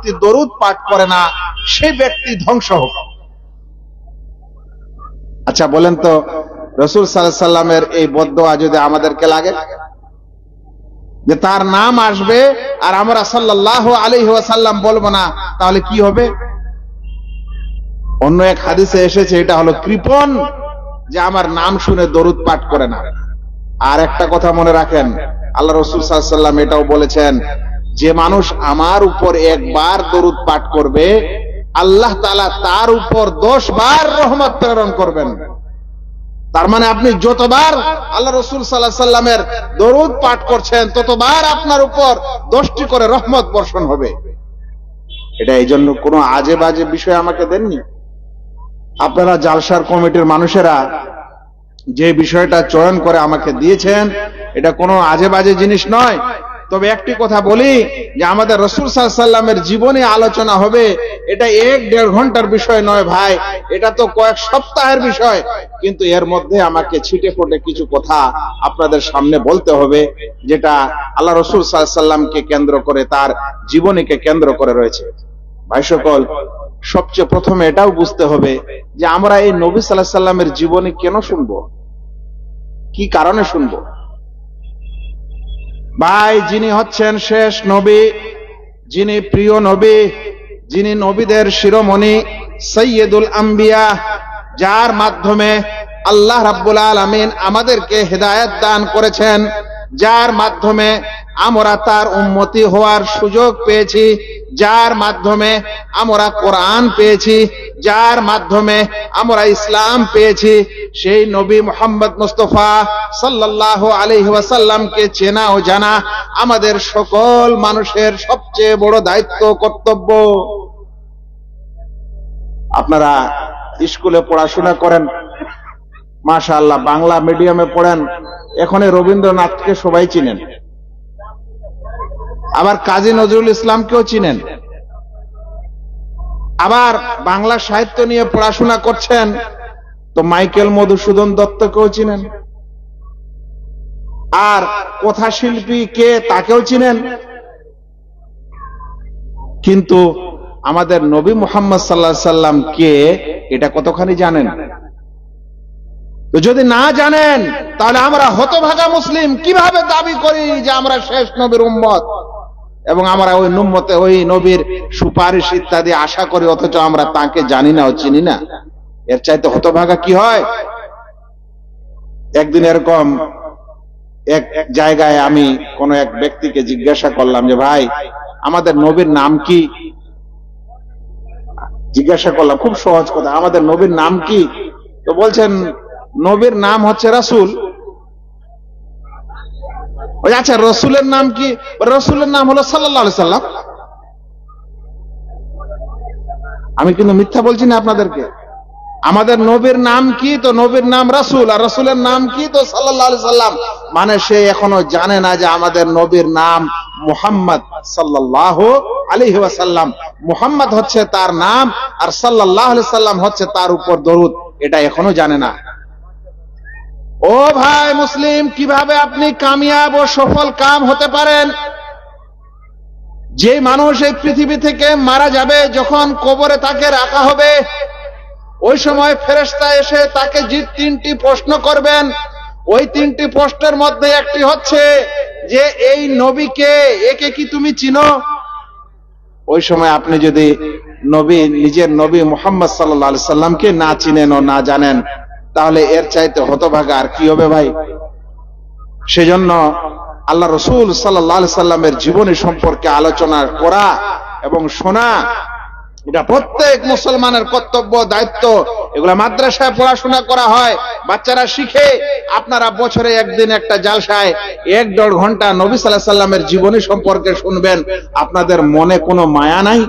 ব্যক্তি দরুদ পাঠ করে না সেই ব্যক্তি ধ্বংস হোক। আচ্ছা বলেন তো, রাসূল সাল্লাল্লাহু আলাইহি ওয়াসাল্লামের এই বদদোয়া যদি আমাদেরকে লাগে, যে তার নাম আসবে আর আমরা সাল্লাল্লাহু আলাইহি ওয়াসাল্লাম বলবো না, তাহলে কি হবে? অন্য এক হাদিসে এসেছে এটা হলো কৃপণ, যে আমার নাম শুনে দরুদ পাঠ করে না। আর একটা কথা মনে রাখেন, আল্লাহ রাসূল সাল্লাল্লাহু আলাইহি ওয়াসাল্লাম এটাও বলেছেন, যে মানুষ আমার উপর একবার দরুদ পাঠ করবে আল্লাহ তাআলা তার উপর 10 বার রহমত প্রেরণ করবেন। তার মানে আপনি যতবার আল্লাহ রাসূল সাল্লাল্লাহু আলাইহি ওয়াসাল্লামের দরুদ পাঠ করছেন ততবার আপনার উপর 10টি করে রহমত বর্ষণ হবে। এটা এই জন্য কোনো আজে বাজে বিষয় আমাকে দেননি। আপনারা জালসার কমিটির মানুষেরা যে বিষয়টা চয়ন করে আমাকে দিয়েছেন, এটা কোনো আজে বাজে জিনিস নয়। তবে একটি কথা বলি, যে আমাদের রাসূল সাল্লাল্লাহু আলাইহি ওয়াসাল্লামের জীবনে আলোচনা হবে, এটা 1-1.5 ঘন্টার বিষয় নয় ভাই, এটা তো কয়েক সপ্তাহের বিষয়। কিন্তু এর মধ্যে আমাকে ছিটে ফোটে কিছু কথা আপনাদের সামনে বলতে হবে, যেটা আল্লাহ রাসূল সাল্লাল্লাহু আলাইহি ওয়াসাল্লামকে কেন্দ্র করে, তার জীবনীকে কেন্দ্র করে রয়েছে। ভাই সকল, সবচেয়ে প্রথমে এটাও বুঝতে হবে যে আমরা এই নবী সাল্লাল্লাহু আলাইহি ওয়াসাল্লামের জীবনী কেন শুনবো, কি কারণে শুনবো? ভাই, যিনি হচ্ছেন শেষ নবী, যিনি প্রিয় নবী, যিনি নবীদের শিরোমণি, সাইয়্যিদুল আম্বিয়া, যার মাধ্যমে আল্লাহ রাব্বুল আলামিন আমাদেরকে হেদায়েত দান করেছেন, যার মাধ্যমে আমরা তার উম্মতি হওয়ার সুযোগ পেয়েছি, যার মাধ্যমে আমরা কোরআন পেয়েছি, যার মাধ্যমে আমরা ইসলাম পেয়েছি, সেই নবী মুহাম্মদ মুস্তাফা সাল্লাল্লাহু আলাইহি ওয়াসাল্লামকে চেনা ও জানা আমাদের সকল মানুষের সবচেয়ে বড় দায়িত্ব, কর্তব্য। আপনারা স্কুলে পড়াশোনা করেন, মাশাআল্লাহ, বাংলা মিডিয়ামে পড়েন, এখন রবীন্দ্রনাথকে সবাই চিনেন, আবার কাজী নজরুল ইসলামকেও চিনেন, আবার বাংলা সাহিত্য নিয়ে পড়াশোনা করছেন তো মাইকেল মধুসূদন দত্তকেও চিনেন, আর কথা শিল্পী কে তাকেও চিনেন। কিন্তু আমাদের নবী মুহাম্মদ সাল্লাল্লাহু আলাইহি ওয়াসাল্লাম কে, এটা কতখানি জানেন? তো যদি না জানেন, তাহলে আমরা হতভাগা মুসলিম কিভাবে দাবি করি যে আমরা শেষ নবীর উম্মত, এবং আমরা ওই নবীর সুপারিশ ইত্যাদি আশা করি, অথচ আমরা তাকে জানি না ও চিনি না? এর চাইতে হতভাগা কি হয়? একদিন এরকম এক জায়গায় আমি কোন এক ব্যক্তিকে জিজ্ঞাসা করলাম যে ভাই, আমাদের নবীর নাম কি? জিজ্ঞাসা করলাম, খুব সহজ কথা, আমাদের নবীর নাম কি? তো বলছেন নবীর নাম হচ্ছে রাসূল। আচ্ছা, রসুলের নাম কি? রসুলের নাম হলো সাল্লাল্লাহু আলাইহি সাল্লাম। আমি কিন্তু মিথ্যা বলছি না আপনাদেরকে। আমাদের নবীর নাম কি? তো নবীর নাম রাসূল, আর রাসূলের নাম কি? তো সাল্লাল্লাহু আলাইহি সাল্লাম। মানে সে এখনো জানে না যে আমাদের নবীর নাম মুহাম্মদ সাল্লাল্লাহু আলাইহি ওয়াসাল্লাম। মুহাম্মদ হচ্ছে তার নাম, আর সাল্লাল্লাহু আলাইহি সাল্লাম হচ্ছে তার উপর দরুদ, এটা এখনো জানে না। ও ভাই মুসলিম, কিভাবে আপনি কামিয়াব ও সফল কাম হতে পারেন? যে মানুষ এই পৃথিবী থেকে মারা যাবে, যখন কবরে তাকে রাখা হবে, ওই সময় ফেরেশতা এসে তাকে যে 3টি প্রশ্ন করবেন, ওই 3টি প্রশ্নের মধ্যে একটি হচ্ছে যে এই নবীকে, একে কি তুমি চিনো? ওই সময় আপনি যদি নিজের নবী মুহাম্মদ সাল্লাল্লাহু আলাইহি সাল্লামকে না চিনেন ও না জানেন, তাহলে এর চাইতে হতভাগা আর কি হবে ভাই? সেজন্য আল্লাহ রাসূল সাল্লাল্লাহু আলাইহি সাল্লামের জীবনী সম্পর্কে আলোচনা করা এবং শোনা, এটা প্রত্যেক মুসলমানের কর্তব্য, দায়িত্ব। এগুলা মাদ্রাসায় পড়াশোনা করা হয়, বাচ্চারা শিখে। আপনারা বছরে একদিন একটা জালসায় 1-1.5 ঘন্টা নবী সাল্লাল্লাহু আলাইহি সাল্লামের জীবনী সম্পর্কে শুনবেন। আপনাদের মনে কোনো মায়া নাই,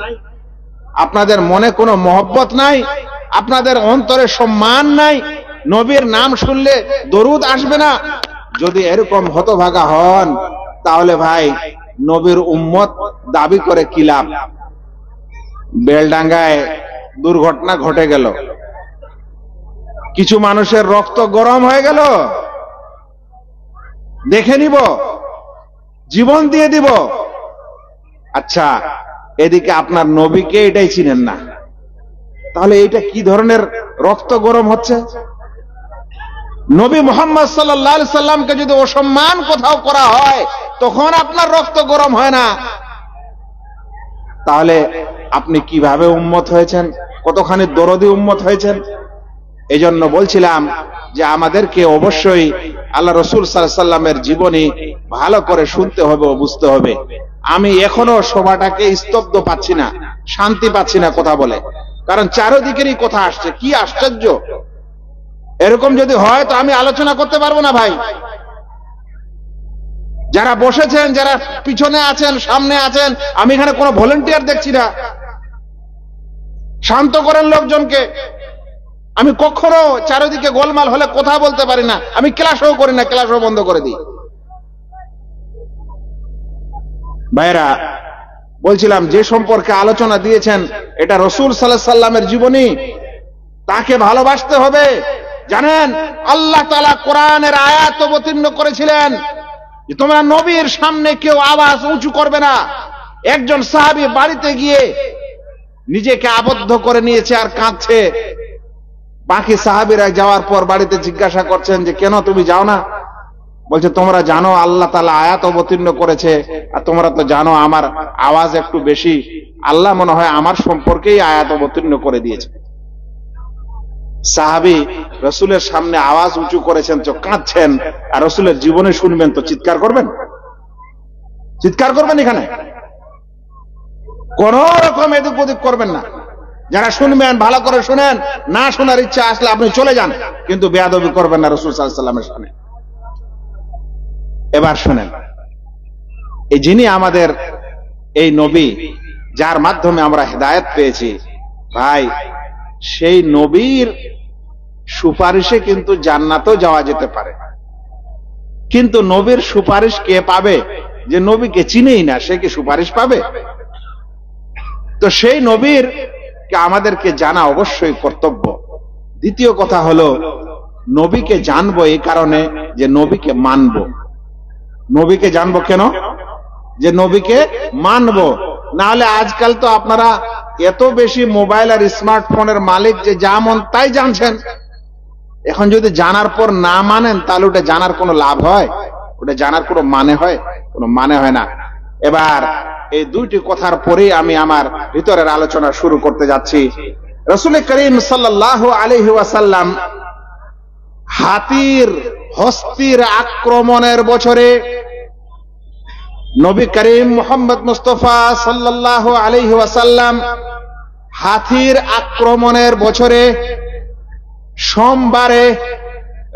আপনাদের মনে কোনো মহব্বত নাই, আপনাদের অন্তরে সম্মান নাই, নবীর নাম শুনলে দরুদ আসবে না। যদি এরকম হতভাগা হন, তাহলে ভাই নবীর উম্মত দাবি করে কি লাভ? বেলডাঙ্গায় দুর্ঘটনা ঘটে গেল, কিছু মানুষের রক্ত গরম হয়ে গেল, দেখে নিব, জীবন দিয়ে দিব। আচ্ছা, এদিকে আপনার নবীকে এটাই চিনেন না, তাহলে এটা কি ধরনের রক্ত গরম হচ্ছে? নবী মুহাম্মদ সাল্লাল্লাহু আলাইহি সাল্লামকে যদি অসম্মান কোথাও করা হয় তখন আপনার রক্ত গরম হয় না, তাহলে আপনি কিভাবে উম্মত হয়েছেন? কতখানি দরদি উম্মত হয়েছেন? এই জন্য বলছিলাম যে আমাদেরকে অবশ্যই আল্লাহ রসুল সাল্লাল্লাহু আলাইহি সাল্লামের জীবনী ভালো করে শুনতে হবে ও বুঝতে হবে। আমি এখনো সভাটাকে স্তব্ধ পাচ্ছি না, শান্তি পাচ্ছি না কথা বলে, কারণ চারিদিকেরই কথা আসছে। কি আশ্চর্য! এরকম যদি হয় তো আমি আলোচনা করতে পারবো না ভাই। যারা বসেছেন, যারা পিছনে আছেন, সামনে আছেন, আমি এখানে কোনো ভলেন্টিয়ার দেখছি না। শান্ত করেন লোকজনকে। আমি কখনো চারিদিকে গোলমাল হলে কথা বলতে পারি না, আমি ক্লাসও করি না, ক্লাসও বন্ধ করে দিই। ভাইরা, বলছিলাম যে সম্পর্কে আলোচনা দিয়েছেন এটা রাসূল সাল্লাল্লাহু আলাইহি সাল্লামের জীবনী, তাকে ভালোবাসতে হবে। জানেন আল্লাহ তাআলা কোরআনের আয়াত অবতীর্ণ করেছিলেন যে তোমরা নবীর সামনে কেউ আওয়াজ উঁচু করবে না। একজন সাহাবী বাড়িতে গিয়ে নিজেকে আবদ্ধ করে নিয়েছে আর কাঁদছে। বাকি সাহাবীরা যাওয়ার পর বাড়িতে জিজ্ঞাসা করছেন যে কেন তুমি যাও না? বলছে তোমরা জানো আল্লাহ তাআলা আয়াত অবতীর্ণ করেছে, আর তোমরা তো জানো আমার আওয়াজ একটু বেশি, আল্লাহ মনে হয় আমার সম্পর্কেই আয়াত অবতীর্ণ করে দিয়েছে। সাহাবী রাসূলের সামনে আওয়াজ উঁচু করেছেন তো কাঁদছেন, আর রাসূলের জীবনে শুনবেন তো চিৎকার করবেন? চিৎকার করবেন? এখানে কোন রকম এদিক ওদিক করবেন না। যারা শুনবেন ভালো করে শুনেন, না শোনার ইচ্ছা আসলে আপনি চলে যান, কিন্তু বেয়াদবি করবেন না রাসূল সাল্লাল্লাহু আলাইহি ওয়াসাল্লামের সামনে। এবার শুনেন, এই যিনি আমাদের এই নবী, যার মাধ্যমে আমরা হেদায়েত পেয়েছি, ভাই সেই নবীর সুপারিশে কিন্তু জান্নাতেও যাওয়া যেতে পারে। কিন্তু নবীর সুপারিশ কে পাবে? যে নবীকে চিনেই না, সে কি সুপারিশ পাবে? তো সেই নবীর কে আমাদেরকে জানা অবশ্যই কর্তব্য। দ্বিতীয় কথা হলো নবীকে জানবো এই কারণে যে নবীকে মানবো। নবীকে জানবো কেন? যে নবীকে মানবো। না হলে আজকাল তো আপনারা এত বেশি মোবাইল আর স্মার্টফোনের মালিক যে যা মন তাই জানছেন। এখন যদি জানার পর না মানেন তাহলে ওটা জানার কোনো লাভ হয়? ওটা জানার কোনো মানে হয়? কোনো মানে হয় না। এবার এই দুইটি কথার পরেই আমি আমার ভিতরের আলোচনা শুরু করতে যাচ্ছি। রাসূল করিম সাল্লাল্লাহু আলাইহি ওয়াসাল্লাম হাতির হস্তির আক্রমণের বছরে নবী করিম মুহাম্মদ মুস্তাফা সাল্লাল্লাহু আলাইহি ওয়াসাল্লাম হাতির আক্রমণের বছরে সোমবারে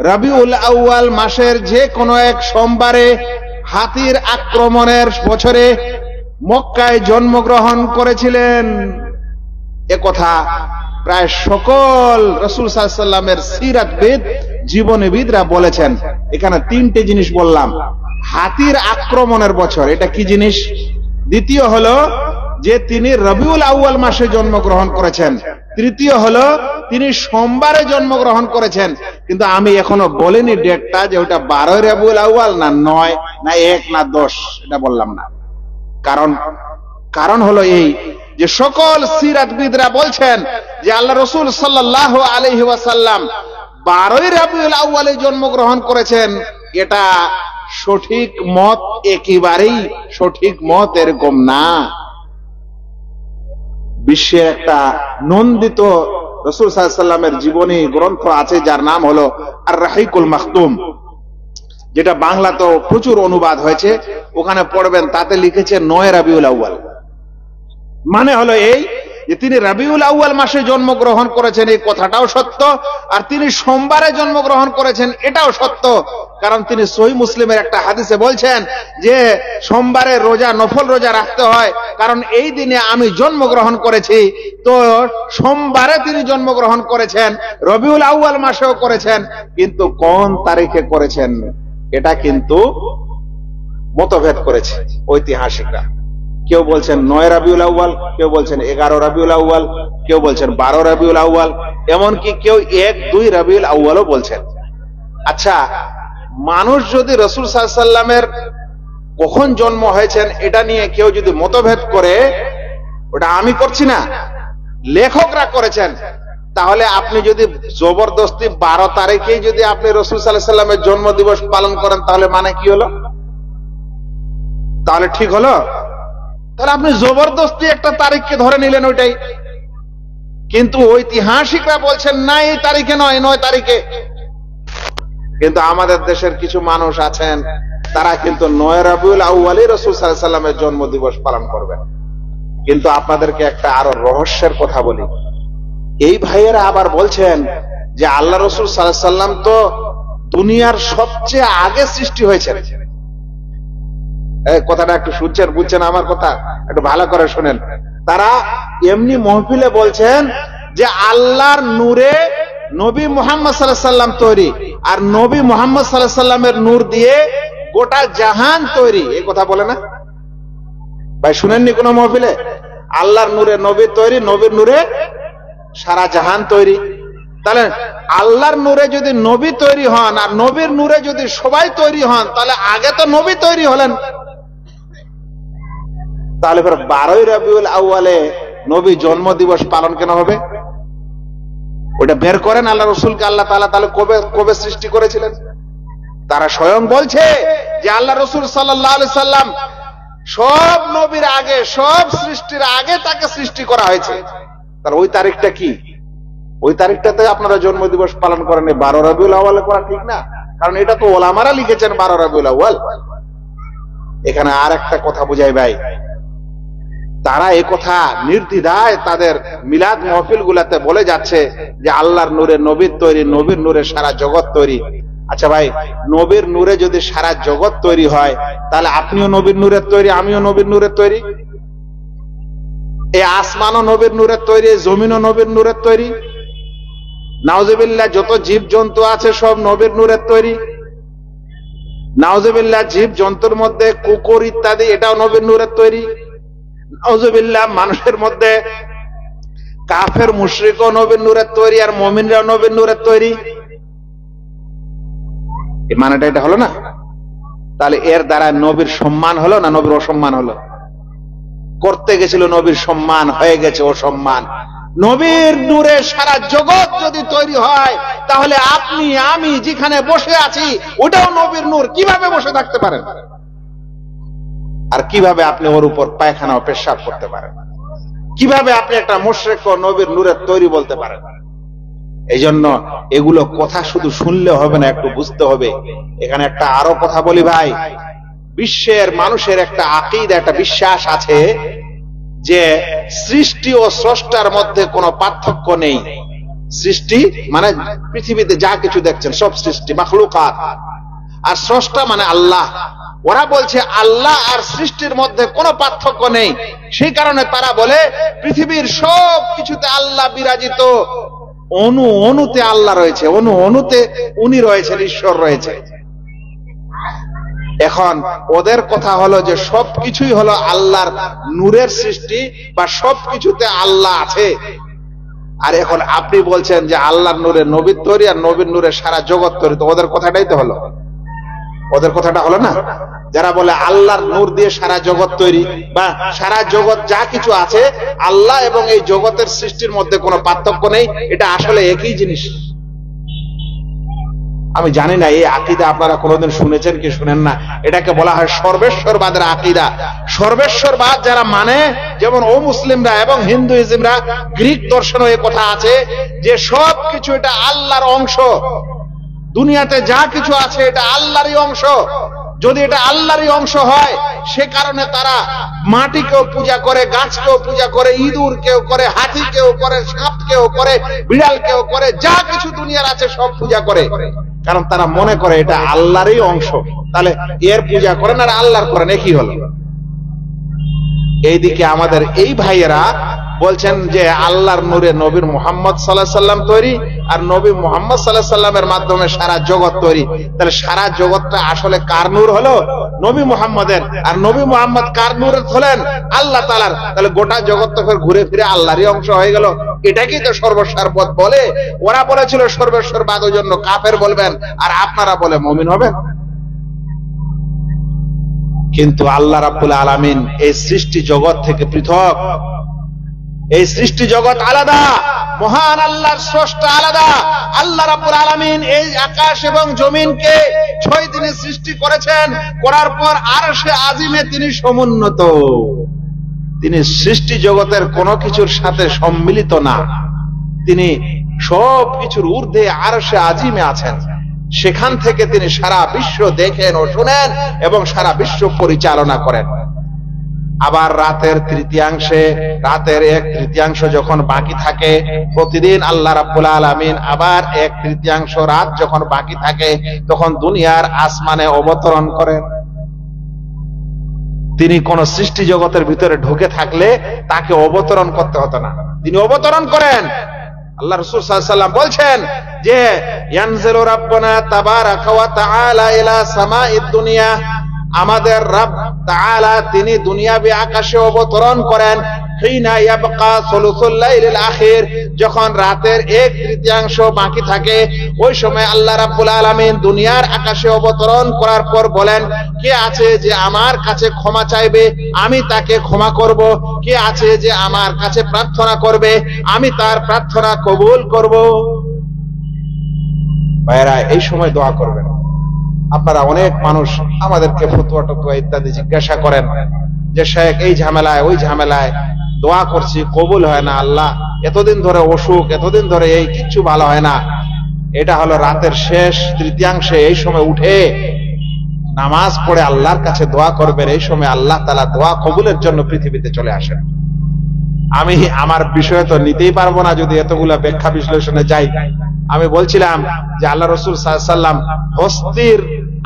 রবিউল আউয়াল মাসের যে কোনো এক সোমবারে হাতির আক্রমণের বছরে মক্কায় জন্মগ্রহণ করেছিলেন। একথা প্রায় সকল রাসূল সাল্লাল্লাহু আলাইহি ওয়াসাল্লামের সিরাতবিদ, জীবনীবিদরা বলেছেন। এখানে তিনটে জিনিস বললাম। হাতির আক্রমণের বছর, এটা কি জিনিস? দ্বিতীয় হলো যে তিনি রবিউল আউয়াল মাসে জন্মগ্রহণ করেছেন। তৃতীয় হলো তিনি সোমবারে জন্মগ্রহণ করেছেন। কিন্তু আমি এখনো বলিনি ডেটটা, যে ওটা 12 রবিউল আউয়াল না 9 না 1 না 10, এটা বললাম না। কারণ হলো এই যে সকল সিরাতবিদরা বলছেন যে আল্লাহ রাসূল সাল্লাল্লাহু আলাইহি ওয়াসাল্লাম 12 রবিউল আউয়ালে জন্মগ্রহণ করেছেন। এটা সঠিক মত, একেবারেই সঠিক মত এরকম না। বিশ্বের একটা নন্দিত রাসূল সাল্লাল্লাহু আলাইহি ওয়াসাল্লামের জীবনী গ্রন্থ আছে যার নাম হলো আর রাহিকুল মাখতুম, যেটা বাংলাতেও প্রচুর অনুবাদ হয়েছে। ওখানে পড়বেন, তাতে লিখেছে 9 রবিউল আউয়াল। মানে হলো এই যে তিনি রবিউল আউয়াল মাসে জন্মগ্রহণ করেছেন, এই কথাটাও সত্য। আর তিনি সোমবারে জন্মগ্রহণ করেছেন, এটাও সত্য। কারণ তিনি সহিহ মুসলিমের একটা হাদিসে বলছেন যে সোমবারে রোজা, নফল রোজা রাখতে হয়, কারণ এই দিনে আমি জন্মগ্রহণ করেছি। তো সোমবারে তিনি জন্মগ্রহণ করেছেন, রবিউল আউয়াল মাসেও করেছেন, কিন্তু কোন তারিখে করেছেন এটা কিন্তু মতভেদ করেছে ঐতিহাসিকরা। কেউ বলছেন 9 রবিউল আউয়াল, কেউ বলছেন 11 রবিউল আউয়াল, কেউ বলছেন 12 রবিউল আউয়াল, এমনকি কেউ 1-2 রবিউল আউয়ালও বলছেন। আচ্ছা, মানুষ যদি রাসূল সাল্লাল্লাহু আলাইহি ওয়াসাল্লামের কখন জন্ম হয়েছেন এটা নিয়ে কেউ যদি মতভেদ করে, ওটা আমি করছি না, লেখকরা করেছেন। তাহলে আপনি যদি জবরদস্তি 12 তারিখে যদি আপনি রাসূল সাল্লাল্লাহু আলাইহি সাল্লামের জন্মদিবস পালন করেন, তাহলে মানে কি হলো? তাহলে ঠিক হলো? তাহলে আপনি জবরদস্তি একটা তারিখকে ধরে নিলেন ওইটাই। কিন্তু ঐতিহাসিকরা বলছেন না, এই তারিখে নয়, 9 তারিখে। কিন্তু আমাদের দেশের কিছু মানুষ আছেন, তারা কিন্তু 9 রবিউল আউয়ালে রাসূল সাল্লাল্লাহু আলাইহি সাল্লামের জন্মদিবস পালন করবেন। কিন্তু আপনাদেরকে একটা আরো রহস্যের কথা বলি। এই ভাইয়েরা আবার বলছেন যে আল্লাহ রাসূল সাল্লাল্লাহু আলাইহি সাল্লাম তো দুনিয়ার সবচেয়ে আগে সৃষ্টি হয়েছেন। এই কথাটা একটু শুনছেন, বুঝছেন আমার কথা? একটু ভালো করে শুনেন। তারা এমনি মাহফিলে বলছেন যে আল্লাহর নূরে নবী মুহাম্মদ সাল্লাল্লাহু আলাইহি সাল্লাম তৈরি, আর নবী মুহাম্মদ সাল্লাল্লাহু আলাইহি সাল্লামের নূর দিয়ে গোটা জাহান তৈরি। এই কথা বলে না ভাই? শুনেননি কোন মাহফিলে? আল্লাহর নূরে নবী তৈরি, নবীর নূরে সারা জাহান তৈরি। তাহলে আল্লাহর নূরে যদি নবী তৈরি হন আর নবীর নূরে যদি সবাই তৈরি হন, তাহলে আগে তো নবী তৈরি হলেন। তাহলে 12 রবিউল আউয়ালে নবী জন্ম দিবস পালন কেন হবে? ওটা বের করেন আল্লাহ রাসূলকে আল্লাহ তাআলা তাহলে কবে সৃষ্টি করেছিলেন? তারা স্বয়ং বলছে যে আল্লাহ রাসূল সাল্লাল্লাহু আলাইহি সাল্লাম সব নবীর আগে, সব সৃষ্টির আগে তাকে সৃষ্টি করা হয়েছে। তার ওই তারিখটা কি? ওই তারিখটাতে আপনারা জন্ম দিবস পালন করেন, 12 রবিউল আউয়ালে করা ঠিক না। কারণ এটা তো ওলামারা লিখেছেন 12 রবিউল আউয়াল। এখানে আর একটা কথা বুঝাই ভাই, তারা এই কথা নির্দ্বিধায় তাদের মিলাদ মাহফিল গুলাতে বলে যাচ্ছে যে আল্লাহর নূরে নবীর তৈরি, নবীর নূরে সারা জগৎ তৈরি। আচ্ছা ভাই, নবীর নূরে যদি সারা জগৎ তৈরি হয়, তাহলে আপনিও নবীর নূরের তৈরি, আমিও নবীর নূরের তৈরি। এই আসমানও নবীর নূরের তৈরি, জমিনও নবীর নূরের তৈরি। নাউজুবিল্লাহ, যত জীব জন্তু আছে সব নবীর নূরের তৈরি। নাউজুবিল্লাহ, জীব জন্তুর মধ্যে কুকুর ইত্যাদি, এটাও নবীর নূরের তৈরি। নাউজুবিল্লাহ, মানুষের মধ্যে কাফের মুশরিকও নবীর নূরের তৈরি, আর মুমিনরাও নবীর নূরের তৈরি। এই মানেটা এটা হলো না? তাহলে এর দ্বারা নবীর সম্মান হলো না নবীর অসম্মান হলো? করতে গেছিল নবীর সম্মান, হয়ে গেছে অসম্মান। নবীর নূরে সারা জগৎ যদি তৈরি হয়, তাহলে আপনি আমি যেখানে বসে আছি ওটাও নবীর নূর। কিভাবে বসে থাকতে পারেন? আর কিভাবে আপনি ওর উপর পায়খানা ও পেশাব করতে পারেন? কিভাবে আপনি একটা মুশরিক ও নবীর নূরের তৈরি বলতে পারেন? এই জন্য এগুলো কথা শুধু শুনলে হবে না, একটু বুঝতে হবে। এখানে একটা আরো কথা বলি ভাই, বিশ্বের মানুষের একটা আকীদা, একটা বিশ্বাস আছে যে সৃষ্টি ও স্রষ্টার মধ্যে কোনো পার্থক্য নেই। সৃষ্টি মানে পৃথিবীতে যা কিছু দেখছেন সব সৃষ্টি, মাখলুকাত। আর স্রষ্টা মানে আল্লাহ। ওরা বলছে আল্লাহ আর সৃষ্টির মধ্যে কোনো পার্থক্য নেই। সেই কারণে তারা বলে পৃথিবীর সব কিছুতে আল্লাহ বিরাজিত, অণু অণুতে আল্লাহ রয়েছে, অণু অণুতে উনি রয়েছেন, ঈশ্বর রয়েছে। এখন ওদের কথা হলো যে সবকিছুই হলো আল্লাহর নূরের সৃষ্টি, বা সবকিছুতে আল্লাহ আছে। আর এখন আপনি বলছেন যে আল্লাহর নূরে নবীর তৈরি, আর নবীর নূরে সারা জগৎ তৈরি। তো ওদের কথাটাই তো হলো, ওদের কথাটা হলো না? যারা বলে আল্লাহর নূর দিয়ে সারা জগৎ তৈরি, বা সারা জগৎ যা কিছু আছে আল্লাহ এবং এই জগতের সৃষ্টির মধ্যে কোনো পার্থক্য নেই, এটা আসলে একই জিনিস। আমি জানি না এই আকীদা আপনারা কোনোদিন শুনেছেন কি শুনেন না। এটাকে বলা হয় সর্বেশ্বরবাদের আকীদা। সর্বেশ্বরবাদ যারা মানে, যেমন ও মুসলিমরা এবং হিন্দুইজমরা, গ্রিক দর্শনে এই কথা আছে যে সব কিছু এটা আল্লাহর অংশ। দুনিয়াতে যা কিছু আছে এটা আল্লাহরই অংশ। যদি এটা আল্লাহরই অংশ হয়, সে কারণে তারা মাটিকেও পূজা করে, গাছকেও পূজা করে, ইঁদুর কেউ করে, হাতি কেউ করে, সাপ কেউ করে, বিড়াল কেউ করে, যা কিছু দুনিয়ার আছে সব পূজা করে। কারণ তারা মনে করে এটা আল্লাহরই অংশ। তাহলে এর পূজা করেন আর আল্লাহর করেন, একই হলো। এইদিকে আমাদের এই ভাইয়েরা বলছেন যে আল্লাহর নূরে নবীর মুহাম্মদ সাল্লাল্লাহু আলাইহি সাল্লাম তৈরি, আর নবী মুহাম্মদ সাল্লাল্লাহু আলাইহি সাল্লামের মাধ্যমে সারা জগৎ তৈরি। তাহলে সারা জগৎটা আসলে কার নূর হলো? নবী মুহাম্মদের। আর নবী মুহাম্মদ কার নূর হলেন? আল্লাহ তাআলার। তাহলে গোটা জগৎ তো ঘুরে ফিরে আল্লাহরই অংশ হয়ে গেল। এটাকেই তো সর্বসারপথ বলে। ওরা বলেছিল সর্বেশ্বরবাদ, ওই জন্য কাফের বলবেন, আর আপনারা বলে মুমিন হবেন। কিন্তু আল্লাহ রাব্বুল আলামিন এই সৃষ্টি জগৎ থেকে পৃথক। এই সৃষ্টি জগৎ আলাদা, মহান আল্লাহর স্রষ্টা আলাদা। আল্লাহ রাব্বুল আলামিন এই আকাশ এবং জমিনকে 6 দিনে সৃষ্টি করেছেন, করার পর আরশে আজিমে তিনি সমুন্নত। তিনি সৃষ্টি জগতের কোনো কিছুর সাথে সম্মিলিত না, তিনি সব কিছুর ঊর্ধ্বে আরশে আজিমে আছেন। সেখান থেকে তিনি সারা বিশ্ব দেখেন ও শুনেন এবং সারা বিশ্ব পরিচালনা করেন। আবার রাতের 1/3 যখন বাকি থাকে, প্রতিদিন আল্লাহ রাব্বুল আলামিন আবার 1/3 রাত যখন বাকি থাকে, তখন দুনিয়ার আসমানে অবতরণ করেন। তিনি কোন সৃষ্টি জগতের ভিতরে ঢুকে থাকলে তাকে অবতরণ করতে হতো না, তিনি অবতরণ করেন। আল্লাহ রাসূল সাল্লাল্লাহু আলাইহি ওয়াসাল্লাম বলছেন যে ইয়ানজিলু রাব্বুনা তাবারাকা ওয়া তাআলা ইলা সামাঈদ দুনিয়া, আমাদের রব তাআলা তিনি দুনিয়াবি আকাশে অবতরণ করেন। হিনা ইয়াবকা সুলুসুল লাইলিল আখির, যখন রাতের 1/3 বাকি থাকে, ওই সময় আল্লাহ রাব্বুল আলামিন দুনিয়ার আকাশে অবতরণ করার পর বলেন, কে আছে যে আমার কাছে ক্ষমা চাইবে, আমি তাকে ক্ষমা করব। কে আছে যে আমার কাছে প্রার্থনা করবে, আমি তার প্রার্থনা কবুল করব। ভাইরা, এই সময় দোয়া করবেন। আপনারা অনেক মানুষ আমাদেরকে ফতোয়া টতোয়া ইত্যাদি জিজ্ঞাসা করেন যে শেখ এই ঝামেলায় ওই ঝামেলায় দোয়া করছি, কবুল হয় না, আল্লাহ এতদিন ধরে অসুখ, এতদিন ধরে এই কিচ্ছু ভালো হয় না। এটা হলো রাতের শেষ 1/3, এই সময় উঠে নামাজ পড়ে আল্লাহর কাছে দোয়া করবেন। এই সময় আল্লাহ তাআলা দোয়া কবুলের জন্য পৃথিবীতে চলে আসেন। আমি আমার বিষয় তো নিতেই পারবো না যদি এতগুলা ব্যাখ্যা বিশ্লেষণে যাই। আমি বলছিলাম যে আল্লাহ রাসূল সাল্লাল্লাহু আলাইহি ওয়াসাল্লাম হস্তির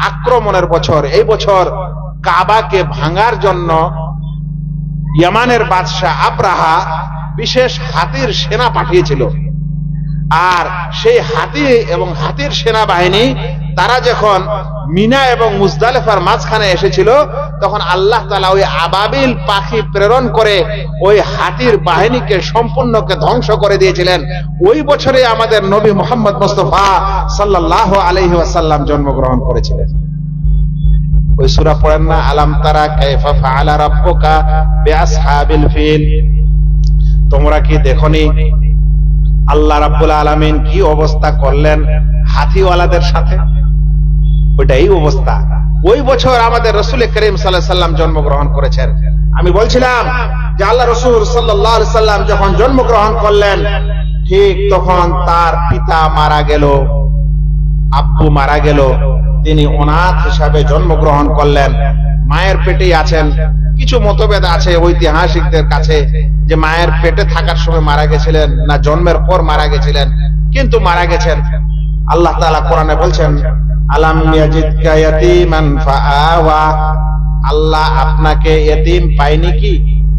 আক্রমণের বছর, এই বছর কাবাকে ভাঙার জন্য ইয়ামানের বাদশাহ আবরাহা বিশেষ হাতির সেনা পাঠিয়েছিল। আর সেই হাতি এবং হাতির সেনাবাহিনী তারা যখন মিনা এবং মুজদালিফার মাঝখানে এসেছিল, তখন আল্লাহ তাআলা ওই আবাবিল পাখি প্রেরণ করে ওই হাতির বাহিনীকে সম্পূর্ণকে ধ্বংস করে দিয়েছিলেন। ওই বছরে আমাদের নবী মুহাম্মদ মুস্তাফা সাল্লাল্লাহু আলাইহি ওয়াসাল্লাম জন্মগ্রহণ করেছিলেন। ওই সূরা পড়েন না, আলাম তারা কাইফা ফাআলা রাব্বুকা বিআসহাবিল ফিল, তোমরা কি দেখনি আল্লাহ রাব্বুল আলামিন কি অবস্থা করলেন হাতিওয়ালাদের সাথে? ওইটাই অবস্থা। ওই বছর আমাদের রাসূল করিম সাল্লাল্লাহু আলাইহি ওয়াসাল্লাম জন্মগ্রহণ করেছেন। আমি বলছিলাম যে আল্লাহ রাসূল সাল্লাল্লাহু আলাইহি ওয়াসাল্লাম যখন জন্মগ্রহণ করলেন, ঠিক তখন তার পিতা মারা গেল, আব্বু মারা গেল, তিনি অনাথ হিসাবে জন্মগ্রহণ করলেন। মায়ের পেটেই আছেন। কিছু মতভেদ আছে ঐতিহাসিকদের কাছে যে মায়ের পেটে থাকার সময় মারা গেছিলেন না জন্মের পর মারা গেছিলেন, কিন্তু মারা গেছেন। আল্লাহ তাআলা কোরআনে বলছেন, আলাম ইয়াজিদকা ইয়াতীমান ফাআওয়া, আল্লাহ আপনাকে ইতিম পায়নি কি,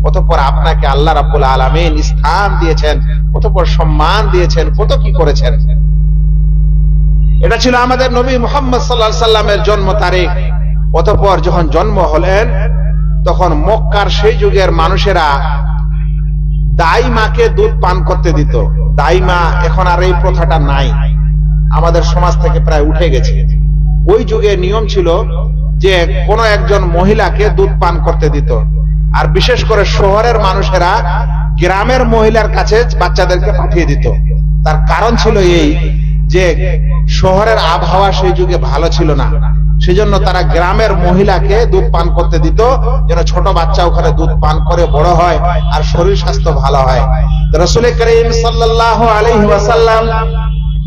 অতঃপর আপনাকে আল্লাহ রাব্বুল আলামিন স্থান দিয়েছেন, অতঃপর সম্মান দিয়েছেন, কত কি করেছেন। এটা ছিল আমাদের নবী মুহাম্মদ সাল্লাল্লাহু আলাইহি সাল্লামের জন্ম তারিখ। অতঃপর যখন জন্ম হলেন, তখন মক্কার সেই যুগের মানুষেরা দাইমাকে দুধ পান করতে দিত। দাইমা এখন আর এই প্রথাটা নাই, আমাদের সমাজ থেকে প্রায় উঠে গেছে। ওই যুগে নিয়ম ছিল যে কোন একজন মহিলাকে দুধ পান করতে দিত। আর বিশেষ করে শহরের মানুষেরা গ্রামের মহিলার কাছে বাচ্চাদেরকে পাঠিয়ে দিত। তার কারণ ছিল এই যে শহরের আবহাওয়া সেই যুগে ভালো ছিল না, সেজন্য তারা গ্রামের মহিলাকে দুধ পান করতে দিত, যেন ছোট বাচ্চা ওখানে দুধ পান করে বড় হয় আর শরীর স্বাস্থ্য ভালো হয়। রাসূল করিম সাল্লাল্লাহু আলাইহি ওয়াসাল্লাম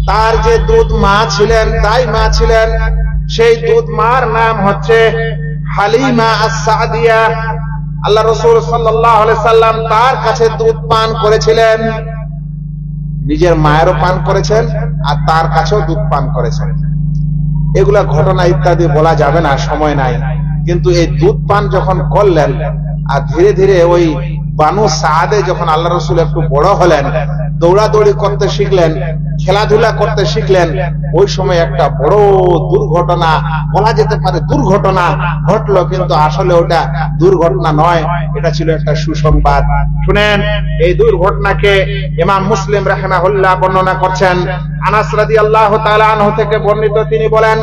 তার যে দুধ মা ছিলেন, দাই মা ছিলেন, সেই দুধ মার নাম হচ্ছে হালিমা আস-সাদিয়া। আল্লাহ রাসূল সাল্লাল্লাহু আলাইহি সাল্লাম তার কাছে দুধ পান করেছিলেন, নিজের মায়েরও পান করেছেন আর তার কাছেও দুধ পান করেছেন। এগুলা ঘটনা ইত্যাদি বলা যাবে না, সময় নাই। কিন্তু এই দুধ পান যখন করলেন আর ধীরে ধীরে ওই বানু সাদে যখন আল্লাহ রাসূল একটু বড় হলেন, দৌড়াদৌড়ি করতে শিখলেন, খেলাধুলা করতে শিখলেন, ওই সময় একটা বড় দুর্ঘটনা, বলা যেতে পারে দুর্ঘটনা ঘটলো, কিন্তু আসলে ওটা দুর্ঘটনা নয়, এটা ছিল একটা সুসংবাদ। শুনেন, এই দুর্ঘটনাকে ইমাম মুসলিম রাহিমাহুল্লাহ বর্ণনা করছেন। আনাস রাদিয়াল্লাহু তাআলা আনহু থেকে বর্ণিত, তিনি বলেন,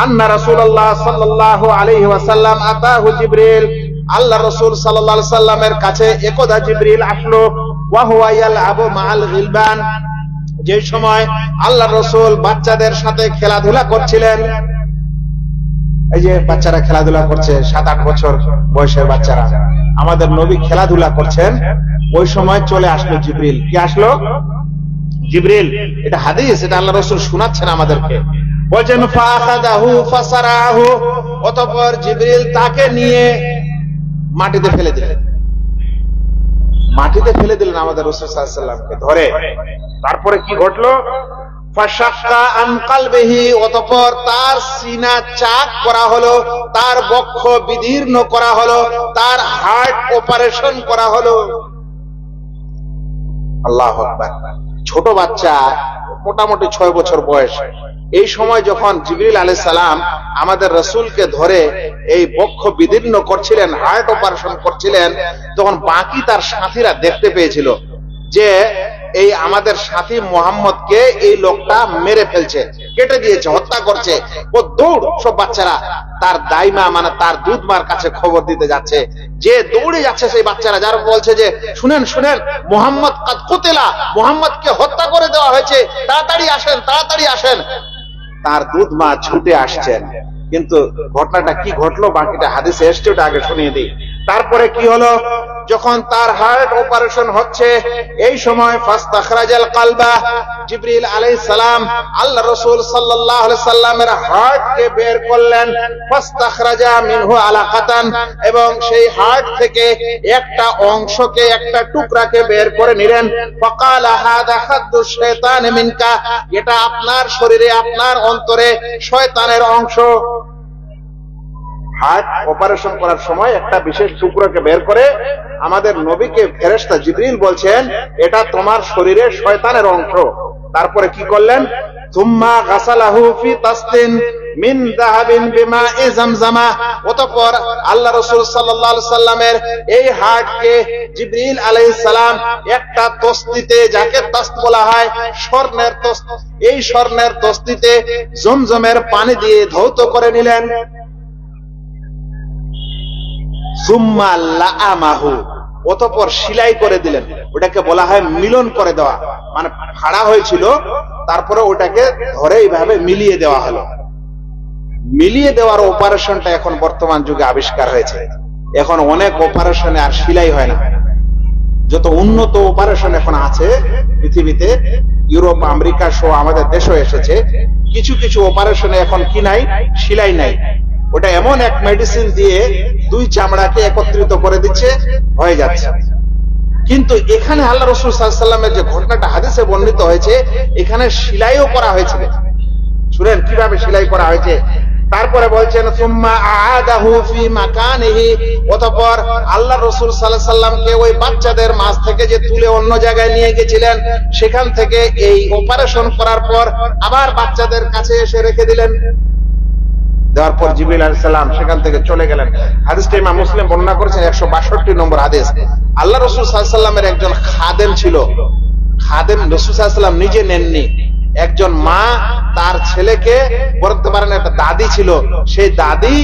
আন্না রাসূলুল্লাহ সাল্লাল্লাহু আলাইহি ওয়াসাল্লাম আতাহু জিবরিল, আল্লাহ রাসূল সাল্লাল্লাহু আলাইহি সাল্লামের কাছে একদা জিবরিল আসলো। ওয়া হুয়া ইয়ালআবু মাআল গিলবান, যে সময় আল্লাহর রাসূল বাচ্চাদের সাথে খেলাধুলা করছিলেন। এই যে বাচ্চারা খেলাধুলা করছে, 7-8 বছর বয়সের বাচ্চারা, আমাদের নবী খেলাধুলা করছেন, ওই সময় চলে আসলো জিবরিল। কি আসলো? জিবরিল। এটা হাদিস, এটা আল্লাহর রাসূল শোনাচ্ছেন আমাদেরকে। বলেন ফাআখাযাহু ফাসারাহু, অতঃপর জিবরিল তাকে নিয়ে মাটিতে ফেলে দিলেন। মাটিতে ফেলে দিলেন আমাদের রাসূল সাল্লাল্লাহু আলাইহি ওয়াসাল্লামকে ধরে। তারপরে কি ঘটলো? ফাশাক্কা আন কলবিহি, অতঃপর তার সিনা চাক করা হলো, তার বক্ষ বিদীর্ণ করা হলো, তার হার্ট অপারেশন করা হলো। আল্লাহু আকবার। ছোট বাচ্চা, মোটামুটি 6 বছর বয়স, এই সময় যখন জিবরিল আলাইহিস সালাম আমাদের রাসূলকে ধরে এই বক্ষ বিদীর্ণ করছিলেন, হার্ট অপারেশন করছিলেন, তখন বাকি তার সাথীরা দেখতে পেয়েছিল যে এই আমাদের সাথী মুহাম্মদকে এই লোকটা মেরে ফেলছে, কেটে দিয়েছে, হত্যা করছে। ও দৌড়, সব বাচ্চারা তার দাইমা মানে তার দুধমার কাছে খবর দিতে যাচ্ছে, যে দৌড়ে যাচ্ছে সেই বাচ্চারা, যারা বলছে যে শুনেন শুনেন, মুহাম্মদ কাদ কুতিলা, মুহাম্মদকে হত্যা করে দেওয়া হয়েছে, তাড়াতাড়ি আসেন, তাড়াতাড়ি আসেন। তার দুধমা ছুটে আসছেন। কিন্তু ঘটনাটা কি ঘটলো বাকিটা হাদিসে এসছে, ওটা আগে শুনিয়ে দিই। তারপরে কি হলো? যখন তার হার্ট অপারেশন হচ্ছে, এই সময় ফাস্তাখরাজাল কলবা, জিবরিল আলাইহিস সালাম আল্লাহ রাসূল সাল্লাল্লাহু আলাইহি সাল্লামের হার্টকে বের করলেন। ফাস্তাখরাজা মিনহু আলাকাতান, এবং সেই হার্ট থেকে একটা অংশকে, একটা টুকরাকে বের করে নিলেন। ফাকালা হাদা খাদ্দু শাইতান মিনকা, এটা আপনার শরীরে, আপনার অন্তরে শয়তানের অংশ। হার্ট অপারেশন করার সময় একটা বিশেষ টুকরোকে বের করে আমাদের নবীকে ফেরেশতা জিবরিল বলছেন, এটা তোমার শরীরে শয়তানের অংশ। তারপরে কি করলেন? থুম্মা গাসালাহু ফি তাসতিন মিন যাহাবিন বিমা'i জামজামা, অতঃপর আল্লাহ রাসূল সাল্লাল্লাহু আলাইহি সাল্লামের এই হার্টকে জিবরিল আলাইহিস সালাম একটা তস্তিতে, যাকে তাস্ত বলা হয়, স্বর্ণের তস্ত, এই স্বর্ণের তস্তিতে জমজমের পানি দিয়ে ধৌত করে নিলেন। সুম্মা লাআমাহু, অতঃপর সেলাই করে দিলেন। ওটাকে বলা হয় মিলন করে দেওয়া, মানে ফাড়া হয়েছিল, তারপরে ওটাকে ধরে এইভাবে মিলিয়ে দেওয়া হলো। মিলিয়ে দেওয়ার অপারেশনটা এখন বর্তমান যুগে আবিষ্কার হয়েছে। এখন অনেক অপারেশনে আর সেলাই হয় না। যত উন্নত অপারেশন এখন আছে পৃথিবীতে, ইউরোপ আমেরিকা সহ আমাদের দেশও এসেছে, কিছু কিছু অপারেশনে এখন কি নাই? সেলাই নাই। ওটা এমন এক মেডিসিন দিয়ে দুই চামড়াকে একত্রিত করে দিচ্ছে, হয়ে যাচ্ছে। কিন্তু এখানে আল্লাহ রাসূল সাল্লাল্লাহু আলাইহি ওয়াসাল্লামের যে ঘটনাটা হাদিসে বর্ণিত হয়েছে, এখানে সেলাইও করা হয়েছিল। শুনেন কিভাবে সেলাই করা হয়েছে। তারপরে বলছেন সুম্মা আআদাহু ফি মাকানিহি, অতঃপর আল্লাহ রাসূল সাল্লাল্লাহু আলাইহি ওয়াসাল্লামকে ওই বাচ্চাদের মাঝ থেকে যে তুলে অন্য জায়গায় নিয়ে গিয়েছিলেন, সেখান থেকে এই অপারেশন করার পর আবার বাচ্চাদের কাছে এসে রেখে দিলেন। দেওয়ার পর জিবরিল আলাইহিস সালাম সেখান থেকে চলে গেলেন। হাদিসটা ইমাম মুসলিম বর্ণনা করেছেন, 162 নম্বর হাদিস। আল্লাহ রাসূল সাল্লাল্লাহু আলাইহি ওয়াসাল্লামের একজন খাদেম ছিল, খাদেম রাসূল সাল্লাল্লাহু আলাইহি ওয়াসাল্লাম নিজে নেননি, একজন মা তার ছেলেকে, বলতে পারেন একটা দাদি ছিল, সেই দাদি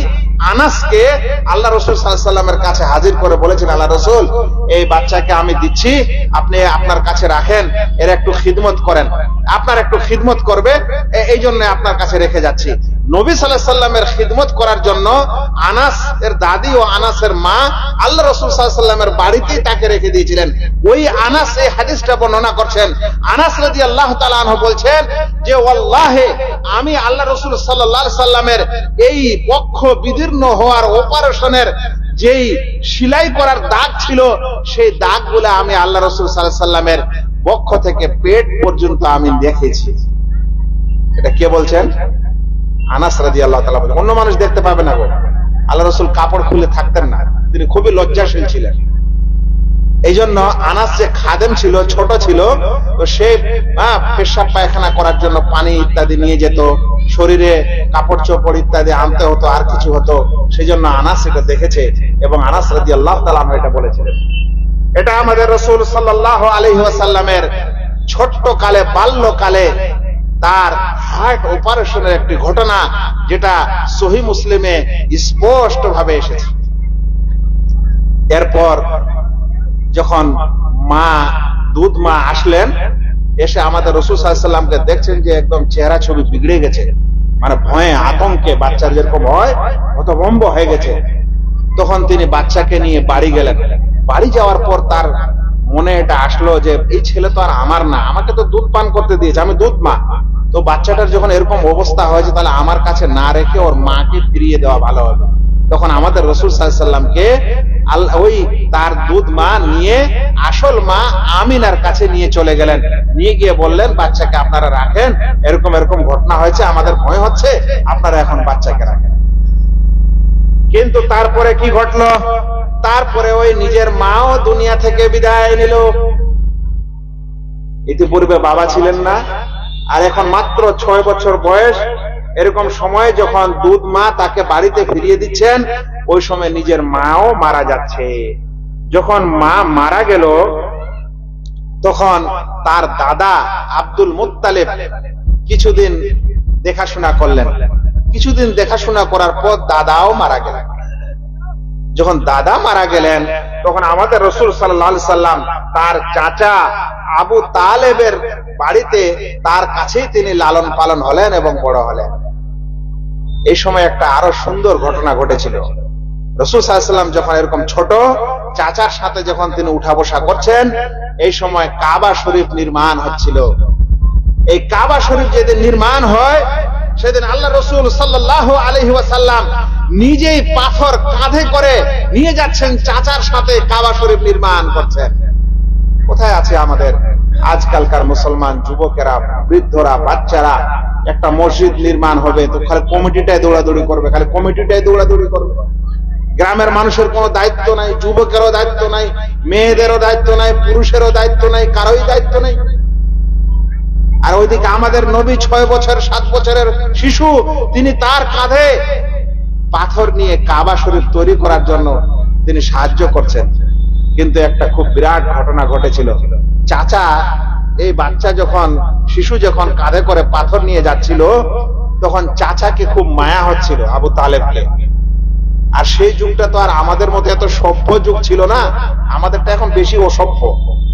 আনাসকে আল্লাহ রাসূল সাল্লাল্লাহু আলাইহি ওয়াসাল্লামের কাছে হাজির করে বলেছেন, আল্লাহ রাসূল, এই বাচ্চাকে আমি দিচ্ছি, আপনি আপনার কাছে রাখেন, এর একটু খিদমত করেন, আপনার একটু খিদমত করবে, এই জন্য আপনার কাছে রেখে যাচ্ছি। নবী সাল্লাল্লাহু আলাইহি ওয়াসাল্লামের খিদমত করার জন্য আনাস এর দাদি ও আনাসের মা আল্লাহ রাসূল সাল্লাল্লাহু আলাইহি ওয়াসাল্লামের বাড়িতেই তাকে রেখে দিয়েছিলেন। ওই আনাস এই হাদিসটা বর্ণনা করছেন। আনাস রাদিয়াল্লাহু তাআলা আনহু বলছেন যে ওয়াল্লাহি, আমি আল্লাহ রাসূল সাল্লাল্লাহু আলাইহি ওয়াসাল্লামের এই বক্ষ বিদীর্ণ হওয়ার অপারেশনের যেই সেলাই করার দাগ ছিল, সেই দাগগুলো আমি আল্লাহ রাসূল সাল্লাল্লাহু আলাইহি ওয়াসাল্লামের বক্ষ থেকে পেট পর্যন্ত আমি দেখেছি। এটা কে বলছেন? আনাস রাদিয়াল্লাহু তাআলা বলেন। অন্য মানুষ দেখতে পাবে না গো, আল্লাহ রাসূল কাপড় খুলে থাকতেন না, তিনি খুবই লজ্জাশীল ছিলেন। এই জন্য আনাস যে খাদেম ছিল, ছোট ছিল, তো সে পেশাব পায়খানা করার জন্য পানি ইত্যাদি নিয়ে যেত, শরীরে কাপড় চোপড় ইত্যাদি আনতে হতো, আর কিছু হতো, সেই জন্য আনাস এটা দেখেছে এবং আনাস রাদিয়াল্লাহু তাআলা এটা বলেছিলেন। এটা আমাদের রাসূল সাল্লাল্লাহু আলাইহি ওয়াসাল্লামের ছোট্ট কালে, বাল্যকালে তার হার্ট অপারেশনের একটি ঘটনা, যেটা সহিহ মুসলিমে স্পষ্ট ভাবে এসেছে। এরপর যখন মা দুধ মা আসলেন, এসে আমাদের রাসূল সাল্লাল্লাহু আলাইহি ওয়াসাল্লামকে দেখছেন যে একদম চেহারা ছবি বিগড়ে গেছে, মানে ভয়ে আতঙ্কে বাচ্চার যেরকম হয় হতভম্ব হয়ে গেছে। তখন তিনি বাচ্চাকে নিয়ে বাড়ি গেলেন। বাড়ি যাওয়ার পর তার মনে এটা আসলো যে এই ছেলে তো আর আমার না, আমাকে তো দুধ পান করতে দিয়েছে, আমি দুধ মা, তো বাচ্চাটার যখন এরকম অবস্থা হয়েছে তাহলে আমার কাছে না রেখে ওর মাকে ফিরিয়ে দেওয়া ভালো হবে। তখন আমাদের রাসূল সাল্লাল্লাহু আলাইহি ওয়াসাল্লামকে ওই তার দুধ মা নিয়ে আসল মা আমিনার কাছে নিয়ে চলে গেলেন। নিয়ে গিয়ে বললেন, বাচ্চাকে আপনারা রাখেন, এরকম এরকম ঘটনা হয়েছে, আমাদের ভয় হচ্ছে, আপনারা এখন বাচ্চাকে রাখেন। কিন্তু তারপরে কি ঘটলো? তারপরে ওই নিজের মাও দুনিয়া থেকে বিদায় নিল। ইতিপূর্বে বাবা ছিলেন না, আর এখন মাত্র 6 বছর বয়স। এরকম সময়ে যখন দুধ মা তাকে বাড়িতে ফিরিয়ে দিচ্ছেন, ওই সময় নিজের মাও মারা যাচ্ছে। যখন মা মারা গেল, তখন তার দাদা আব্দুল মুত্তালিব কিছুদিন দেখাশোনা করলেন। কিছুদিন দেখাশোনা করার পর দাদাও মারা গেলেন। যখন দাদা মারা গেলেন, তখন আমাদের রাসূল সাল্লাল্লাহু আলাইহি সাল্লাম তার চাচা আবু তালেবের বাড়িতে, তার কাছেই তিনি লালন পালন হলেন এবং বড় হলেন। এই সময় একটা আরো সুন্দর ঘটনা ঘটেছিল। রাসূল সাল্লাল্লাহু আলাইহি সাল্লাম যখন এরকম ছোট, চাচার সাথে যখন তিনি উঠা বসা করছেন, এই সময় কাবা শরীফ নির্মাণ হচ্ছিল। এই কাবা শরীফ যেদিন নির্মাণ হয়, সেদিন আল্লাহ রাসূল সাল্লাল্লাহু আলাইহি ওয়াসাল্লাম নিজেই পাথর কাঁধে করে নিয়ে যাচ্ছেন, চাচার সাথে কাবা শরীফ নির্মাণ করছেন। কোথায় আছে আমাদের আজকালকার মুসলমান যুবকেরা, বৃদ্ধরা, বাচ্চারা? একটা মসজিদ নির্মাণ হবে তো খালি কমিটিটাই দৌড়াদৌড়ি করবে, খালি কমিটিটাই দৌড়াদৌড়ি করবে। গ্রামের মানুষের কোনো দায়িত্ব নাই, যুবকেরও দায়িত্ব নাই, মেয়েদেরও দায়িত্ব নাই, পুরুষেরও দায়িত্ব নাই, কারোই দায়িত্ব নেই। আর ওইদিকে আমাদের নবী 6 বছর 7 বছরের শিশু, তিনি তার কাঁধে পাথর নিয়ে কাবা শরীফ তৈরি করার জন্য তিনি সাহায্য করছেন। কিন্তু একটা খুব বিরাট ঘটনা ঘটেছিল। চাচা এই বাচ্চা যখন, শিশু যখন কাঁধে করে পাথর নিয়ে যাচ্ছিল, তখন চাচাকে খুব মায়া হচ্ছিল আবু তালেবকে। আর সেই যুগটা তো আর আমাদের মতো এত সভ্য যুগ ছিল না, আমাদেরটা এখন বেশি অসভ্য,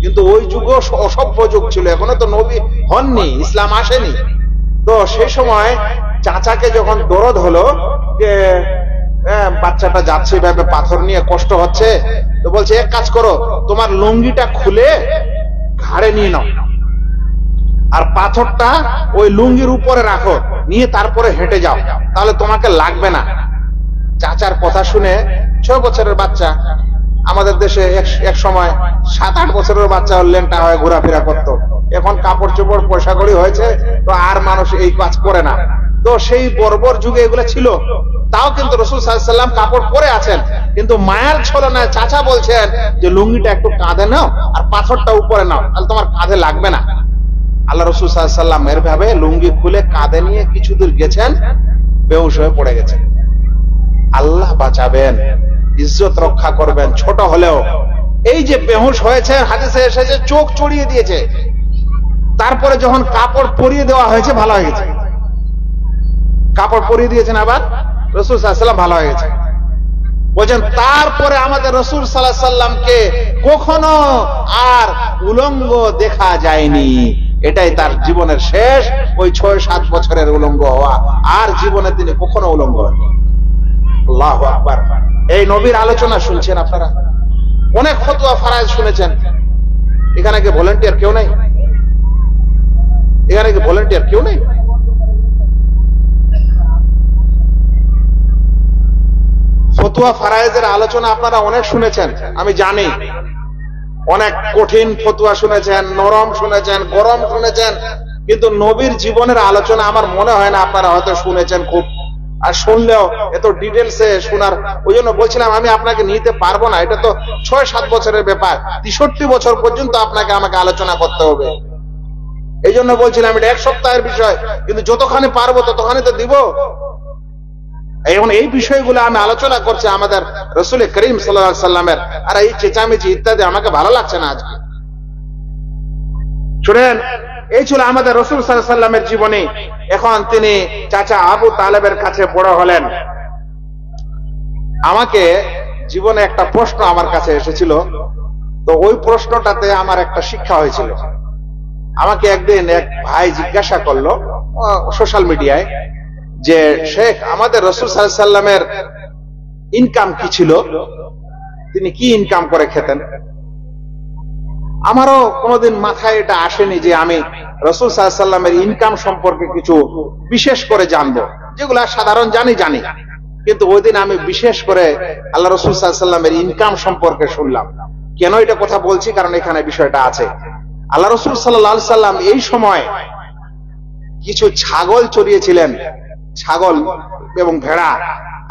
কিন্তু ওই যুগও অসভ্য যুগ ছিল, এখনো তো নবী হননি, ইসলাম আসেনি। তো সেই সময় চাচাকে যখন দরদ হলো যে বাচ্চাটা যাচ্ছে এভাবে পাথর নিয়ে, কষ্ট হচ্ছে, তো বলছে এক কাজ করো, তোমার লুঙ্গিটা খুলে ঘাড়ে নিয়ে নাও, আর পাথরটা ওই লুঙ্গির উপরে রাখো, নিয়ে তারপরে হেঁটে যাও, তাহলে তোমাকে লাগবে না। চাচার কথা শুনে 6 বছরের বাচ্চা, আমাদের দেশে এক সময় 7-8 বছরের বাচ্চা লেংটা হয়ে ঘোরাফেরা করতো, এখন কাপড় চোপড় পয়সা কড়ি হয়েছে, তো আর মানুষ এই কাজ করে না। তো সেই বর্বর যুগে এগুলো ছিল, তাও কিন্তু রাসূল সাল্লাল্লাহু আলাইহি সাল্লাম কাপড় পরে আছেন, কিন্তু মায়ের ছলনায় চাচা বলছেন যে লুঙ্গিটা একটু কাঁধে নাও আর পাথরটা উপরে নাও, তাহলে তোমার কাঁধে লাগবে না। আল্লাহ রাসূল সাল্লাল্লাহু আলাইহি সাল্লাম এর ভাবে লুঙ্গি খুলে কাঁধে নিয়ে কিছু দূর গেছেন, বেহুশ হয়ে পড়ে গেছেন। আল্লাহ বাঁচাবেন, ইজ্জত রক্ষা করবেন ছোট হলেও। এই যে বেহুশ হয়েছে, হাদিসে এসেছে চোখ চড়িয়ে দিয়েছে, তারপরে যখন কাপড় পরিয়ে দেওয়া হয়েছে ভালো হয়ে গেছে। কাপড় পরিয়ে দিয়েছেন, আবার রাসূল সাল্লাল্লাহু আলাইহি সাল্লাম ভালো হয়ে গেছে। বলেন তারপরে আমাদের রাসূল সাল্লাল্লাহু আলাইহি সাল্লামকে কখনো আর উলঙ্গ দেখা যায়নি। এটাই তার জীবনের শেষ, ওই 6-7 বছরের উলঙ্গ হওয়া, আর জীবনে তিনি কখনো উলঙ্গ হননি। আল্লাহু আকবার। এই নবীর আলোচনা শুনছেন আপনারা, অনেক ফতোয়া ফারায়েজ শুনেছেন। এখানে কি ভলান্টিয়ার কেউ নাই? এখানে কি ভলান্টিয়ার কেউ নেই? ফতোয়া ফারায়েজের আলোচনা আপনারা অনেক শুনেছেন, আমি জানি। অনেক কঠিন ফতোয়া শুনেছেন, নরম শুনেছেন, গরম শুনেছেন, কিন্তু নবীর জীবনের আলোচনা আমার মনে হয় না আপনারা হয়তো শুনেছেন খুব। আর শুনলেও এত ডিটেলসে শোনার, ওই জন্য বলছিলাম আমি আপনাকে নিতে পারবো না। এটা তো 6-7 বছরের ব্যাপার, 63 বছর পর্যন্ত আপনাকে আমাকে আলোচনা করতে হবে। এই জন্য বলছিলাম এটা 1 সপ্তাহের বিষয়, কিন্তু যতখানি পারবো ততখানি তো দিব। এখন এই বিষয়গুলো আমি আলোচনা করছি আমাদের রাসূল করিম সাল্লাল্লাহু আলাইহি সাল্লামের, আর এই চেঁচামেচি ইত্যাদি আমাকে ভালো লাগছে না আজকে। শুনেন, এই ছিল আমাদের রাসূল সাল্লাল্লাহু আলাইহি সাল্লামের জীবনী। এখন তিনি চাচা আবু তালেবের কাছে বড় হলেন। আমাকে জীবনে একটা প্রশ্ন আমার কাছে এসেছিল তো ওই প্রশ্নটাতে আমার একটা শিক্ষা হয়েছিল। আমাকে একদিন এক ভাই জিজ্ঞাসা করলো সোশ্যাল মিডিয়ায় যে শেখ, আমাদের রাসূল সাল্লাল্লাহু আলাইহি সাল্লামের ইনকাম কি ছিল, তিনি কি ইনকাম করে খেতেন। আমারও কোনোদিন মাথায় এটা আসেনি যে আমি রাসূল সাল্লাল্লাহু আলাইহি সাল্লামের ইনকাম সম্পর্কে কিছু বিশেষ করে জানবো, যেগুলা সাধারণ জানি। কিন্তু ওই দিন আমি বিশেষ করে আল্লাহ রাসূল সাল্লাল্লাহু আলাইহি সাল্লামের ইনকাম সম্পর্কে শুনলাম। কেন এটা কথা বলছি, কারণ এখানে বিষয়টা আছে। আল্লাহ রাসূল সাল্লাল্লাহু আলাইহি সাল্লাম এই সময় কিছু ছাগল চড়িয়েছিলেন, ছাগল এবং ভেড়া।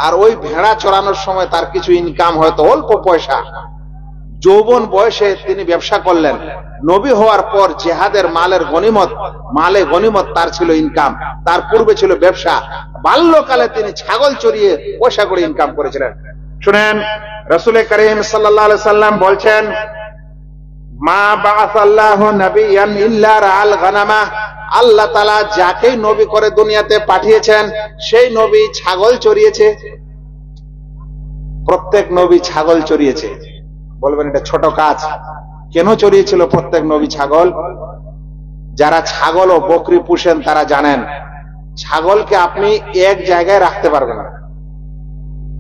আর ওই ভেড়া চড়ানোর সময় তার কিছু ইনকাম, হয়তো অল্প পয়সা। যৌবন বয়সে তিনি ব্যবসা করলেন। নবী হওয়ার পর জিহাদের মালে গনিমত তার ছিল ইনকাম, তার পূর্বে ছিল ব্যবসা। বাল্যকালে তিনি ছাগল চড়িয়ে পয়সা করে ইনকাম করেছিলেন। শুনেন, রাসূল করিম সাল্লাল্লাহু আলাইহি সাল্লাম বলছেন, মা বাআসাল্লাহু নাবিয়ান ইল্লা রাআল গানামা, আল্লাহ তাআলা যাকে নবী করে দুনিয়াতে পাঠিয়েছেন সেই নবী ছাগল চড়িয়েছে। প্রত্যেক নবী ছাগল চড়িয়েছে। বলবেন এটা ছোট কাজ, কেন চড়িয়েছিল প্রত্যেক নবী ছাগল? যারা ছাগল ও বকরি পুষেন তারা জানেন, ছাগলকে আপনি এক জায়গায় রাখতে পারবেন না।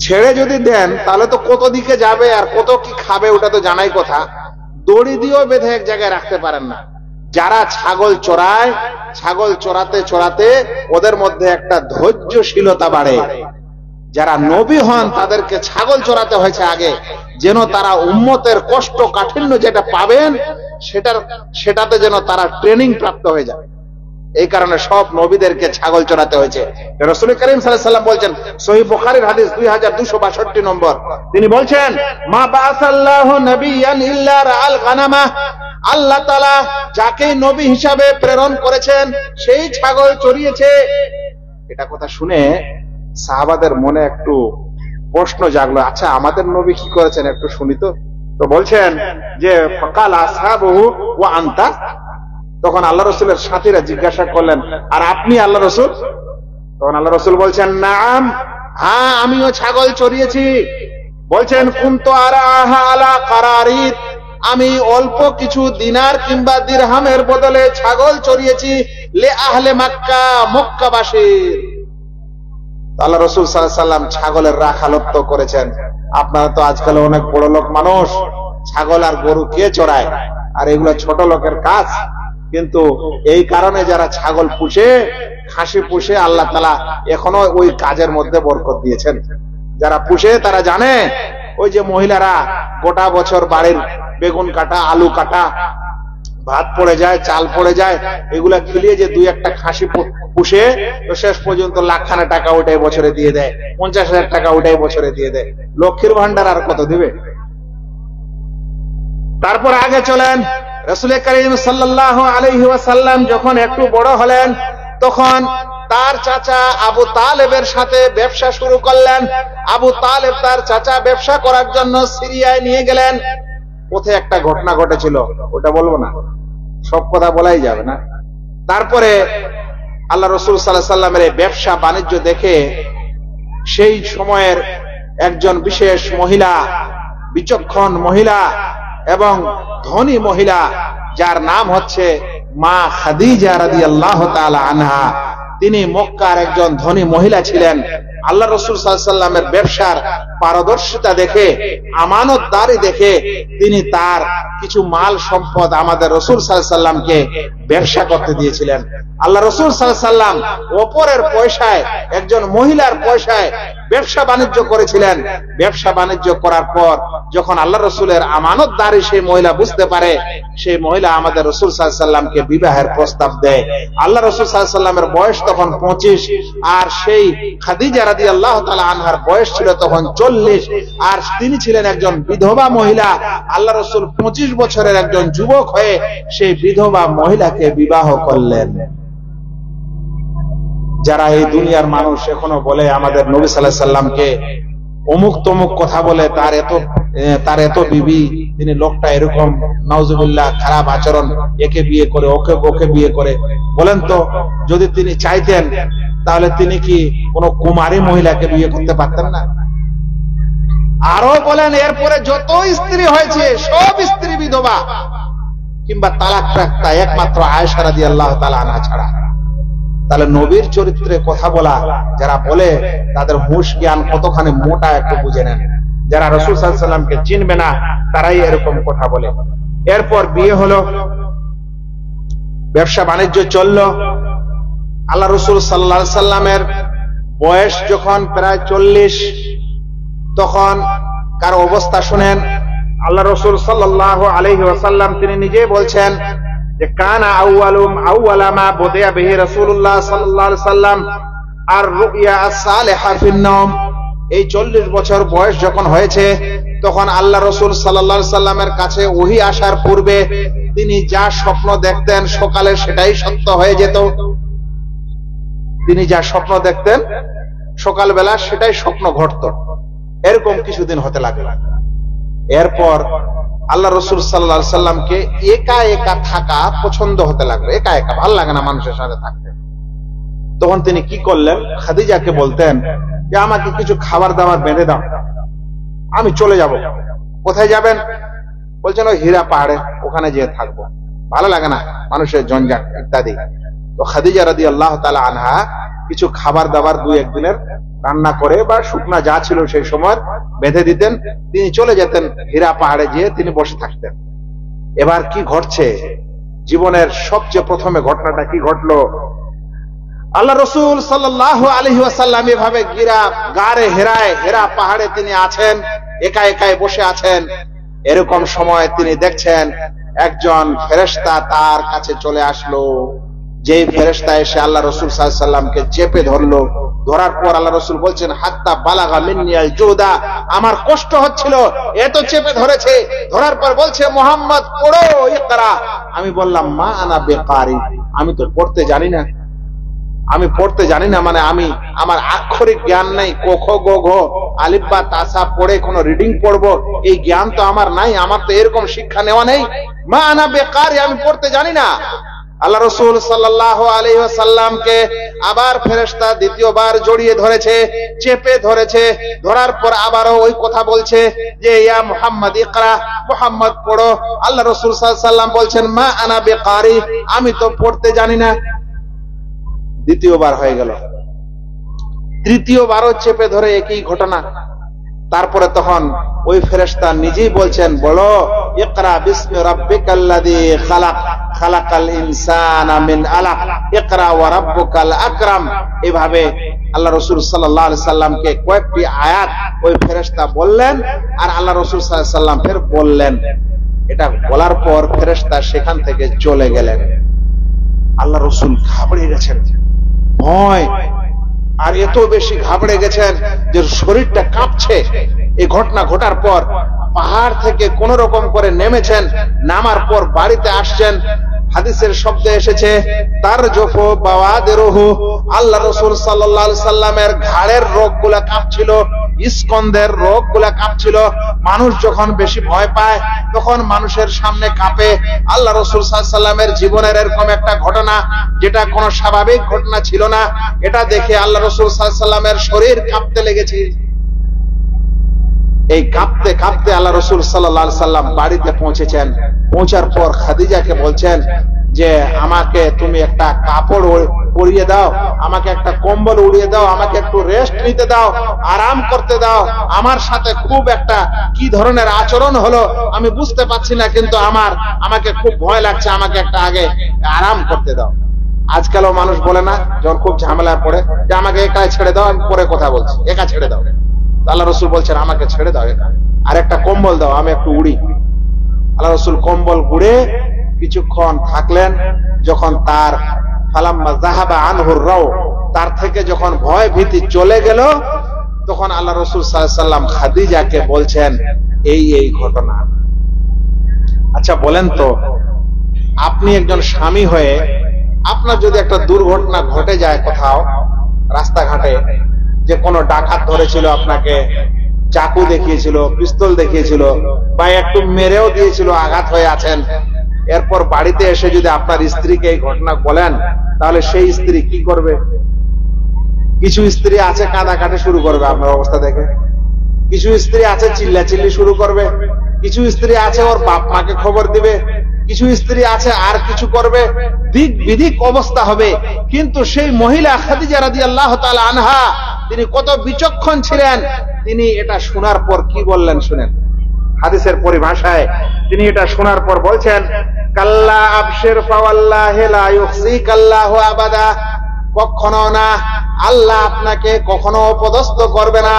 ছেড়ে যদি দেন তাহলে তো কত দিকে যাবে আর কত কি খাবে ওটা তো জানাই কথা। দড়ি দিয়েও বেঁধে এক জায়গায় রাখতে পারেন না। যারা ছাগল চড়ায়, ছাগল চড়াতে চড়াতে ওদের মধ্যে একটা ধৈর্যশীলতা বাড়ে। যারা নবী হন তাদেরকে ছাগল চড়াতে হয়েছে আগে, যেন তারা উম্মতের কষ্ট কাঠিন্য যেটা পাবেন সেটাতে যেন তারা ট্রেনিং প্রাপ্ত হয়ে যায়। এই কারণে সব নবীদেরকে ছাগল চড়াতে হয়েছে। রাসূল করিম সাল্লাল্লাহু আলাইহি সাল্লাম বলছেন, সহিহ বুখারীর হাদিস 2262 নম্বর, তিনি বলছেন, মা বাআসাল্লাহু নাবিয়ান ইল্লা রাআল গানামা, আল্লাহ তাআলা যাকে নবী হিসাবে প্রেরণ করেছেন সেই ছাগল চড়িয়েছে। এটা কথা শুনে সাহাবাদের মনে একটু প্রশ্ন জাগলো, আচ্ছা আমাদের নবী কি করেছেন একটু শুনি তো। তো বলছেন যে ফাকাল আসহাবুহু ওয়া আনতা, তখন আল্লাহ রাসূলের সাথীরা জিজ্ঞাসা করলেন, আর আপনি আল্লাহ রাসূল? তখন আল্লাহ রাসূল বলছেন, নাম, হ্যাঁ আমিও ছাগল চড়িয়েছি। বলছেন, কুনতু আরাহা আলা কারারিত, আমি অল্প কিছু দিনার কিংবা দিরহামের বদলে ছাগল চড়িয়েছি লে আহলে মক্কা, মক্কাবাসীর। আল্লাহ রাসূল সাল্লাল্লাহু আলাইহি সাল্লাম ছাগলের রাখালত্ব করেছেন। আপনারা তো আজকাল অনেক বড় লোক মানুষ, ছাগল আর গরু কে চড়ায়? আর এগুলো ছোট লোকের কাজ। কিন্তু এই কারণে যারা ছাগল পুষে, খাসি পুষে, আল্লাহ তাআলা এখনো ওই কাজের মধ্যে বরকত দিয়েছেন। যারা পুষে তারা জানে, ওই যে মহিলারা গোটা বছর বাড়ির বেগুন কাটা, আলু কাটা, ভাত পড়ে যায়, চাল পড়ে যায়, এগুলা খিলিয়ে যে দুই একটা খাসি পুষে, তো শেষ পর্যন্ত লাখখানা টাকা ওটাই বছরে দিয়ে দেয়, 50,000 টাকা ওটাই বছরে দিয়ে দেয়। লক্ষ্মীর ভান্ডার আর কত দিবে? তারপর আগে চলেন, রাসূল করিম সাল্লাল্লাহু আলাইহি ওয়াসাল্লাম যখন একটু বড় হলেন তখন তার চাচা আবু তালেবের সাথে ব্যবসা শুরু করলেন। আবু তালেব তার চাচা ব্যবসা করার জন্য সিরিয়ায় নিয়ে গেলেন। পথে একটা ঘটনা ঘটেছিল, ওটা বলবো না, সব কথা বলাই যাবে না। তারপরে আল্লাহ রাসূল সাল্লাল্লাহু আলাইহি সাল্লামের এই ব্যবসা বাণিজ্য দেখে সেই সময়ের একজন বিশেষ মহিলা, বিচক্ষণ মহিলা এবং ধনী মহিলা, যার নাম হচ্ছে মা খাদিজা রাদিয়াল্লাহু তাআলা আনহা, তিনি মক্কার একজন ধনী মহিলা ছিলেন। আল্লাহ রাসূল সাল্লাল্লাহু আলাইহি সাল্লামের ব্যবসার পারদর্শিতা দেখে, আমানতদারি দেখে তিনি তার কিছু মাল সম্পদ আমাদের রাসূল সাল্লাল্লাহু আলাইহি সাল্লামকে ব্যবসা করতে দিয়েছিলেন। আল্লাহ রাসূল সাল্লাল্লাহু আলাইহি সাল্লাম অপরের পয়সায়, একজন মহিলার পয়সায় ব্যবসা বাণিজ্য করেছিলেন। ব্যবসা বাণিজ্য করার পর যখন আল্লাহ রাসূলের আমানতদারি সেই মহিলা বুঝতে পারে, সেই মহিলা আমাদের রাসূল সাল্লাল্লাহু আলাইহি সাল্লামকে বিবাহের প্রস্তাব দেয়। আল্লাহ রাসূল সাল্লাল্লাহু আলাইহি সাল্লামের বয়স তখন 25, আর সেই খাদিজা রাদিয়াল্লাহু তাআলা আনহার বয়স ছিল তখন 40, আর তিনি ছিলেন একজন বিধবা মহিলা। আল্লাহ রাসূল 25 বছরের একজন যুবক হয়ে সেই বিধবা মহিলাকে বিবাহ করলেন। যারা এই দুনিয়ার মানুষ এখনো বলে আমাদের নবী সাল্লাল্লাহু আলাইহি সাল্লামকে অমুক তমুক কথা বলে, তার এত বিবি, তিনি লোকটা এরকম, নাউজুবিল্লাহ, খারাপ আচরণ, একে বিয়ে করে, ওকে বিয়ে করে, বলেন তো যদি তিনি চাইতেন তাহলে তিনি কি কোনো কুমারী মহিলাকে বিয়ে করতে পারতেন না? আরো বলেন এরপরে যত স্ত্রী হয়েছে সব স্ত্রী বিধবা কিংবা তালাক প্রাপ্তা একমাত্র আয়েশা রাদিয়াল্লাহু তাআলা আনহা ছাড়া। তাহলে নবীর চরিত্রে কথা বলা যারা বলে তাদের হুঁশ জ্ঞান কতখানি মোটা একটু বুঝে নেন। যারা রাসূল সাল্লাল্লাহু আলাইহি সাল্লামকে চিনবে না তারাই এরকম কথা বলে। এরপর বিয়ে হলো, ব্যবসা বাণিজ্য চললো। আল্লাহ রাসূল সাল্লাল্লাহু আলাইহি সাল্লামের বয়স যখন প্রায় 40, তখন কার অবস্থা শুনেন। আল্লাহ রাসূল সাল্লাল্লাহু আলাইহি ওয়াসাল্লাম তিনি নিজে বলছেন যে কানা আউয়ালা মা বুদিয়া বিহি রাসূলুল্লাহ সাল্লাল্লাহু আলাইহি ওয়াসাল্লাম আর রুইয়া as-সালিহা ফিন-নাওম। এই 40 বছর বয়স যখন হয়েছে তখন আল্লাহ রাসূল সাল্লাল্লাহু আলাইহি ওয়াসাল্লামের কাছে ওহী আসার পূর্বে তিনি যা স্বপ্ন দেখতেন সকালে সেটাই সত্য হয়ে যেত। তিনি যা স্বপ্ন দেখতেন সকালবেলা সেটাই স্বপ্ন ঘটত। এরকম কিছুদিন হতে লাগলো। এরপর আল্লাহ রাসূল সাল্লাল্লাহু আলাইহি সাল্লামকে একা একা থাকা পছন্দ হতে লাগলো। একা একা ভালো লাগে না মানুষের সাথে থাকতে। তখন তিনি কি করলেন, খাদিজাকে বলতেন যে আমাকে কিছু খাবার দাবার বেঁধে দাও, আমি চলে যাব। কোথায় যাবেন? বলছেন ওই হীরা পাহাড়ে, ওখানে যেয়ে থাকবো, ভালো লাগে না মানুষের জঞ্জাট ইত্যাদি। তো খাদিজা রাদিয়াল্লাহু তাআলা আনহা কিছু খাবার দাবার 2-1 দিনের রান্না করে বা শুকনা যা ছিল সেই সময় বেঁধে দিতেন। তিনি চলে যেতেন হীরা পাহাড়ে, গিয়ে তিনি বসে থাকতেন। এবার কি ঘটছে, জীবনের সবচেয়ে প্রথমে ঘটনাটা কি ঘটলো, আল্লাহ রাসূল সাল্লাল্লাহু আলাইহি ওয়াসাল্লাম এভাবে গারে হীরা পাহাড়ে তিনি আছেন, একা একাই বসে আছেন। এরকম সময় তিনি দেখছেন একজন ফেরেশতা তার কাছে চলে আসলো। যেই ফেরেশতা এসে আল্লাহ রাসূল সাল্লাল্লাহু আলাইহি ওয়াসাল্লামকে চেপে ধরলো। ধরার পর আল্লাহ রাসূল বলছেন হাত্তা বালাগা মিন্নি আল জুদা, আমার কষ্ট হচ্ছিল, এত চেপে ধরেছে। ধরার পর বলছে মুহাম্মদ পড়ো ইকরা। আমি বললাম মা আনা বিকারি, আমি তো পড়তে জানি না। আমি পড়তে জানি না মানে আমার আক্ষরিক জ্ঞান নেই। ক খ গ ঘ আলিফ বা তাসা পড়ে কোন রিডিং পড়বো এই জ্ঞান তো আমার নাই, আমার তো এরকম শিক্ষা নেওয়া নেই। মা আনা বেকারি, আমি পড়তে জানি না। আল্লাহ রাসূল সাল্লাল্লাহু আলাইহি ওয়াসাল্লামকে আবার ফেরেশতা দ্বিতীয়বার জড়িয়ে ধরেছে, চেপে ধরেছে। ধরার পর আবারও ওই কথা বলছে যে ইয়া মুহাম্মদ ইকরা, মুহাম্মদ পড়ো। আল্লাহ রাসূল সাল্লাল্লাহু আলাইহি ওয়াসাল্লাম বলছেন মা আনা বিকারি, আমি তো পড়তে জানি না। দ্বিতীয়বার হয়ে গেল, তৃতীয়বারও চেপে ধরে একই ঘটনা। তারপরে তখন ওই ফেরেশতা নিজেই বলছেন বলো ইকরা বিসমি রাব্বিকাল্লাযী খালাক, খালাকাল ইনসানা মিন আলাক, ইকরা ওয়া রাব্বুকাল আকরাম। এভাবে আল্লাহ রাসূল সাল্লাল্লাহু আলাইহি সাল্লামকে কয়েকটি আয়াত ওই ফেরেশতা বললেন আর আল্লাহ রাসূল সাল্লাল্লাহু আলাইহি সাল্লাম ফের বললেন। এটা বলার পর ফেরেশতা সেখান থেকে চলে গেলেন। আল্লাহ রাসূল ঘাবড়ে গেছেন, ভয় আর এত বেশি ঘাবড়ে গেছেন যে শরীরটা কাঁপছে। এই ঘটনা ঘটার পর পাহাড় থেকে কোন রকম করে নেমেছেন, নামার পর বাড়িতে আসছেন। হাদিসের শব্দে এসেছে তার জফো বাওয়াদেরহু, আল্লাহ রাসূল সাল্লাল্লাহু আলাইহি সাল্লামের ঘাড়ের রোগগুলা কাঁপছিল, স্কন্ধের রোগগুলা কাঁপছিল। মানুষ যখন বেশি ভয় পায় তখন মানুষের সামনে কাঁপে। আল্লাহ রাসূল সাল্লাল্লাহু আলাইহি সাল্লামের জীবনের এরকম একটা ঘটনা যেটা কোনো স্বাভাবিক ঘটনা ছিল না, এটা দেখে আল্লাহ রাসূল সাল্লাল্লাহু আলাইহি সাল্লামের শরীর কাঁপতে লেগেছে। এই কাঁপতে কাঁপতে আল্লাহ রাসূল সাল্লাল্লাহু আলাইহি সাল্লাম বাড়িতে পৌঁছেছেন। পৌঁছার পর খাদিজাকে বলছেন যে আমাকে তুমি একটা কাপড় পরিয়ে দাও, আমাকে একটা কম্বল উড়িয়ে দাও, আমাকে একটু রেস্ট নিতে দাও, আরাম করতে দাও। আমার সাথে খুব একটা কি ধরনের আচরণ হলো আমি বুঝতে পারছি না, কিন্তু আমাকে খুব ভয় লাগছে, আমাকে একটা আগে আরাম করতে দাও। আজকালও মানুষ বলে না যখন খুব ঝামেলায় পড়ে যে আমাকে একা ছেড়ে দাও, আমি পরে কথা বলছি, একা ছেড়ে দাও। আল্লাহ রাসূল বলছেন আমাকে ছেড়ে দাও একা, আর একটা কম্বল দাও, আমি একটু উড়ি। আল্লাহ রাসূল কম্বল গুড়ে কিছুক্ষণ থাকলেন। যখন তার ফালাম্মা যাহাবা আনহুর রাও, তার থেকে যখন ভয় ভীতি চলে গেল তখন আল্লাহ রাসূল সাল্লাল্লাহু আলাইহি সাল্লাম খাদিজাকে বলছেন এই ঘটনা। আচ্ছা বলেন তো, আপনি একজন স্বামী হয়ে আপনার যদি একটা দুর্ঘটনা ঘটে যায় কোথাও রাস্তাঘাটে, যে কোনো ডাকাত ধরেছিল, আপনাকে চাকু দেখিয়েছিল, পিস্তল দেখিয়েছিল, বা একটু মেরেও দিয়েছিল, আঘাত হয়ে আছেন, এরপর বাড়িতে এসে যদি আপনার স্ত্রীকে এই ঘটনা বলেন তাহলে সেই স্ত্রী কি করবে? কিছু স্ত্রী আছে কাঁদাকাটি শুরু করবে আপনার অবস্থা দেখে। কিছু স্ত্রী আছে চিল্লাচিল্লি শুরু করবে, কিছু স্ত্রী আছে ওর বাপ মাকে খবর দিবে, কিছু স্ত্রী আছে আর কিছু করবে, দিক বিদিক অবস্থা হবে। কিন্তু সেই মহিলা খাদিজা রাদিয়াল্লাহু তাআলা আনহা তিনি কত বিচক্ষণ ছিলেন। তিনি এটা শোনার পর কি বললেন শুনেন। হাদিসের পরিভাষায় তিনি এটা শোনার পর বলছেন, কাল্লা আবশির ফাওয়াল্লাহি লা ইউখজিকাল্লাহু আবাদা, কখনো না, আল্লাহ আপনাকে কখনো অপদস্থ করবে না,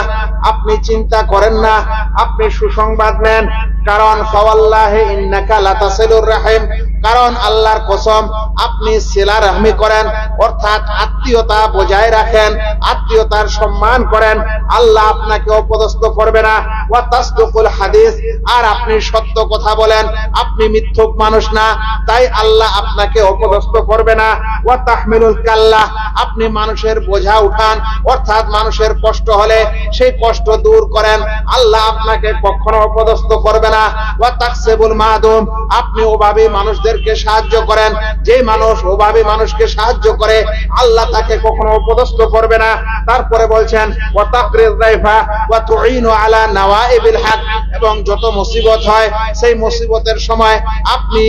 আপনি চিন্তা করেন না, আপনি সুসংবাদ নেন। কারণ ফাওয়াল্লাহি ইন্নাকা লাতাসিলুর রাহিম, কারণ আল্লাহর কসম আপনি সিলা রাহমি করেন, অর্থাৎ আত্মীয়তা বজায় রাখেন, আত্মীয়তার সম্মান করেন, আল্লাহ আপনাকে অপদস্থ করবে না। ওয়া তাসদুকুল হাদিস, আর আপনি সত্য কথা বলেন, আপনি মিথ্যুক মানুষ না, তাই আল্লাহ আপনাকে অপদস্থ করবে না। ওয়া তাহমিলুল কাল্লা, আপনি মানুষের বোঝা উঠান, অর্থাৎ মানুষের কষ্ট হলে সেই কষ্ট দূর করেন, আল্লাহ আপনাকে কখনো অপদস্থ করবে না। ওয়া তাকসিবুল মাদুম, আপনি অভাবী মানুষদেরকে সাহায্য করেন, যে মানুষ অভাবী মানুষকে সাহায্য করে আল্লাহ তাকে কখনো অপদস্থ করবে না। তারপরে বলছেন ওয়া তাকরিজ যায়ফা ওয়া তুঈনু আলা নাওয়াইবিল হক, এবং যত মুসিবত হয় সেই মুসিবতের সময় আপনি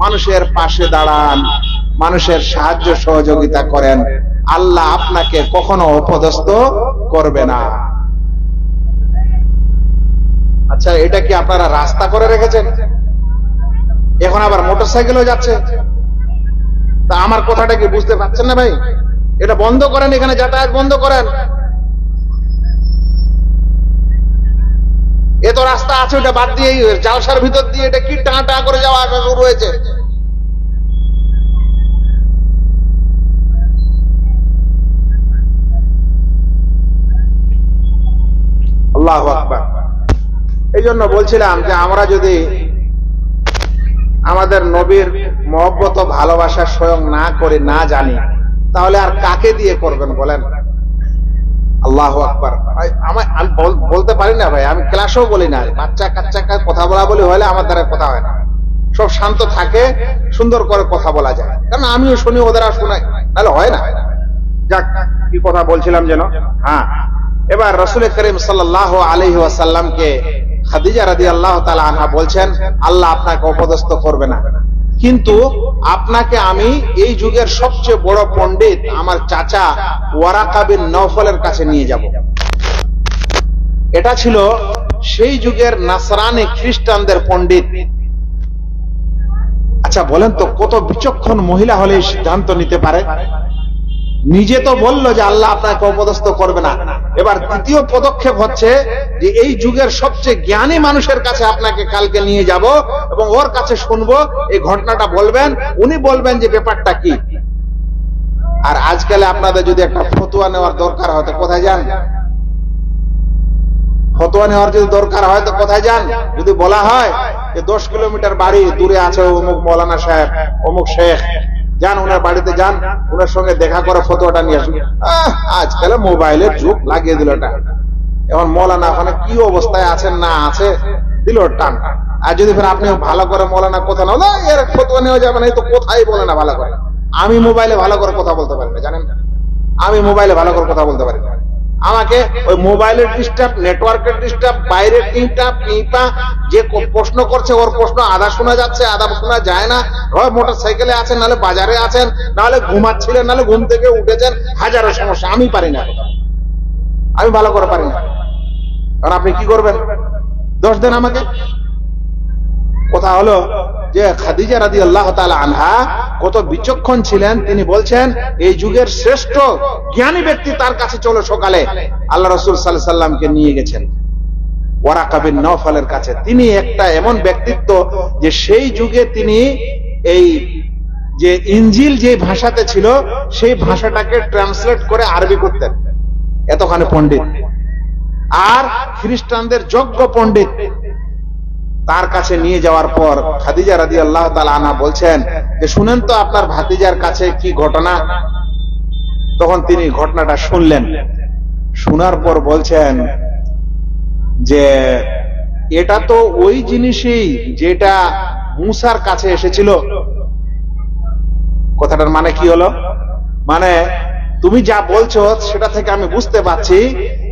মানুষের পাশে দাঁড়ান, মানুষের সাহায্য সহযোগিতা করেন, আল্লাহ আপনাকে কখনো অপদস্থ করবে না। আচ্ছা, এটা কি আপনারা রাস্তা করে রেখেছেন? এখন আবার মোটরসাইকেলও যাচ্ছে। তা আমার কথাটা কি বুঝতে পারছেন না ভাই? এটা বন্ধ করেন, এখানে যাতায়াত বন্ধ করেন। এত রাস্তা আছে, ওটা বাদ দিয়ে জালসার ভিতর দিয়ে এটা কি টানা করে যাওয়া আসা শুরু হয়েছে। আল্লাহু আকবার। এই জন্য বলছিলাম যে আমরা যদি আমাদের নবীর মহব্বত ও ভালোবাসা স্বয়ং না করে না জানি, তাহলে আর কাকে দিয়ে করবেন বলেন? আল্লাহু আকবার। আমি বলতে পারি না ভাই, আমি ক্লাসেও বলি না, বাচ্চা কাচ্চা কথা বলা বলি হলে আমার দ্বারা কথা হয় না। সব শান্ত থাকে, সুন্দর করে কথা বলা যায়, কারণ আমিও শুনি, ওদের আর শোনাই, তাহলে হয় না। যাক, কি কথা বলছিলাম যেন? হ্যাঁ, এবার রাসূল করিম সাল্লাল্লাহু আলাইহি ওয়াসাল্লামকে খাদিজা রাদিয়াল্লাহু তাআলা আনহা বলছেন, আল্লাহ আপনাকে অপদস্থ করবে না, কিন্তু আপনাকে আমি এই যুগের সবচেয়ে বড় পণ্ডিত আমার চাচা ওয়ারাকা বিন নওফলের কাছে নিয়ে যাব। এটা ছিল সেই যুগের নাসরানি খ্রিস্টানদের পণ্ডিত। আচ্ছা বলেন তো, কত বিচক্ষণ মহিলা হলে এই সিদ্ধান্ত নিতে পারে? নিজে তো বললো যে আল্লাহ আপনাকে অপদস্থ করবে না। এবার দ্বিতীয় পদক্ষেপ হচ্ছে যে এই যুগের সবচেয়ে জ্ঞানী মানুষের কাছে আপনাকে কালকে নিয়ে যাব এবং ওর কাছে শুনবো, এই ঘটনাটা বলবেন, উনি বলবেন যে ব্যাপারটা কি। আর আজকাল আপনাদের যদি একটা ফতোয়া নেওয়ার দরকার হয় তো কোথায় যান? ফতোয়া নেওয়ার যদি দরকার হয় তো কোথায় যান? যদি বলা হয় যে 10 কিলোমিটার বাড়ি দূরে আছে অমুক মৌলানা সাহেব, অমুক শেখ, যান ওনার বাড়িতে যান, ওনার সঙ্গে দেখা করে ফতোয়াটা নিয়ে আসুন। আজকাল মোবাইলের যুগ, লাগিয়ে দিল এটা। এখন মৌলানা ওখানে কি অবস্থায় আছেন না আছে দিল টান। আর যদি ফের আপনি ভালো করে মৌলানা কথা না, এর ফতোয়া নেওয়া যাবে না, এই তো কোথায় বলে না ভালো করে। আমি মোবাইলে ভালো করে কথা বলতে পারি না, জানেন? আমি মোবাইলে ভালো করে কথা বলতে পারি না। আমাকে ওই মোবাইলের ডিস্টার্ব, নেটওয়ার্কের ডিস্টার্ব, বাইরের টিপা, যে প্রশ্ন করছে ওর প্রশ্ন আধা শোনা যাচ্ছে, আধা শোনা যায় না। হয় মোটর সাইকেলে আছেন, নাহলে বাজারে আছেন, নাহলে ঘুমাচ্ছিলেন, নাহলে ঘুম থেকে উঠেছেন, হাজারো সমস্যা। আমি পারি না, আমি ভালো করে পারি না। কারণ আপনি কি করবেন? দোষ দেন আমাকে। কথা হলো যে খাদিজা রাদিয়াল্লাহু তাআলা আনহা কত বিচক্ষণ ছিলেন। তিনি বলছেন এই যুগের শ্রেষ্ঠ জ্ঞানী ব্যক্তি তার কাছে চলো সকালে। আল্লাহ রাসূল সাল্লাল্লাহু আলাইহি সাল্লামকে নিয়ে গেছেন ওয়ারাকা বিন নওফলের কাছে। তিনি একটা এমন ব্যক্তিত্ব যে সেই যুগে তিনি এই যে ইনজিল যে ভাষাতে ছিল সেই ভাষাটাকে ট্রান্সলেট করে আরবি করতেন, এতখানি পণ্ডিত। আর খ্রিস্টানদের যোগ্য পণ্ডিত। তার কাছে নিয়ে যাওয়ার পর খাদিজা রাদিয়াল্লাহু তাআলা আনহা বলছেন যে শুনেন তো আপনার ভাতিজার কাছে কি ঘটনা। তখন তিনি ঘটনাটা শুনলেন। শোনার পর বলছেন যে এটা তো ওই জিনিসই যেটা মুসার কাছে এসেছিল। কথাটার মানে কি হলো? মানে তুমি যা বলছো সেটা থেকে আমি বুঝতে পারছি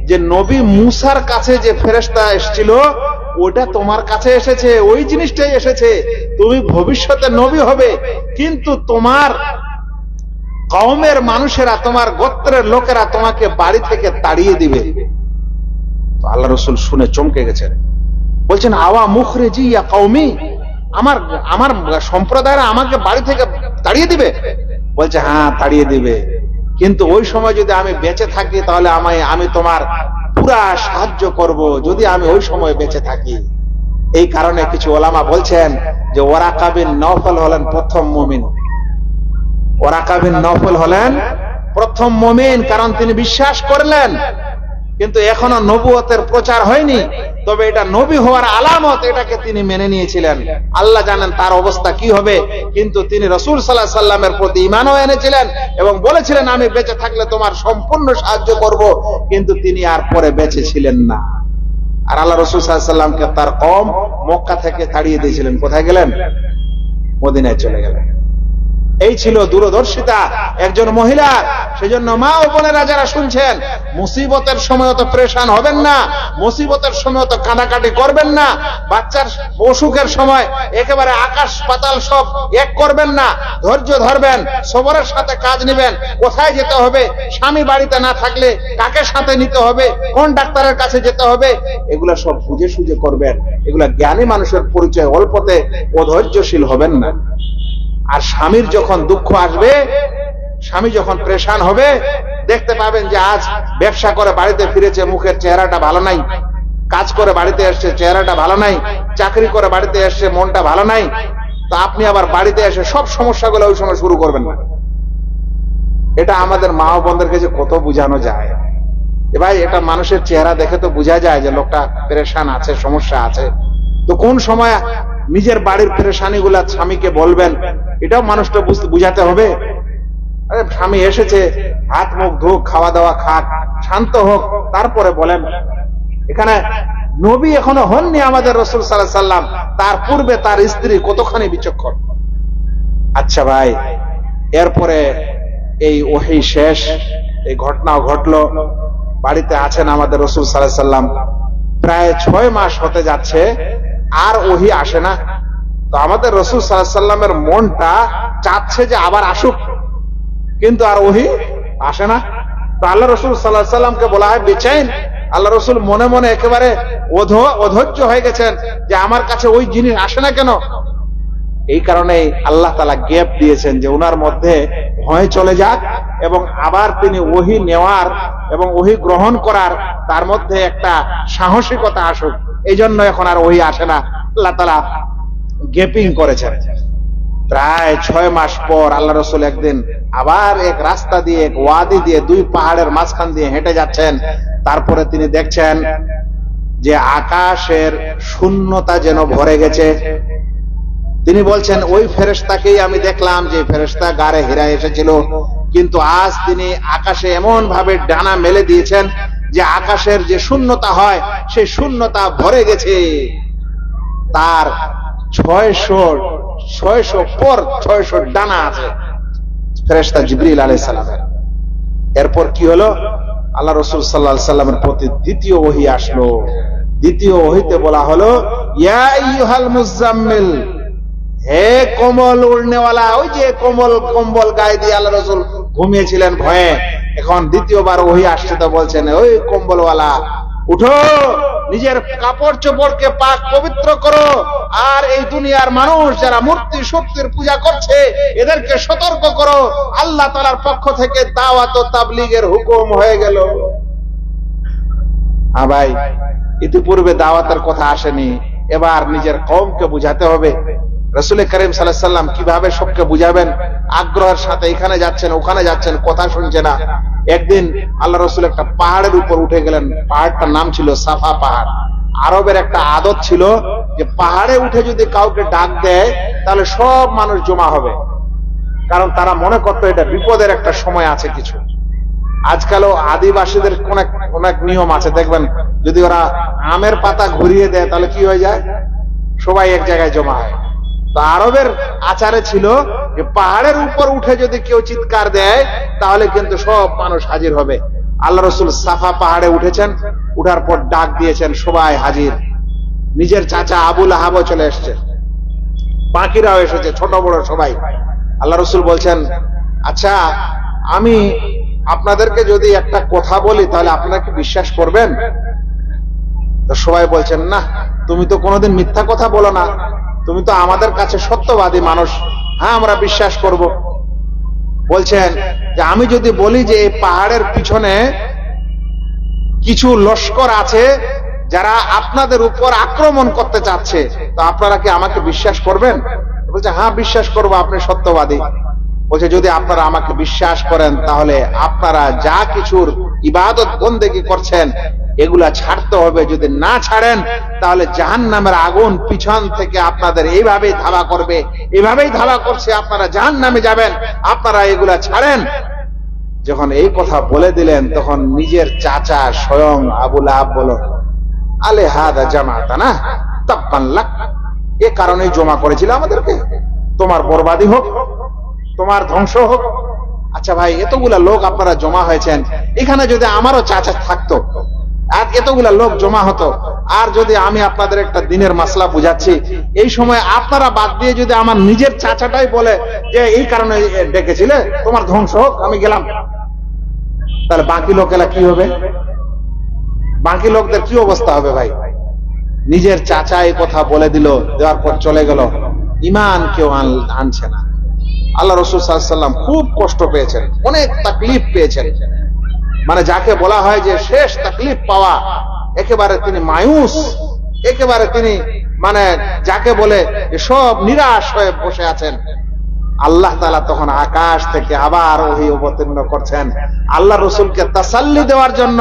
যে নবী মুসার কাছে যে ফেরেশতা এসেছিল ওটা তোমার কাছে এসেছে, ওই জিনিসটাই এসেছে। তুমি ভবিষ্যতে নবী হবে, কিন্তু তোমার কওমের মানুষেরা, তোমার গোত্রের লোকেরা তোমাকে বাড়ি থেকে তাড়িয়ে দিবে। তো আল্লাহ রাসূল শুনে চমকে গেছেন, বলছেন আওয়া মুখরিজি ইয়া কওমি, আমার সম্প্রদায়রা আমাকে বাড়ি থেকে তাড়িয়ে দিবে? বলছে হ্যাঁ তাড়িয়ে দিবে, কিন্তু ওই সময় যদি আমি বেঁচে থাকি তাহলে আমি তোমার পুরা সাহায্য করব, যদি আমি ওই সময় বেঁচে থাকি। এই কারণে কিছু ওলামা বলছেন যে ওরাকা বিন নওফল হলেন প্রথম মুমিন। ওরাকা বিন নওফল হলেন প্রথম মুমিন, কারণ তিনি বিশ্বাস করলেন, কিন্তু এখনো নবুয়তের প্রচার হয়নি, তবে এটা নবী হওয়ার আলামত, এটাকে তিনি মেনে নিয়েছিলেন। আল্লাহ জানেন তার অবস্থা কি হবে, কিন্তু তিনি রাসূল সাল্লাল্লাহু আলাইহি সাল্লামের প্রতি ঈমানও এনেছিলেন এবং বলেছিলেন আমি বেঁচে থাকলে তোমার সম্পূর্ণ সাহায্য করব, কিন্তু তিনি আর পরে বেঁচে ছিলেন না। আর আল্লাহ রাসূল সাল্লাল্লাহু আলাইহি সাল্লামকে তার কওম মক্কা থেকে তাড়িয়ে দিয়েছিলেন। কোথায় গেলেন? মদিনায় চলে গেলেন। এই ছিল দূরদর্শিতা একজন মহিলা। সেজন্য মা ও বোনেরা যারা শুনছেন, মুসিবতের সময় তো পরেশান হবেন না, মুসিবতের সময় তো কাঁদাকাটি করবেন না, বাচ্চার অসুখের সময় একেবারে আকাশ পাতাল সব এক করবেন না, ধৈর্য ধরবেন, সবরের সাথে কাজ নেবেন। কোথায় যেতে হবে, স্বামী বাড়িতে না থাকলে কাকে সাথে নিতে হবে, কোন ডাক্তারের কাছে যেতে হবে, এগুলা সব বুঝে সুঝে করবেন। এগুলা জ্ঞানী মানুষের পরিচয়। অল্পতে অধৈর্যশীল হবেন না। আর স্বামীর যখন দুঃখ আসবে, স্বামী যখন পরেশান হবে, দেখতে পাবেন যে আজ ব্যবসা করে বাড়িতে ফিরেছে, মুখের চেহারাটা ভালো নাই, কাজ করে বাড়িতে এসছে চেহারাটা ভালো নাই, চাকরি করে বাড়িতে এসছে মনটা ভালো নাই, তো আপনি আবার বাড়িতে এসে সব সমস্যাগুলো ওই সময় শুরু করবেন না। এটা আমাদের মা ও বোনদেরকে যে কত বোঝানো যায়, ভাই এটা মানুষের চেহারা দেখে তো বোঝা যায় যে লোকটা পরেশান আছে, সমস্যা আছে। তো কোন সময় নিজের বাড়ির পরেশানি গুলা স্বামীকে বলবেন, এটাও মানুষটা বুঝাতে হবে। আরে স্বামী এসেছে, হাত মুখ ধুক, খাওয়া দাওয়া খাক, শান্ত হোক, তারপরে বলেন। এখানে নবী এখনো হননি আমাদের রাসূল সাল্লাল্লাহু আলাইহি সাল্লাম, তার পূর্বে তার স্ত্রী কতখানি বিচক্ষণ। আচ্ছা ভাই, এরপরে এই ওহী শেষ, এই ঘটনাও ঘটলো, বাড়িতে আছেন আমাদের রাসূল সাল্লাল্লাহু আলাইহি সাল্লাম, প্রায় 6 মাস হতে যাচ্ছে, আর ওহী আসে না। তো আমাদের রাসূল সাল্লাল্লাহু আলাইহি সাল্লামের মনটা চাচ্ছে যে আবার আসুক, কিন্তু আর ওহী আসে না। তো আল্লাহ রাসূল সাল্লাল্লাহু আলাইহি সাল্লামকে বলা হয় বেচেন। আল্লাহ রাসূল মনে মনে একেবারে অধৈর্য হয়ে গেছেন যে আমার কাছে ওই জিনিস আসে না কেন। এই কারণে আল্লাহ তাআলা গ্যাপ দিয়েছেন যে ওনার মধ্যে ভয় চলে যাক এবং আবার তিনি ওহী নেওয়ার এবং ওহী গ্রহণ করার তার মধ্যে একটা সাহসিকতা আসুক। এই জন্য এখন আর ওহী আসে না, আল্লাহ তাআলা গ্যাপিং করেছেন। প্রায় 6 মাস পর আল্লাহ রাসূল একদিন আবার এক রাস্তা দিয়ে, এক ওয়াদি দিয়ে, 2 পাহাড়ের মাঝখান দিয়ে হেঁটে যাচ্ছেন। তারপরে তিনি দেখছেন যে আকাশের শূন্যতা যেন ভরে গেছে। তিনি বলছেন ওই ফেরেশতাকেই আমি দেখলাম যে ফেরেশতা গারে হীরা এসেছিল, কিন্তু আজ তিনি আকাশে এমন ভাবে ডানা মেলে দিয়েছেন যে আকাশের যে শূন্যতা হয় সেই শূন্যতা ভরে গেছে। তার 600 পর 600 ডানা আছে ফেরেশতা জিবরিল আলাইহিস সালামের। এরপর কি হলো, আল্লাহ রাসূল সাল্লাল্লাহু আলাইহি সাল্লামের প্রতি দ্বিতীয় ওহী আসলো। দ্বিতীয় ওহীতে বলা হলো ইয়া আইয়ুহাল মুজাম্মিল, হে কম্বল উড়নেওয়ালা, ওই যে কম্বল গায়ে দিয়ে আল্লাহ রাসূল ঘুমিয়েছিলেন ভয়ে, এখন দ্বিতীয়বার ওহী আসছে তো বলছেন ওই কম্বলওয়ালা উঠো, নিজের কাপড় চোপড়কে পাক পবিত্র করো, আর এই দুনিয়ার মানুষ যারা মূর্তি শক্তির পূজা করছে এদেরকে সতর্ক করো, আল্লাহ তাআলার পক্ষ থেকে দাওয়াত ও তাবলীগের হুকুম হয়ে গেল। হ্যাঁ ভাই, ইতিপূর্বে দাওয়াতের কথা আসেনি, এবার নিজের কওমকে বুঝাতে হবে। রাসূল করিম সাল্লাল্লাহু আলাইহি সাল্লাম কিভাবে সবকে বুঝাবেন, আগ্রহের সাথে এখানে যাচ্ছেন ওখানে যাচ্ছেন, কথা শুনছে না। একদিন আল্লাহ রাসূল একটা পাহাড়ের উপর উঠে গেলেন, পাহাড়টার নাম ছিল সাফা পাহাড়। আরবের একটা আদত ছিল যে পাহাড়ে উঠে যদি কাউকে ডাক দেয় তাহলে সব মানুষ জমা হবে, কারণ তারা মনে করতো এটা বিপদের একটা সময় আছে কিছু। আজকালও আদিবাসীদের অনেক নিয়ম আছে, দেখবেন যদি ওরা আমের পাতা ঘুরিয়ে দেয় তাহলে কি হয়ে যায়, সবাই এক জায়গায় জমা হয়। তো আরবের আচারে ছিল যে পাহাড়ের উপর উঠে যদি কেউ চিৎকার দেয় তাহলে কিন্তু সব মানুষ হাজির হবে। আল্লাহ রসুল সাফা পাহাড়ে উঠেছেন, উঠার পর ডাক দিয়েছেন, সবাই হাজির। নিজের চাচা আবু লাহাবও চলে এসছে, বাকিরাও এসেছে, ছোট বড় সবাই। আল্লাহ রসুল বলছেন, আচ্ছা আমি আপনাদেরকে যদি একটা কথা বলি তাহলে আপনারা কি বিশ্বাস করবেন? তো সবাই বলছেন, না, তুমি তো কোনোদিন মিথ্যা কথা বলো না, তুমি তো আমাদের কাছে সত্যবাদী মানুষ, হ্যাঁ আমরা বিশ্বাস করব। বলছেন যে আমি যদি বলি যে এই পাহাড়ের পিছনে কিছু লস্কর আছে যারা আপনাদের উপর আক্রমণ করতে চাচ্ছে, তো আপনারা কি আমাকে বিশ্বাস করবেন? বলছে, হ্যাঁ বিশ্বাস করবো, আপনি সত্যবাদী। বলছে, যদি আপনারা আমাকে বিশ্বাস করেন তাহলে আপনারা যা কিছুর ইবাদত বন্দেগী করছেন এগুলা ছাড়তে হবে, যদি না ছাড়েন তাহলে জাহান্নামের আগুন পিছন থেকে আপনাদের এইভাবেই ধাওয়া করবে, এইভাবেই ধাওয়া করছে, আপনারা জাহান্নামে যাবেন, আপনারা এগুলা ছাড়েন। যখন এই কথা বলে দিলেন তখন নিজের চাচা স্বয়ং আবু লাহাব বলল, আলে হাদা জামাতানা তাব্বান লাক, এ কারণেই জমা করেছিল আমাদেরকে, তোমার বরবাদি হোক, তোমার ধ্বংস হোক। আচ্ছা ভাই, এতগুলা লোক আপনারা জমা হয়েছেন, এখানে যদি আমারও চাচা থাকতো আর এতগুলা লোক জমা হতো, আর যদি আমি আপনাদের একটা দিনের মাসলা বুঝাচ্ছি, এই সময় আপনারা বাদ দিয়ে যদি আমার নিজের চাচাটাই বলে যে এই কারণে ডেকেছিলে, তোমার ধ্বংস হোক, আমি গেলাম, তাহলে বাকি লোকেরা কি হবে? বাকি লোকদের কি অবস্থা হবে ভাই? নিজের চাচা এই কথা বলে দিল, দেওয়ার পর চলে গেল, ইমান কেউ আনছে না। আল্লাহ রাসূল সাল্লাল্লাহু আলাইহি ওয়াসাল্লাম খুব কষ্ট পেয়েছেন, অনেক তাকলিফ পেয়েছেন, মানে যাকে বলা হয় যে শেষ তাকলিফ পাওয়া, একেবারে তিনি মায়ুস, একেবারে তিনি মানে যাকে বলে সব নিরাশ হয়ে বসে আছেন। আল্লাহ তাআলা তখন আকাশ থেকে আবার ওহী অবতীর্ণ করছেন আল্লাহ রসুলকে তাসাল্লি দেওয়ার জন্য,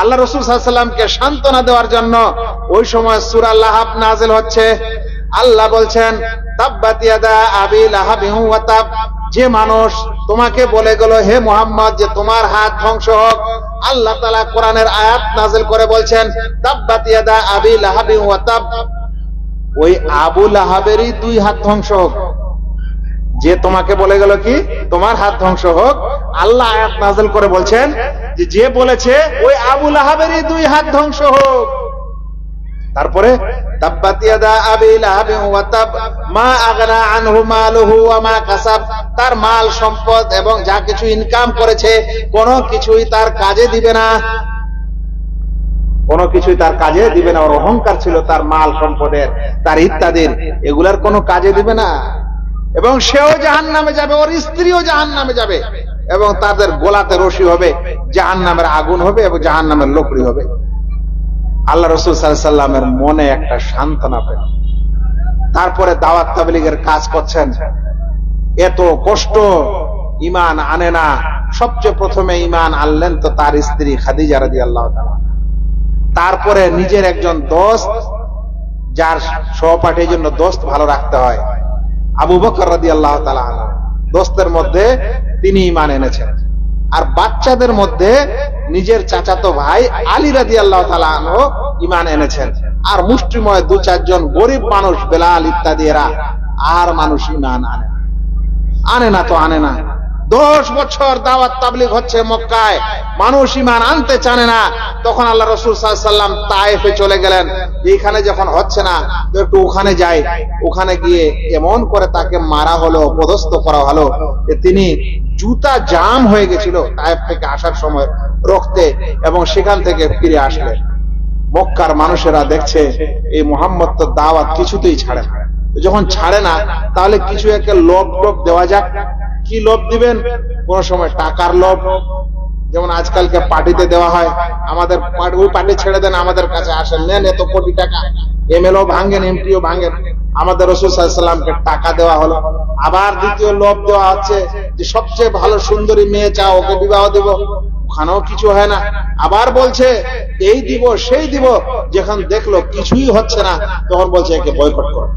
আল্লাহ রসুল সাল্লাল্লাহু আলাইহি ওয়াসাল্লামকে সান্ত্বনা দেওয়ার জন্য। ওই সময় সূরা লাহাব নাযিল হচ্ছে। আল্লাহ বলছেন, তাব্বাত ইয়াদা আবি লাহাবিন ওয়া তাব, যে মানুষ তোমাকে বলে গেল হে মুহাম্মদ যে তোমার হাত ধ্বংস হোক, আল্লাহ তাআলা কোরআনের আয়াত নাযিল করে বলছেন, তাব্বাত ইয়াদা আবি লাহাবিন ওয়া তাব, ওই আবু লাহাবেরই দুই হাত ধ্বংস হোক। যে তোমাকে বলে গেল কি তোমার হাত ধ্বংস হোক, আল্লাহ আয়াত নাযিল করে বলছেন যে যে বলেছে ওই আবু লাহাবেরই দুই হাত ধ্বংস হোক। তারপরে তাব্বাত ইয়াদা আবি লাহাবিন ওয়া তাব মা আগনা আনহু মালুহু ওয়া মা কাসাব, তার মাল সম্পদ এবং যা কিছু ইনকাম করেছে কোনো কিছুই তার কাজে দিবে না, কোনো কিছুই তার কাজে দিবে না। ওর অহংকার ছিল তার মাল সম্পদের, তার ইত্যাদির, এগুলার কোনো কাজে দিবে না। এবং সেও জাহান্নামে যাবে, ওর স্ত্রীও জাহান্নামে যাবে, এবং তাদের গোলাতে রশি হবে, জাহান্নামের আগুন হবে এবং জাহান্নামের লোকড়ি হবে। আল্লাহ রাসূল সাল্লাল্লাহু আলাইহি ওয়াসাল্লামের মনে একটা সান্ত্বনা পেল। তারপরে দাওয়াত তাবলীগের কাজ করছেন, এত কষ্ট, ঈমান আনে না। সবচেয়ে প্রথমে ঈমান আনলেন তো তার স্ত্রী খাদিজা রাদিয়াল্লাহু তাআলা, তারপরে নিজের একজন দোস্ত, যার সহপাঠীর জন্য দোস্ত ভালো রাখতে হয়, আবু বকর রাদিয়াল্লাহু তাআলা আনহু, দোস্তের মধ্যে তিনি ঈমান এনেছেন। আর বাচ্চাদের মধ্যে নিজের চাচাতো ভাই আলী রাদিয়াল্লাহু তাআলা আনহু ঈমান এনেছেন। আর মুষ্টিময় দু চারজন গরিব মানুষ, বেলাল ইত্যাদি, এরা আর মানুষ ঈমান আনে না তো আনে না। 10 বছর দাওয়াত তাবলীগ হচ্ছে মক্কায়, মানুষ ঈমান আনতে চানে না। তখন আল্লাহ রাসূল সাল্লাল্লাহু আলাইহি ওয়াসাল্লাম তায়েফে চলে গেলেন, এইখানে যখন হচ্ছে না তো একটু ওখানে যাই। ওখানে গিয়ে এমন করে তাকে মারা হলো, অপদস্থ করা হলো যে তিনি জুতা জাম হয়ে গেছিল তায়েফ থেকে আসার সময় রক্তে, এবং সেখান থেকে ফিরে আসলেন। মক্কার মানুষেরা দেখছে এই মুহাম্মদ তো দাওয়াত কিছুতেই ছাড়ে না, যখন ছাড়ে না তাহলে কিছু একটা লোভ দেওয়া যাক। কি লোভ দিবেন? কোন সময় টাকার লোভ, যেমন আজকালকে পার্টিতে দেওয়া হয়, আমাদের ওই পার্টি ছেড়ে দেন, আমাদের কাছে আসেন, নেন এত কোটি টাকা, এমএলও ভাঙেন, এমপিও ভাঙেন। আমাদের রাসূল সাল্লাল্লাহু আলাইহি ওয়াসাল্লামকে টাকা দেওয়া হলো। আবার দ্বিতীয় লোভ দেওয়া হচ্ছে যে সবচেয়ে ভালো সুন্দরী মেয়ে চাও, ওকে বিবাহ দেব, ওখানেও কিছু হয় না। আবার বলছে এই দিব সেই দিব, যখন দেখলো কিছুই হচ্ছে না তখন বলছে একে বয়কট করো।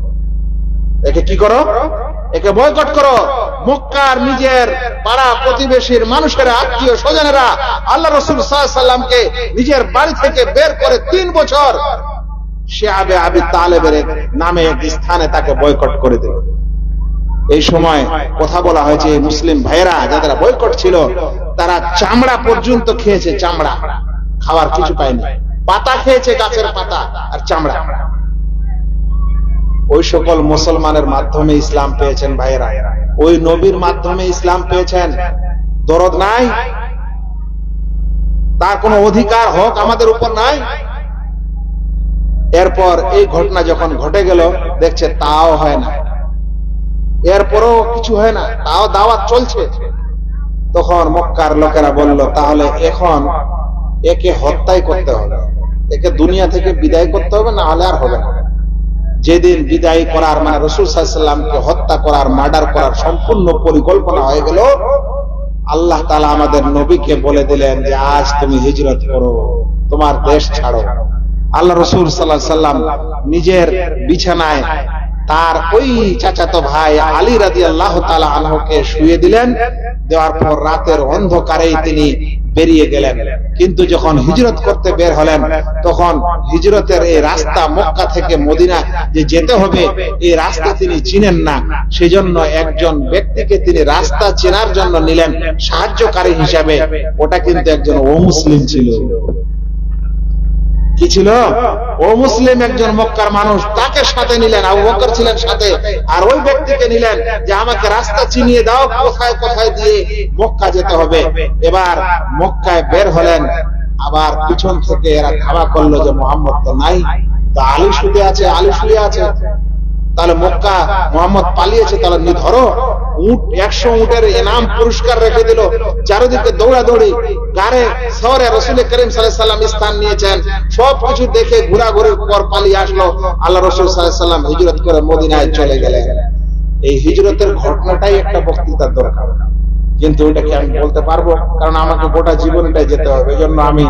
একে কি করো? একে বয়কট করো। মক্কার নিজের পাড়া প্রতিবেশীর মানুষেরা, আত্মীয় স্বজনেরা আল্লাহ রাসূল সাল্লাল্লাহু আলাইহি ওয়াসাল্লামকে নিজের বাড়ি থেকে বের করে 3 বছর শিআবে আবি তালেবের নামে এক স্থানে তাকে বয়কট করে দিল। এই সময় কথা বলা হয়েছে এই মুসলিম ভাইয়েরা যারা বয়কট ছিল তারা চামড়া পর্যন্ত খেয়েছে, চামড়া, খাওয়ার কিছু পায়নি, পাতা খেয়েছে, গাছের পাতা আর চামড়া। ওই সকল মুসলমানের মাধ্যমে ইসলাম পেয়েছেন ভাইয়েরা, ওই নবীর মাধ্যমে ইসলাম পেয়েছেন। দরদ নাই, তার কোনো অধিকার হক আমাদের উপর নাই। এরপর এই ঘটনা যখন ঘটে গেল, দেখছে তাও হয় না, এরপরও কিছু হয় না, তাও দাওয়াত চলছে। তখন মক্কার লোকেরা বলল, তাহলে এখন একে হত্যাই করতে হবে, একে দুনিয়া থেকে বিদায় করতে হবে, না হলে আর হবে না। যেদিন বিদায় করার মানে রাসূল সাল্লাল্লাহু আলাইহি ওয়াসাল্লামকে হত্যা করার, মার্ডার করার সম্পূর্ণ পরিকল্পনা হয়ে গেল, আল্লাহ তাআলা আমাদের নবীকে বলে দিলেন যে আজ তুমি হিজরত করো, তোমার দেশ ছাড়ো। আল্লাহ রাসূল সাল্লাল্লাহু আলাইহি ওয়াসাল্লাম নিজের বিছানায় তার ওই চাচাতো ভাই আলী রাদিয়াল্লাহু তাআলা আনহুকে শুইয়ে দিলেন। দেওয়ার পর রাতের অন্ধকারেই তিনি বেরিয়ে গেলেন। কিন্তু যখন হিজরত করতে বের হলেন, তখন হিজরতের এই রাস্তা মক্কা থেকে মদিনা যে যেতে হবে, এই রাস্তা তিনি চিনেন না। সেজন্য একজন ব্যক্তিকে তিনি রাস্তা চেনার জন্য নিলেন সাহায্যকারী হিসাবে। ওটা কিন্তু একজন অমুসলিম ছিল। কি ছিল? ও মুসলিম একজন মক্কার মানুষ, তাকে সাথে নিলেন। আবু বকর ছিলেন সাথে, আর ওই ব্যক্তিকে নিলেন যে আমাকে রাস্তা চিনিয়ে দাও, কোথায় কোথায় দিয়ে মক্কা যেতে হবে। এবার মক্কায় বের হলেন, আবার পিছন থেকে এরা ধাওয়া করলো যে মুহাম্মদ তো নাই, তো আলী শুয়ে আছে, আলী শুয়ে আছে, তাহলে মক্কা মুহাম্মদ পালিয়েছে, তাহলে নি ধরো। উট 100 উটের ইনাম পুরস্কার রেখে দিল। চারিদিকে দৌড়াদৌড়ি, গাড়ে শহরে রাসূল করিম সাল্লাল্লাহু আলাইহি ওয়াসাল্লাম স্থান নিয়েছেন। সবকিছু দেখে ঘোরাঘুরির পর পালিয়ে আসলো। আল্লাহ রাসূল সাল্লাল্লাহু আলাইহি ওয়াসাল্লাম হিজরত করে মদিনায় চলে গেলেন। এই হিজরতের ঘটনাটাই একটা বক্তৃতার দরকার, কিন্তু ওটাকে আমি বলতে পারবো, কারণ আমাকে গোটা জীবনটাই যেতে হবে। এজন্য আমি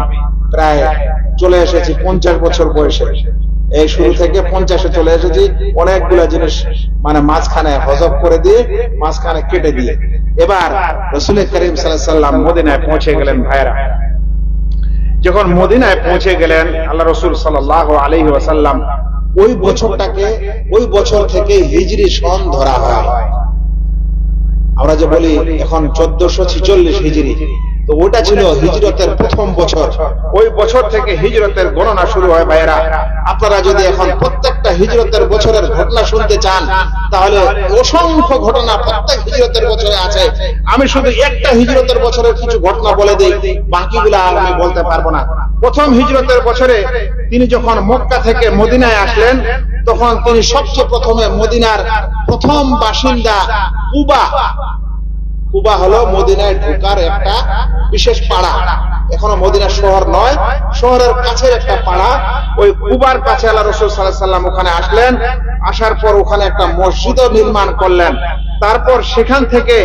প্রায় চলে এসেছি 50 বছর বয়সে। এই শুরু থেকে 50-এ চলে এসেছি। অনেকগুলো জিনিস মানে মাঝখানে হজব করে দিয়ে, মাঝখানে কেটে দিয়ে। এবার রাসূল করিম সাল্লাল্লাহু আলাইহি ওয়াসাল্লাম মদিনায় পৌঁছে গেলেন। ভাইরা, যখন মদিনায় পৌঁছে গেলেন, আল্লাহ রাসূল সাল্লাল্লাহু আলাইহি ওয়াসাল্লাম ওই বছরটাকে, ওই বছর থেকে হিজরি সন ধরা হয়। আমরা যে বলি এখন 1446 হিজরি, তো ওটা ছিল হিজরতের প্রথম বছর। ওই বছর থেকে হিজরতের গণনা শুরু হয়। ভাইরা, আপনারা যদি এখন প্রত্যেকটা হিজরতের বছরের ঘটনা শুনতে চান, তাহলে অসংখ্য ঘটনা প্রত্যেক হিজরতের বছরে আছে। আমি শুধু একটা হিজরতের বছরের কিছু ঘটনা বলে দিই, বাকিগুলো আর আমি বলতে পারবো না। প্রথম হিজরতের বছরে তিনি যখন মক্কা থেকে মদিনায় আসলেন, তখন তিনি সবচেয়ে প্রথমে মদিনার প্রথম বাসিন্দা কুবা। কুবা হলো মদিনায় ঢোকার একটা বিশেষ পাড়া। এখনো মদিনা শহর নয়, শহরের কাছের একটা পাড়া। ওই কুবার কাছে আল্লাহ রাসূল সাল্লাল্লাহু আলাইহি ওয়াসাল্লাম ওখানে আসলেন। আসার পর ওখানে একটা মসজিদও নির্মাণ করলেন। তারপর সেখান থেকে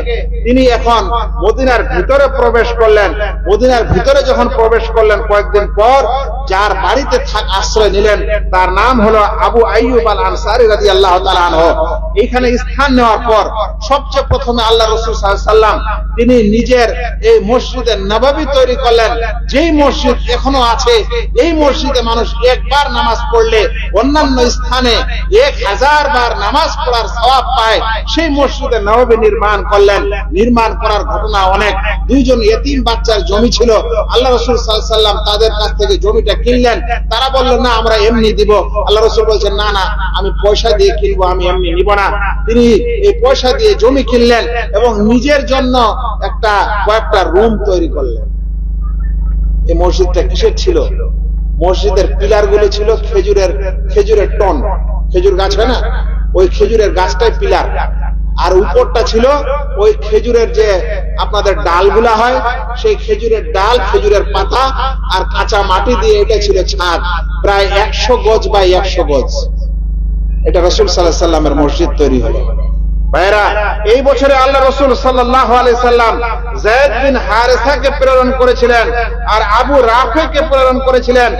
তিনি এখন মদিনার ভিতরে প্রবেশ করলেন। মদিনার ভিতরে যখন প্রবেশ করলেন, কয়েকদিন পর যার বাড়িতে আশ্রয় নিলেন, তার নাম হলো আবু আইয়ুব আল আনসারী রাদিয়াল্লাহু তাআলা আনহু। এখানে স্থান নেওয়ার পর সবচেয়ে প্রথমে আল্লাহ রাসূল সাল্লাল্লাহু আলাইহি ওয়াসাল্লাম তিনি নিজের এই মসজিদে নববী তৈরি করলেন। যেই মসজিদ এখনো আছে, এই মসজিদে মানুষ একবার নামাজ পড়লে অন্যান্য স্থানে 1000 বার নামাজ পড়ার সওয়াব পায়। সেই মসজিদে নববী নির্মাণ করলেন। নির্মাণ করার ঘটনা অনেক। 2 জন ইতিম বাচ্চার জমি ছিল। আল্লাহ রাসূল সাল্লাল্লাহু আলাইহি ওয়াসাল্লাম তাদের কাছ থেকে জমিটা কিনলেন। তারা বলল, না, আমরা এমনি দিব। আল্লাহ রাসূল বলেছেন, না না, আমি পয়সা দিয়ে কিনবো, আমি এমনি নিব না। তিনি এই পয়সা দিয়ে জমি কিনলেন এবং নিজের জন্য কয়েকটা রুম তৈরি করলেন। এই মসজিদটা কিসের ছিল? মসজিদের পিলার গুলো ছিল খেজুরের টন, খেজুর গাছ হয় না, ওই খেজুরের গাছটাই পিলার। আর উপরটা ছিল ওই খেজুরের যে আপনাদের ডালগুলা হয়, সেই খেজুরের ডাল, খেজুরের পাতা আর কাঁচা মাটি দিয়ে এটা ছিল ছাদ। প্রায় 100 গজ বাই 100 গজ। এটা রাসূল সাল্লাল্লাহু আলাইহি ওয়াসাল্লামের মসজিদ তৈরি হলো। ভাইরা, এই বছরে আল্লাহ রাসূল সাল্লাল্লাহু আলাইহি সাল্লাম যায়েদ বিন হারেসাকে প্রেরণ করেছিলেন আর আবু রাফিকে প্রেরণ করেছিলেন।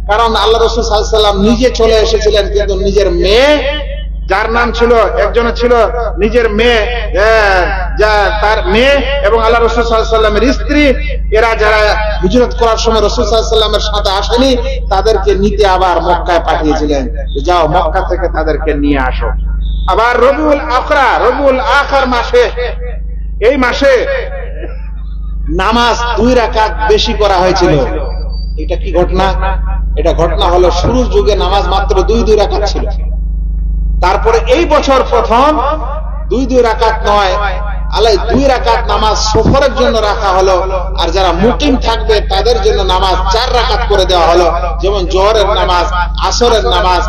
কারণ আল্লাহ রাসূল সাল্লাল্লাহু আলাইহি সাল্লাম নিজে চলে এসেছিলেন, কিন্তু নিজের মেয়ে, যার নাম ছিল, একজনের ছিল নিজের মেয়ে, তার মেয়ে এবং আল্লাহ রাসূল সাল্লাল্লাহু আলাইহি সাল্লামের স্ত্রী, এরা যারা হিজরত করার সময় রাসূল সাল্লাল্লাহু আলাইহি সাল্লামের সাথে আসেনি, তাদেরকে নিতে আবার মক্কায় পাঠিয়েছিলেন, যাও মক্কা থেকে তাদেরকে নিয়ে আসো। আবার রবিউল আখরা, রবিউল আখার মাসে, এই মাসে নামাজ 2 রাকাত বেশি করা হয়েছিল। এটা কি ঘটনা? এটা ঘটনা হলো শুরুর যুগে নামাজ মাত্র 2 রাকাত ছিল। তারপরে এই বছর প্রথম 2 রাকাত নয়, আলাই 2 রাকাত নামাজ সফরের জন্য রাখা হলো, আর যারা মুকিম থাকবে তাদের জন্য নামাজ 4 রাকাত করে দেওয়া হলো। যেমন জোহরের নামাজ, আসরের নামাজ,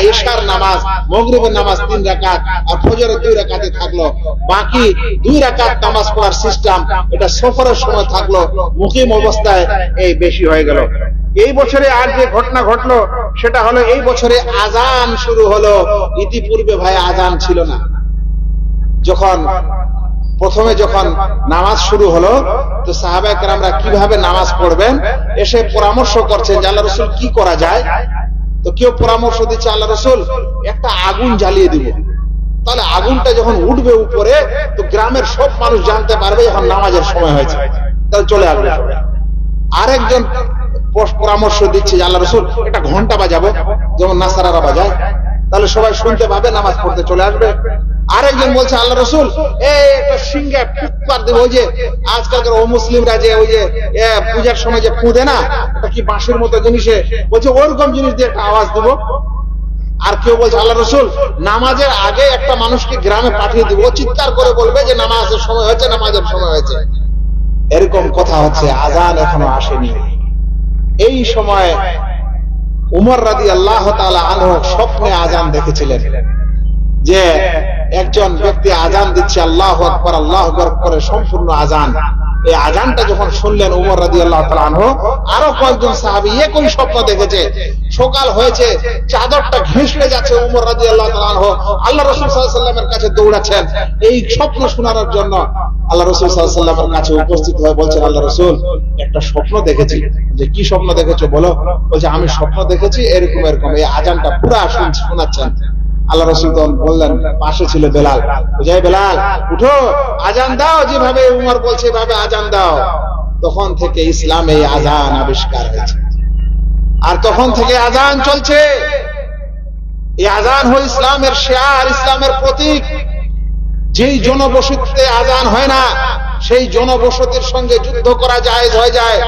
ইশার নামাজ, মাগরিবের নামাজ 3 রাকাত, আর ফজরের 2 রাকাতই থাকলো। বাকি 2 রাকাত নামাজ পড়ার সিস্টেম এটা সফরের সময় থাকলো, মুকিম অবস্থায় এই বেশি হয়ে গেল। এই বছরে আর যে ঘটনা ঘটলো সেটা হলো এই বছরে আজান শুরু হলো। ইতিপূর্বে ভাই আজান ছিল না। প্রথমে যখন নামাজ শুরু হলো তো সাহাবায়ে কেরামরা কিভাবে নামাজ পড়বেন এসে পরামর্শ করছেন যে আল্লাহ রাসূল কি করা যায়। তো কেউ পরামর্শ দিচ্ছে আল্লাহ রাসূল একটা আগুন জ্বালিয়ে দিব, তাহলে আগুনটা যখন উঠবে উপরে তো গ্রামের সব মানুষ জানতে পারবে এখন নামাজের সময় হয়েছে, তাহলে চলে আসবে। আরেকজন পরামর্শ দিচ্ছে যে আল্লাহ রাসূল একটা ঘন্টা বাজাবো, যেমন নাসারারা বাজায়, তাহলে সবাই শুনতে পাবে, নামাজ পড়তে চলে আসবে। আরেকজন বলছে আল্লাহ রাসূল একটা সিংহে ফুৎকার দেব, ওই যে আজকালকার অমুসলিমরা যে ওই যে পূজার সময় যে ফুঁদে না, এটা কি বাঁশির মতো জিনিসে, বলছে ওরকম জিনিস দিয়ে একটা আওয়াজ দিব। আর কেউ বলছে আল্লাহ রাসূল নামাজের আগে একটা মানুষকে গ্রামে পাঠিয়ে দিব, চিৎকার করে বলবে যে নামাজের সময় হয়েছে, নামাজের সময় হয়েছে। এরকম কথা হচ্ছে, আজান এখনো আসেনি। এই সময় উমর রাদিয়াল্লাহু তাআলা আনহু স্বপ্নে আজান দেখেছিলেন যে একজন ব্যক্তি আজান দিচ্ছে, আল্লাহু আকবার আল্লাহু আকবার করে সম্পূর্ণ আজান। এই আজানটা যখন শুনলেন উমর রাদিয়াল্লাহু তাআলা আনহু, আরো কয়েকজন সাহাবী একই স্বপ্ন দেখেছে। সকাল হয়েছে, চাদরটা ঘেঁষড়ে যাচ্ছে, উমর রাদিয়াল্লাহু তাআলা আনহু আল্লাহ রাসূল সাল্লাল্লাহু আলাইহি ওয়াসাল্লামের কাছে দৌড়াচ্ছেন এই স্বপ্ন শোনানোর জন্য। আল্লাহ রাসূল সাল্লাল্লাহু আলাইহি ওয়াসাল্লামের কাছে উপস্থিত হয়ে বলছেন, আল্লাহ রাসূল একটা স্বপ্ন দেখেছি। যে কি স্বপ্ন দেখেছো বলো? বলছে আমি স্বপ্ন দেখেছি এরকম এরকম। এই আজানটা পুরা শোনাচ্ছেন। আল্লাহ রাসূল তখন বললেন, পাশে ছিল বেলাল, বুঝাই বেলাল উঠো আজান দাও, যেভাবে উমর বলছে এভাবে আজান দাও। তখন থেকে ইসলামে এই আজান আবিষ্কার হয়েছে, আর তখন থেকে আজান চলছে। এই আজান হল ইসলামের শিয়ার, ইসলামের প্রতীক। যেই জনবসতিতে আজান হয় না সেই জনবসতির সঙ্গে যুদ্ধ করা জায়েজ হয়ে যায়।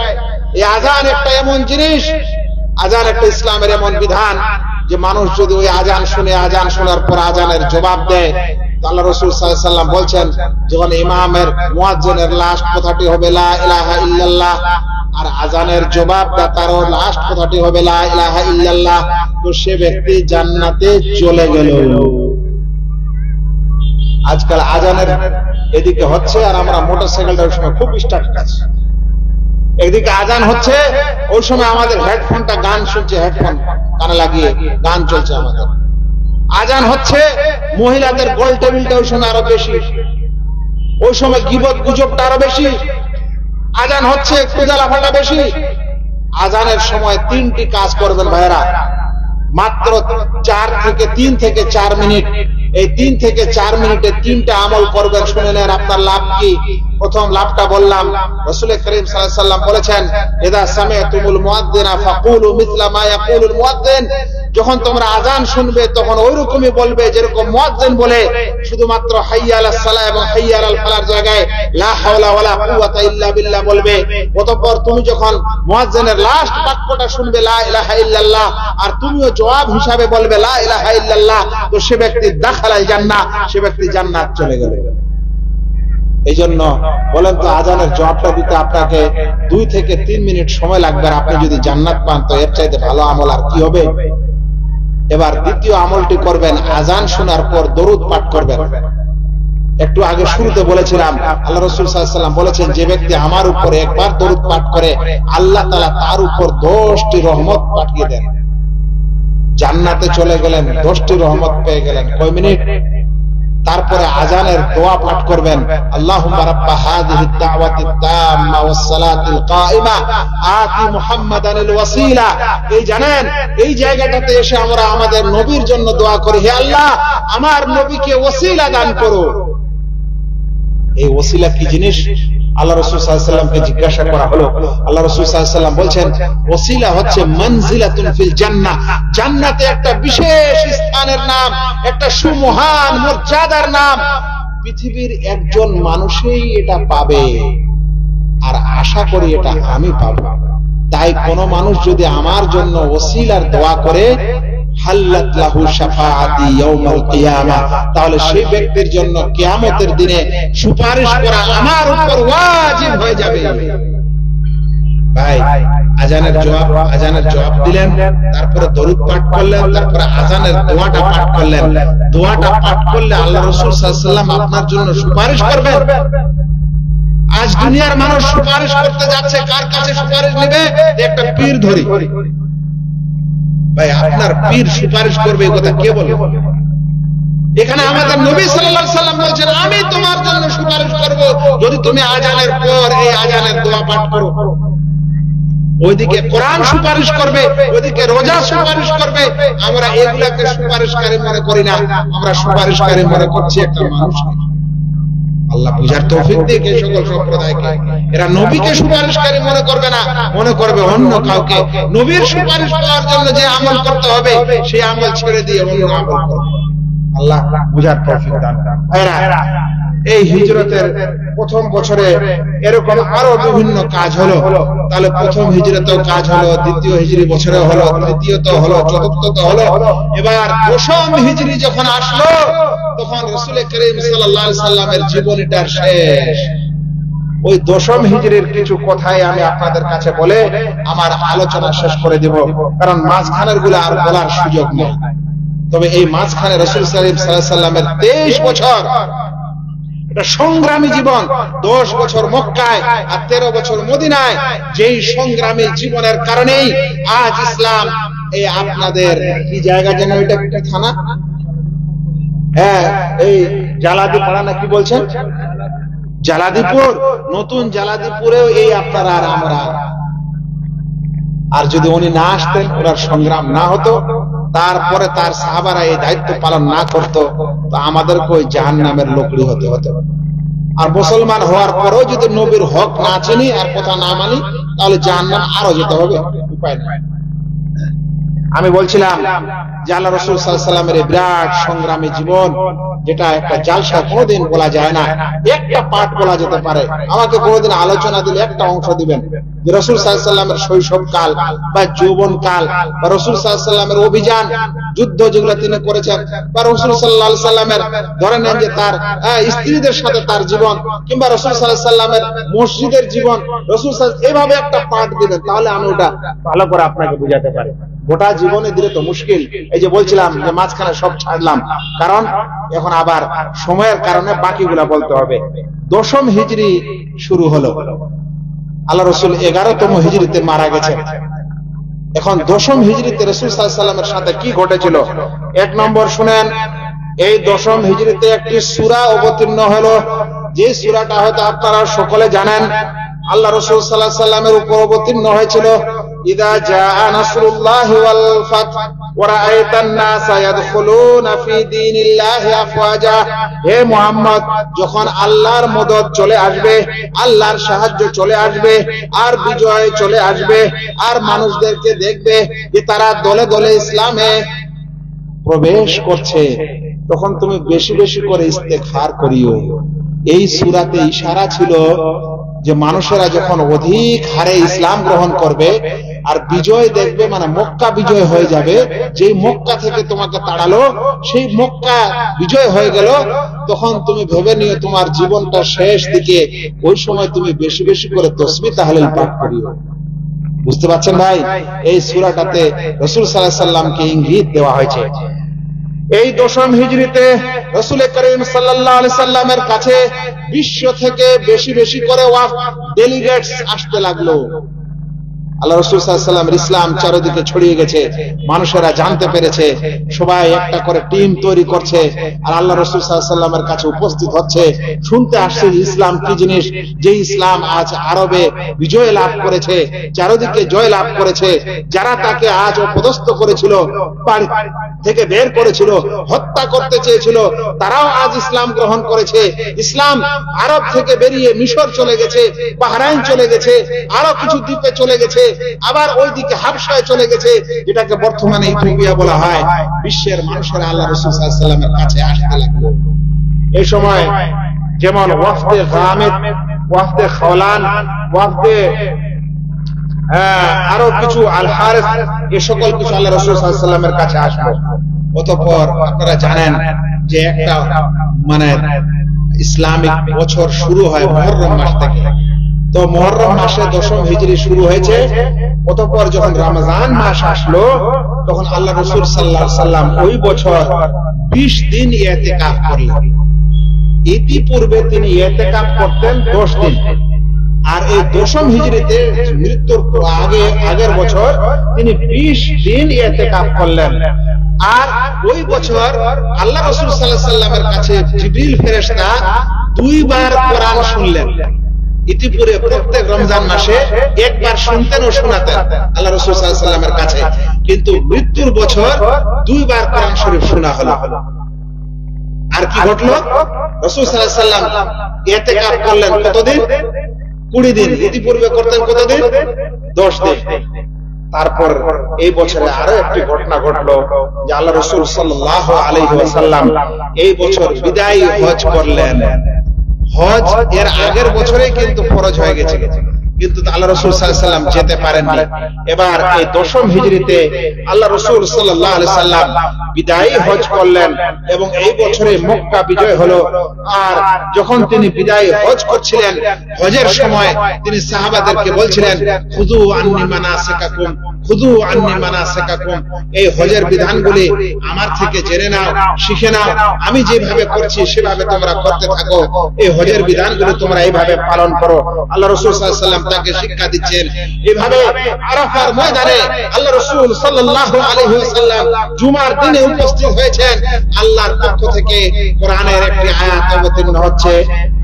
এই আজান একটা এমন জিনিস, আজান একটা ইসলামের এমন বিধান যে মানুষ যদি ওই আজান শুনে, আজান শোনার পর আজানের জবাব দেয়, আল্লাহ রাসূল সাল্লাল্লাহু আলাইহি ওয়াসাল্লাম বলছেন যখন ইমামের মুয়াজ্জিনের লাস্ট কথাটি হবে লা ইলাহা ইল্লাল্লাহ, আর আজানের জবাবদাতারও লাস্ট কথাটি হবে লা ইলাহা ইল্লাল্লাহ, তো সে ব্যক্তি জান্নাতে চলে গেল। আজকাল আজানের এদিকে হচ্ছে আর আমরা মোটরসাইকেলটা ওই সময় খুব স্টার্ট করছি। একদিকে আজান হচ্ছে, ওই সময় আমাদের হেডফোনটা গান শুনছে, হেডফোন কানে লাগিয়ে গান চলছে আমাদের। আজান হচ্ছে, মহিলাদের গোল টেবিলটা ওই সময় আরো বেশি, ওই সময় গীবত গুজবটা আরো বেশি। আজান হচ্ছে, কুদালাফাটা বেশি। আজানের সময় 3টি কাজ করবেন ভাইরা, মাত্র 3 থেকে 4 মিনিট। এই 3 থেকে 4 মিনিটে 3টা আমল করবেন, শুনে নেন আপনার লাভ কি। প্রথম লাভটা বললাম, রাসূল করিম সাল্লাল্লাহু আলাইহি ওয়াসাল্লাম বলেছেন, ইযা সামি'তুমুল মুয়াজ্জিনা ফাকুলু মিসলা মা ইয়াকুলুল মুয়াজ্জিন। যখন তোমরা আজান শুনবে তখন ওইরকমই বলবে যেরকম মুয়াজ্জিন বলে। শুধুমাত্র হাইয়া আলাস সালাহ এবং হাইয়া আলাল ফালার জায়গায় লা হাওলা ওয়ালা কুওয়াতা ইল্লা বিল্লাহ বলবে। অতঃপর তুমি যখন মুয়াজ্জিনের লাস্ট বাক্যটা শুনবে লা ইলাহা ইল্লাল্লাহ, আর তুমিও জবাব হিসাবে বলবে লা ইলাহা ইল্লাল্লাহ, তো সে ব্যক্তি দাখালাল জান্নাহ, সে ব্যক্তি জান্নাত চলে গেল। এই জন্য বলেন তো আজানের জবাবটা দিতে আপনাকে 2 থেকে 3 মিনিট সময় লাগবে, আর আপনি যদি জান্নাত পান তো এর চাইতে ভালো আমল আর কি হবে। এবার দ্বিতীয় আমলটি করবেন, আজান শোনার পর দরুদ পাঠ করবেন। একটু আগে শুরুতে বলেছিলাম আল্লাহ রাসূল সাল্লাল্লাহু আলাইহি ওয়াসাল্লাম বলেছেন, যে ব্যক্তি আমার উপরে একবার দরুদ পাঠ করে আল্লাহ তাআলা তার উপর 10টি রহমত পাঠিয়ে দেন। জান্নাতে চলে গেলেন, 10টি রহমত পেয়ে গেলেন। কয় মিনিট? তারপরে আজানের দোয়া পাঠ করবেন, আল্লাহুম্মা রাব্বা হাযিহিদ দাওয়াতিত তাম্মা ওয়াস সালাতিল কায়িমা আতি মুহাম্মাদানিল ওয়াসিলা। এই জানেন এই জায়গাটাতে এসে আমরা আমাদের নবীর জন্য দোয়া করি, হে আল্লাহ আমার নবীকে ওসিলা দান করো। এই ওসিলা কি জিনিস? আল্লাহ রাসূল সাল্লাল্লাহু আলাইহি ওয়াসাল্লামকে জিজ্ঞাসা করা হলো, আল্লাহ রাসূল সাল্লাল্লাহু আলাইহি ওয়াসাল্লাম বলছেন ওসিলা হচ্ছে মানজিলাতুন ফিল জান্নাহ, জান্নাতে একটা বিশেষ স্থানের নাম, একটা সুমহান মর্যাদার নাম। পৃথিবীর একজন মানুষই এটা পাবে, আর আশা করি এটা আমি পাবো। তাই কোন মানুষ যদি আমার জন্য ওসিলার দোয়া করে, হাল্লাত লাহু শাফাআতি ইয়াউমাল কিয়ামাহ, তাহলে সেই ব্যক্তির জন্য কিয়ামতের দিনে সুপারিশ করা আমার উপর ওয়াজিব হয়ে যাবে। ভাই, আজানের জবাব দিলেন, তারপরে দরুদ পাঠ করলেন, তারপরে আজানের দোয়াটা পাঠ করলেন। দোয়াটা পাঠ করলে আল্লাহ রাসূল সাল্লাল্লাহু আলাইহি ওয়াসাল্লাম আপনার জন্য সুপারিশ করবেন। আজ দুনিয়ার মানুষ সুপারিশ করতে যাচ্ছে, কার কাছে সুপারিশ নেবে? একটা পীর ধরি। ভাই, আপনার পীর সুপারিশ করবে এই কথা কে বলে? এখানে আমাদের নবী সাল্লাল্লাহু আলাইহি ওয়াসাল্লাম বলেছেন, আমি তোমার জন্য সুপারিশ করব যদি তুমি আজানের পর এই আজানের দোয়া পাঠ করো। ওইদিকে কোরআন সুপারিশ করবে, ওইদিকে রোজা সুপারিশ করবে। আমরা এগুলাকে সুপারিশকারী মনে করি না, আমরা সুপারিশকারী মনে করছি একটা মানুষকে। আল্লাহ বুঝার তৌফিক দিক এই সকল সম্প্রদায়কে। এরা নবীকে সুপারিশকারী মনে করবে না, মনে করবে অন্য কাউকে। নবীর সুপারিশ পাওয়ার জন্য যে আমল করতে হবে সেই আমল ছেড়ে দিয়ে অন্য আমল করবে। আল্লাহ বুঝার তৌফিক দান করুন। এই হিজরতের প্রথম বছরে এরকম আরো বিভিন্ন কাজ হলো। তাহলে প্রথম হিজরতেও কাজ হলো, দ্বিতীয় হিজরি বছরে হলো, তৃতীয়ত হলো, চতুর্থত হলো। এবার দশম হিজরি যখন আসলো, তখন রাসূল করিম সাল্লাল্লাহু আলাইহি সাল্লামের জীবনীটার শেষ। ওই দশম হিজরির কিছু কথাই আমি আপনাদের কাছে বলে আমার আলোচনা শেষ করে দিব, কারণ মাঝখানের গুলো আর বলার সুযোগ নেই। তবে এই মাঝখানে রাসূল করিম সাল্লাল্লাহু আলাইহি সাল্লামের 23 বছর এটা সংগ্রামী জীবন, 10 বছর মক্কায় আর 13 বছর মদিনায়। যেই সংগ্রামী জীবনের কারণেই আজ ইসলাম এই আপনাদের কি জায়গা যেন, এটা কি থানা? হ্যাঁ, এই জালাদিপাড়া না কি বলছেন, জালাদিপুর, নতুন জালাদিপুরেও এই আপনারা আর আমরা। আর যদি উনি না আসতেন, ওনার সংগ্রাম না হতো, তারপরে তার সাহাবারা এই দায়িত্ব পালন না করতো, তো আমাদেরকে ওই জাহান্নামের লোকড়ি হতে হতো। আর মুসলমান হওয়ার পরেও যদি নবীর হক না চিনি আর কথা না মানি, তাহলে জাহান্নাম আরো যেতে হবে, উপায় নেই। আমি বলছিলাম যে আল্লাহ রাসূল সাল্লাল্লাহু আলাইহি ওয়াসাল্লামের এই বিরাট সংগ্রামী জীবন, যেটা একটা জালসা কোনোদিন বলা যায় না, একটা পাঠ বলা যেতে পারে। আমাকে কোনোদিন আলোচনা দিলে একটা অংশ দিবেন যে রাসূল সাল্লাল্লাহু আলাইহি ওয়াসাল্লামের শৈশবকাল বা যৌবনকাল, বা রাসূল সাল্লাল্লাহু আলাইহি ওয়াসাল্লামের অভিযান, যুদ্ধ যেগুলো তিনি করেছেন, বা রাসূল সাল্লাল্লাহু আলাইহি ওয়াসাল্লামের ধরে নেন যে তার স্ত্রীদের সাথে তার জীবন, কিংবা রাসূল সাল্লাল্লাহু আলাইহি ওয়াসাল্লামের মসজিদের জীবন, রাসূল সাল্লাল্লাহু এইভাবে একটা পাঠ দিবেন, তাহলে আমি ওটা ভালো করে আপনাকে বুঝাতে পারি। গোটা জীবনে দিলে তো মুশকিল। এই যে বলছিলাম যে মাঝখানে সব ছাড়লাম, কারণ এখন আবার সময়ের কারণে বাকিগুলা বলতে হবে। দশম হিজরি শুরু হলো, আল্লাহ রাসূল 11তম হিজরিতে মারা গেছেন। এখন দশম হিজরিতে রাসূল সাল্লাল্লাহু আলাইহি ওয়াসাল্লামের সাথে কি ঘটেছিল? 1 নম্বর শুনেন, এই দশম হিজরিতে একটি সূরা অবতীর্ণ হলো, যে সূরাটা হয়তো আপনারা সকলে জানেন। আল্লাহ রাসূল সাল্লাল্লাহু আলাইহি ওয়াসাল্লামের উপর অবতীর্ণ হয়েছিল, ইদা জাআ নাসরুল্লাহি ওয়াল ফাত ওয়া রাআইতান নাসা ইয়াদখুলুনা ফি দীনিল্লাহি আফওয়াজা। হে মুহাম্মদ, যখন আল্লাহর মদদ চলে আসবে, আল্লাহর সাহায্য চলে আসবে, আর বিজয় চলে আসবে, আর মানুষদেরকে দেখবে যে তারা দলে দলে ইসলামে প্রবেশ করছে, তখন তুমি বেশি বেশি করে ইস্তেগফার করিও। এই সূরাতে ইশারা ছিল যে মানুষেরা যখন অধিক হারে ইসলাম গ্রহণ করবে আর বিজয় দেখবে, মানে মক্কা বিজয় হয়ে যাবে, যেই মক্কা থেকে তোমাকে তাড়ালো সেই মক্কা বিজয় হয়ে গেল, তখন তুমি ভেবে নিও তোমার জীবনটা শেষ দিকে, ওই সময় তুমি বেশি বেশি করে তাসবিহ তাহলিল পাঠ করিও। বুঝতে পারছেন ভাই? এই সূরাটাতে রাসূল সাল্লাল্লাহু আলাইহি সাল্লামকে ইঙ্গিত দেওয়া হয়েছে। এই দশম হিজরিতে রাসূল করিম সাল্লাল্লাহু আলাইহি সাল্লামের কাছে বিশ্ব থেকে বেশি বেশি করে ডেলিগেটস আসতে লাগলো। আল্লাহ রাসূল সাল্লাল্লাহু আলাইহি ওয়াসাল্লামের ইসলাম চারিদিকে ছড়িয়ে গেছে, মানুষেরা জানতে পেরেছে, সবাই একটা করে টিম তৈরি করছে আর আল্লাহ রাসূল সাল্লাল্লাহু আলাইহি ওয়াসাল্লামের কাছে উপস্থিত হচ্ছে, শুনতে আসছে ইসলাম কি জিনিস, যে ইসলাম আজ আরবে বিজয় লাভ করেছে, চারিদিকে জয় লাভ করেছে। যারা তাকে আজ অপদস্থ করেছিল, বাড়ি থেকে বের করেছিল, হত্যা করতে চেয়েছিল, তারাও আজ ইসলাম গ্রহণ করেছে। ইসলাম আরব থেকে বেরিয়ে মিশর চলে গেছে, বাহরাইন চলে গেছে, আরো কিছু দ্বীপে চলে গেছে, আবার ওইদিকে হাবশায় চলে গেছে, যেটাকে বর্তমানে ইথিওপিয়া বলা হয়। বিশ্বের মানুষেরা আল্লাহ রাসূল সাল্লাল্লাহু আলাইহি ওয়াসাল্লামের কাছে আসতে লাগলো। এই সময় যেমন ওয়াফদে গামিদ, ওয়াফদে খাওলান, ওয়াফদে আরো কিছু আল হারিস, এই সকল কিছু আল্লাহ রাসূল সাল্লাল্লাহু আলাইহি ওয়াসাল্লামের কাছে আসলো। অতঃপর আপনারা জানেন যে একটা মানে ইসলামিক বছর শুরু হয় মুহররম মাস থেকে। তো মুহররম মাসে 10ম হিজরি শুরু হয়েছে। অতঃপর যখন রমজান মাস আসলো, তখন আল্লাহ রাসূল সাল্লাল্লাহু আলাইহি ওয়াসাল্লাম ওই বছর 20 দিন ইতিকাফ করলেন। ইতিপূর্বে তিনি ইতিকাফ করতেন 10 দিন, আর এই 10ম হিজরিতে মৃত্যুর আগের বছর তিনি 20 দিন ইতিকাফ করলেন। আর ওই বছর আল্লাহ রাসূল সাল্লাল্লাহু আলাইহি ওয়াসাল্লামের কাছে জিবরিল ফেরেশতা 2 বার কোরআন শুনলেন। ইতিপূর্বে প্রত্যেক রমজান মাসে একবার শুনতেন ও শোনাতেন আল্লাহ রাসূল সাল্লাল্লাহু আলাইহি ওয়াসাল্লামের কাছে, কিন্তু মৃত্যুর বছর 2 বার কোরআন শরীফ শোনা হলো। আর কি ঘটলো? রাসূল সাল্লাল্লাহু আলাইহি ওয়াসাল্লাম ইতিকাফ করলেন কতদিন? 20 দিন। ইতিপূর্বে করতেন কতদিন? 10 দিন। তারপর এই বছরে আরো একটি ঘটনা ঘটলো যে আল্লাহ রাসূল সাল্লাল্লাহু আলাইহি ওয়াসাল্লাম এই বছর বিদায়ী হজ করলেন। হজ এর আগের বছরে কিন্তু ফরজ হয়ে গেছে, কিন্তু আল্লাহ রাসূল সাল্লাল্লাহু আলাইহি ওয়াসাল্লাম যেতে পারেননি। এবার এই 10ম হিজরিতে আল্লাহ রাসূল সাল্লাল্লাহু আলাইহি ওয়াসাল্লাম বিদায়ী হজ করলেন এবং এই বছরে মক্কা বিজয় হলো। আর যখন তিনি বিদায়ী হজ করছিলেন, হজের সময় তিনি সাহাবাদেরকে বলছিলেন, খুযু আন্নী মানাসিকাকুম, খুযু আন্নী মানাসিকাকুম, এই হজের বিধানগুলি আমার থেকে জেনে নাও, শিখে নাও। আমি যেভাবে করছি সেভাবে তোমরা করতে থাকো, এই হজের বিধানগুলো তোমরা এইভাবে পালন করো। আল্লাহ রাসূল সাল্লাল্লাহু আলাইহি ওয়াসাল্লাম তাকে শিক্ষা দিচ্ছেন। এভাবে আরাফার ময়দানে আল্লাহ রাসূল সাল্লাল্লাহু আলাইহি ওয়াসাল্লাম জুমার দিনে উপস্থিত হয়েছেন। আল্লাহর পক্ষ থেকে কোরআনের একটি আয়াত অবতীর্ণ হচ্ছে,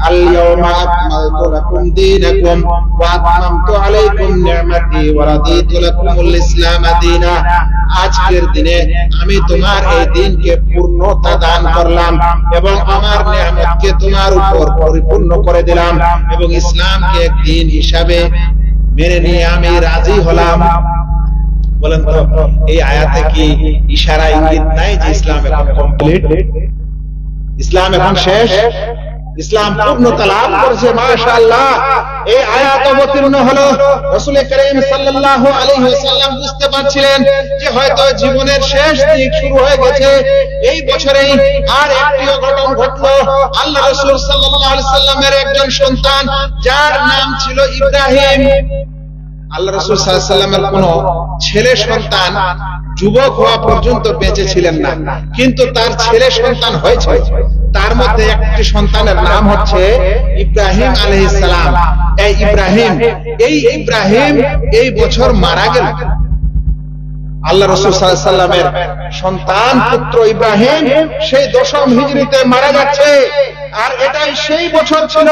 আল ইয়াউমা আকমালতু লাকুম দীনাকুম ওয়া আতমামতু আলাইকুম নি'মাতি ওয়া রাদিতু লাকুমুল ইসলাম দীনা। আজকের দিনে আমি তোমার এই দিনকে পূর্ণতা দান করলাম এবং আমার নিয়ামতকে তোমার উপর পরিপূর্ণ করে দিলাম এবং ইসলামকে এক দিন হিসাবে মেনে নিয়ে আমি রাজি হলাম। বলেন তো, এই আয়াতে কি ইশারা ইঙ্গিত নাই যে ইসলাম এখন কমপ্লিট, ইসলাম এখন শেষ, ইসলাম পূর্ণতা লাভ করেছে? মাশাআল্লাহ। এই আয়াত অবতীর্ণ হলো, রাসূল করিম সাল্লাল্লাহু আলাইহি ওয়াসাল্লাম বুঝতে পারছিলেন যে হয়তো জীবনের শেষ দিক শুরু হয়ে গেছে। এই বছরেই আর একটি ঘটনা ঘটলো। আল্লাহ রাসূল সাল্লাল্লাহু আলাইহি ওয়াসাল্লামের একজন সন্তান, যার নাম ছিল ইব্রাহিম। আল্লাহ রাসূল সাল্লাল্লাহু আলাইহি ওয়াসাল্লামের কোনো ছেলে সন্তান যুবক হওয়া পর্যন্ত বেঁচে ছিলেন না, কিন্তু তার ছেলে সন্তান হয়েছে। তার মধ্যে একটি সন্তানের নাম হচ্ছে ইব্রাহিম আলাইহিস সালাম। এই ইব্রাহিম এই বছর মারা গেল। আল্লাহ রাসূল সাল্লাল্লাহু আলাইহি ওয়াসাল্লামের সন্তান পুত্র ইব্রাহিম সেই 10ম হিজরিতে মারা যাচ্ছে। আর এটাই সেই বছর ছিল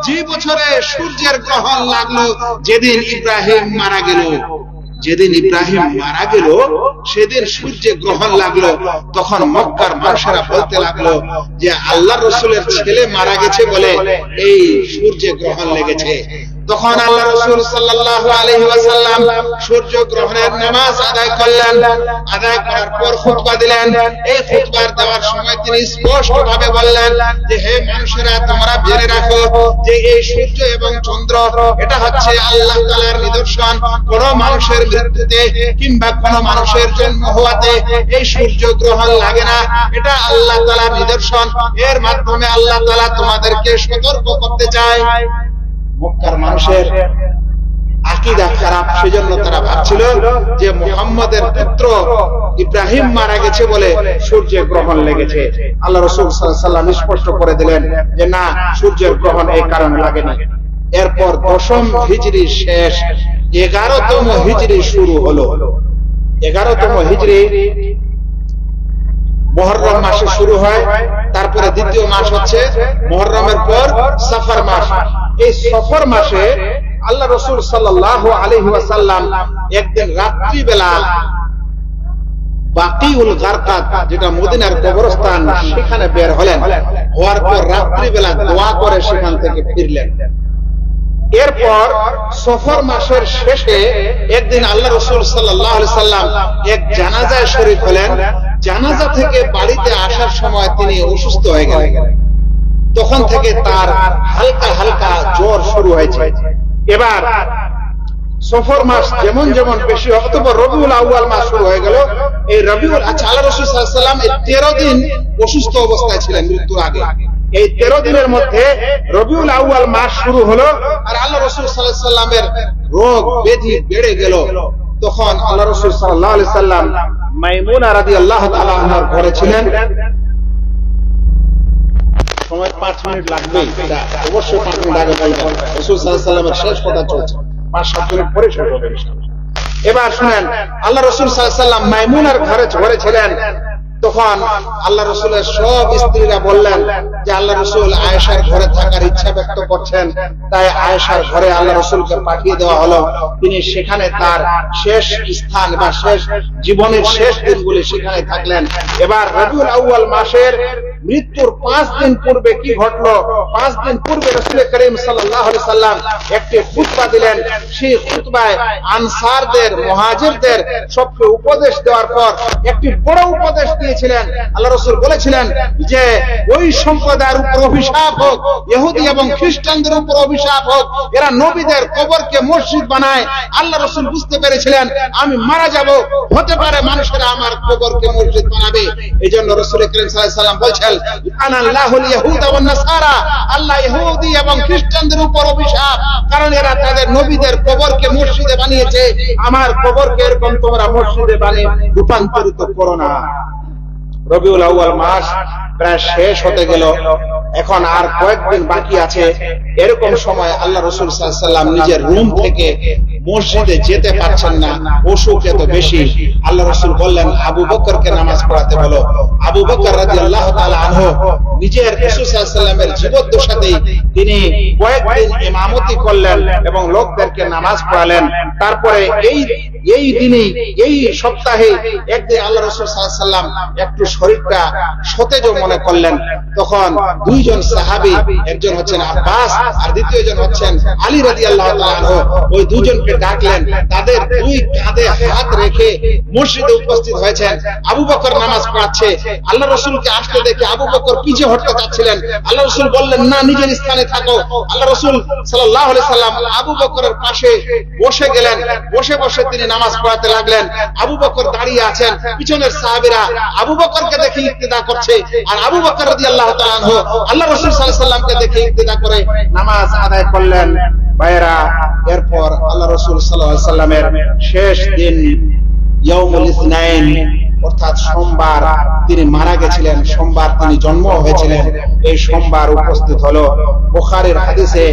যে বছরে সূর্যের গ্রহণ লাগলো যেদিন ইব্রাহিম মারা গেল। যেদিন ইব্রাহিম মারা গেল সেদিন সূর্যে গ্রহণ লাগলো। তখন মক্কার মানুষেরা বলতে লাগলো যে আল্লাহ রাসূলের ছেলে মারা গেছে বলে এই সূর্যে গ্রহণ লেগেছে। তখন আল্লাহ রাসূল সাল্লাল্লাহু আলাইহি ওয়াসাল্লাম সূর্য গ্রহণের নামাজ আদায় করলেন। আদায় করার পর খুতবা দিলেন। এই খুতবার দেওয়ার সময় তিনি স্পষ্টভাবে বললেন যে হে মানুষেরা, তোমরা জেনে রাখো যে এই সূর্য এবং চন্দ্র এটা হচ্ছে আল্লাহ তাআলার নিদর্শন। কোন মানুষের মৃত্যুতে কিংবা কোন মানুষের জন্ম হওয়াতে এই সূর্য গ্রহণ লাগে না, এটা আল্লাহ তাআলার নিদর্শন। এর মাধ্যমে আল্লাহ তাআলা তোমাদেরকে সতর্ক করতে চায়। মক্কার মানুষের আকীদা খারাপ, সেজন্য তারা ভাবছিল যে মুহাম্মাদের পুত্র ইব্রাহিম মারা গেছে বলে সূর্যে গ্রহণ লেগেছে। আল্লাহ রাসূল সাল্লাল্লাহু আলাইহি ওয়াসাল্লাম স্পষ্ট করে দিলেন যে না, সূর্যের গ্রহণ এই কারণে লাগেনি। এরপর 10ম হিজরি শেষ, 11তম হিজরি শুরু হলো। 11তম হিজরি মুহররম মাসে শুরু হয়, তারপরে দ্বিতীয় মাস হচ্ছে মুহররমের পর সফর মাস। এই সফর মাসে আল্লাহ রাসূল সাল্লাল্লাহু আলাইহি ওয়াসাল্লাম একদিন রাত্রিবেলা বাকিউল গারকাত, যেটা মদিনার কবরস্থান, সেখানে বের হলেন। হওয়ার পর রাত্রিবেলা দোয়া করে সেখান থেকে ফিরলেন। এরপর সফর মাসের শেষে একদিন আল্লাহ রাসূল সাল্লাল্লাহু আলাইহি সাল্লাম এক জানাজায় শরীক হলেন। জানাজা থেকে বাড়িতে আসার সময় তিনি অসুস্থ হয়ে গেলেন। তখন থেকে তার হালকা হালকা জ্বর শুরু হয়েছে। এবার সফর মাস যেমন যেমন বেশি অক্টোবর রবিউল আউয়াল মাস শুরু হয়ে গেল। এই রবিউল আল্লাহ রাসূল সাল্লাল্লাহু আলাইহি সাল্লাম 13 দিন অসুস্থ অবস্থায় ছিলেন মৃত্যুর আগে। এই 13 দিনের মধ্যে রবিউল আউয়াল মাস শুরু হলো, আর আল্লাহ রাসূল সাল্লাল্লাহু আলাইহি সাল্লামের রোগ ব্যাধি বেড়ে গেল। তখন আল্লাহ রাসূল সাল্লাল্লাহু আলাইহি সাল্লাম মাইমুনা রাদিয়াল্লাহু তাআলা আনহার ঘরে ছিলেন। সময় 5 মিনিট লাগবে, এটা অবশ্যই 5 মিনিট আগে বলবেন। রাসূল সাল্লাল্লাহু আলাইহি সাল্লামের শেষ কথা চলছে, 5-7 মিনিট পরে শেষ হবে ইনশাআল্লাহ। এবার শুনেন, আল্লাহ রাসূল সাল্লাল্লাহু আলাইহি সাল্লাম মাইমুনার ঘরে ছিলেন। তখন আল্লাহ রাসূলের সব স্ত্রীরা বললেন যে আল্লাহ রাসূল আয়েশার ঘরে থাকার ইচ্ছা ব্যক্ত করছেন, তাই আয়েশার ঘরে আল্লাহ রাসূলকে পাঠিয়ে দেওয়া হলো। তিনি সেখানে তার শেষ স্থান বা শেষ জীবনের শেষ দিনগুলি সেখানে থাকলেন। এবার রবিউল আউয়াল মাসের মৃত্যুর 5 দিন পূর্বে কি ঘটলো? 5 দিন পূর্বে রাসূল করিম সাল্লাল্লাহু আলাইহি সাল্লাম একটি খুতবা দিলেন। সেই খুতবায় আনসারদের, মুহাজিরদের সবকে উপদেশ দেওয়ার পর একটি বড় উপদেশ দিয়েছিলেন। আল্লাহ রাসূল বলেছিলেন যে ওই সম্প্রদায়ের উপর অভিশাপ হোক, ইহুদি এবং খ্রিস্টানদের উপর অভিশাপ হোক, এরা নবীদের কবরকে মসজিদ বানায়। আল্লাহ রাসূল বুঝতে পেরেছিলেন আমি মারা যাব, হতে পারে মানুষেরা আমার কবরকে মসজিদ বানাবে। এইজন্য রাসূল করিম সাল্লাল্লাহু আলাইহি সাল্লাম বলছেন আনাল্লাহুল ইয়াহুদা ওয়ান নাসারা, আল্লাহ ইহুদি এবং খ্রিস্টানদের উপর অভিশাপ, কারণ এরা তাদের নবীদের কবরকে মসজিদে বানিয়েছে। আমার কবরকে এরকম তোমরা মসজিদে বানিয়ে রূপান্তরিত করো না। রবিউল আউয়াল মাস প্রায় শেষ হতে গেল, এখন আর কয়েকদিন বাকি আছে। এরকম সময় আল্লাহ রাসূল সাল্লাল্লাহু আলাইহি সাল্লাম নিজের রুম থেকে মসজিদে যেতে পারছেন না, অসুখ এত বেশি। আল্লাহ রাসূল বললেন আবু বকরকে নামাজ পড়াতে বলো। আবু বকর রাদিয়াল্লাহু তাআলা আনহু নিজের রাসূল সাল্লাল্লাহু আলাইহি সাল্লামের জীবদ্দশাতেই তিনি কয়েকদিন ইমামতি করলেন এবং লোকদেরকে নামাজ পড়ালেন। তারপরে এই দিনে, এই সপ্তাহে একদিন আল্লাহ রাসূল সাল্লাল্লাহু আলাইহি সাল্লাম একটু শরীরটা সতেজ মনে করলেন। তখন দুইজন সাহাবী, একজন হচ্ছেন আব্বাস আর দ্বিতীয়জন হচ্ছেন আলী রাদিয়াল্লাহু তাআলা আনহু, ওই দুজনকে ডাকলেন। তাদের দুই কাঁধে হাত রেখে মসজিদে উপস্থিত হয়েছেন। আবু বকর নামাজ পড়াচ্ছে। আল্লাহ রাসূলকে আসতে দেখে আবু বকর পিছে হটতে চাচ্ছিলেন। আল্লাহ রাসূল বললেন না, নিজের স্থানে থাকো। আল্লাহ রাসূল সাল্লাল্লাহু আলাইহি সাল্লাম আবু বকরের পাশে বসে গেলেন। বসে বসে তিনি নামাজ পড়াতে লাগলেন। আবু বকর দাঁড়িয়ে আছেন, পিছনের সাহাবীরা আবু বকরকে দেখে ইক্তেদা করছে, আর আবু বকর রাদিয়াল্লাহু তাআলা আনহু আল্লাহ রাসূল সাল্লাল্লাহু আলাইহি সাল্লামকে দেখে ইক্তেদা করে নামাজ আদায় করলেন। ভাইরা, এরপর আল্লাহ রাসূল সাল্লাল্লাহু আলাইহি সাল্লামের শেষ দিন ইয়াউমুল ইসনাইন অর্থাৎ সোমবার তিনি মারা গেছিলেন। সোমবার তিনি জন্ম হয়েছিলেন। এই সোমবার উপস্থিত হলো। বুখারীর হাদিসে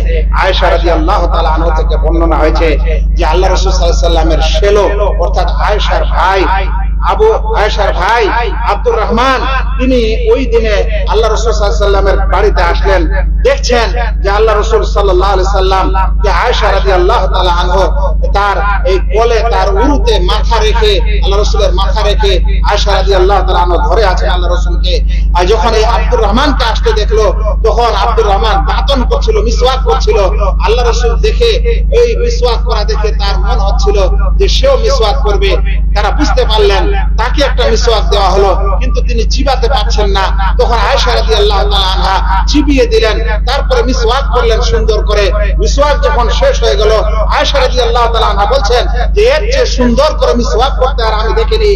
আয়েশা রাদিয়াল্লাহু তাআলা আনহা থেকে বর্ণনা হয়েছে যে আল্লাহ রাসূল সাল্লাল্লাহু আলাইহি সাল্লামের শেলো অর্থাৎ আয়েশার ভাই আব্দুর রহমান, তিনি ওই দিনে আল্লাহ রাসূল সাল্লাল্লাহু আলাইহি সাল্লামের বাড়িতে আসলেন। দেখছেন যে আল্লাহ রাসূল সাল্লাল্লাহু আলাইহি সাল্লাম যে আয়েশা রাদিয়াল্লাহু তাআলা আনহা তার এই কোলে, তার উরুতে মাথা রেখে, আল্লাহ রাসূলের মাথা রেখে আয়েশা রাদিয়াল্লাহু তাআলা আনহা ধরে আছেন আল্লাহ রাসূলকে। আর যখন এই আব্দুর রহমানকে আসতে দেখলো, তখন আব্দুর রহমান দাঁতন করছিল, মিসওয়াক করছিল। আল্লাহ রাসূল দেখে, এই মিসওয়াক করা দেখে তার মন হচ্ছিল যে সেও মিসওয়াক করবে। তারা বুঝতে পারলেন, তাকে একটা মিসওয়াক দেওয়া হলো, কিন্তু তিনি চিবাতে পারছেন না। তখন আয়েশা রাদিয়াল্লাহু তাআলা আনহা চিবিয়ে দিলেন, তারপরে মিসওয়াক করলেন সুন্দর করে। মিসওয়াক যখন শেষ হয়ে গেল, আয়েশা রাদিয়াল্লাহু তাআলা আনহা বলছেন যে এর চেয়ে সুন্দর করে মিসওয়াক করতে আর আমি দেখিনি।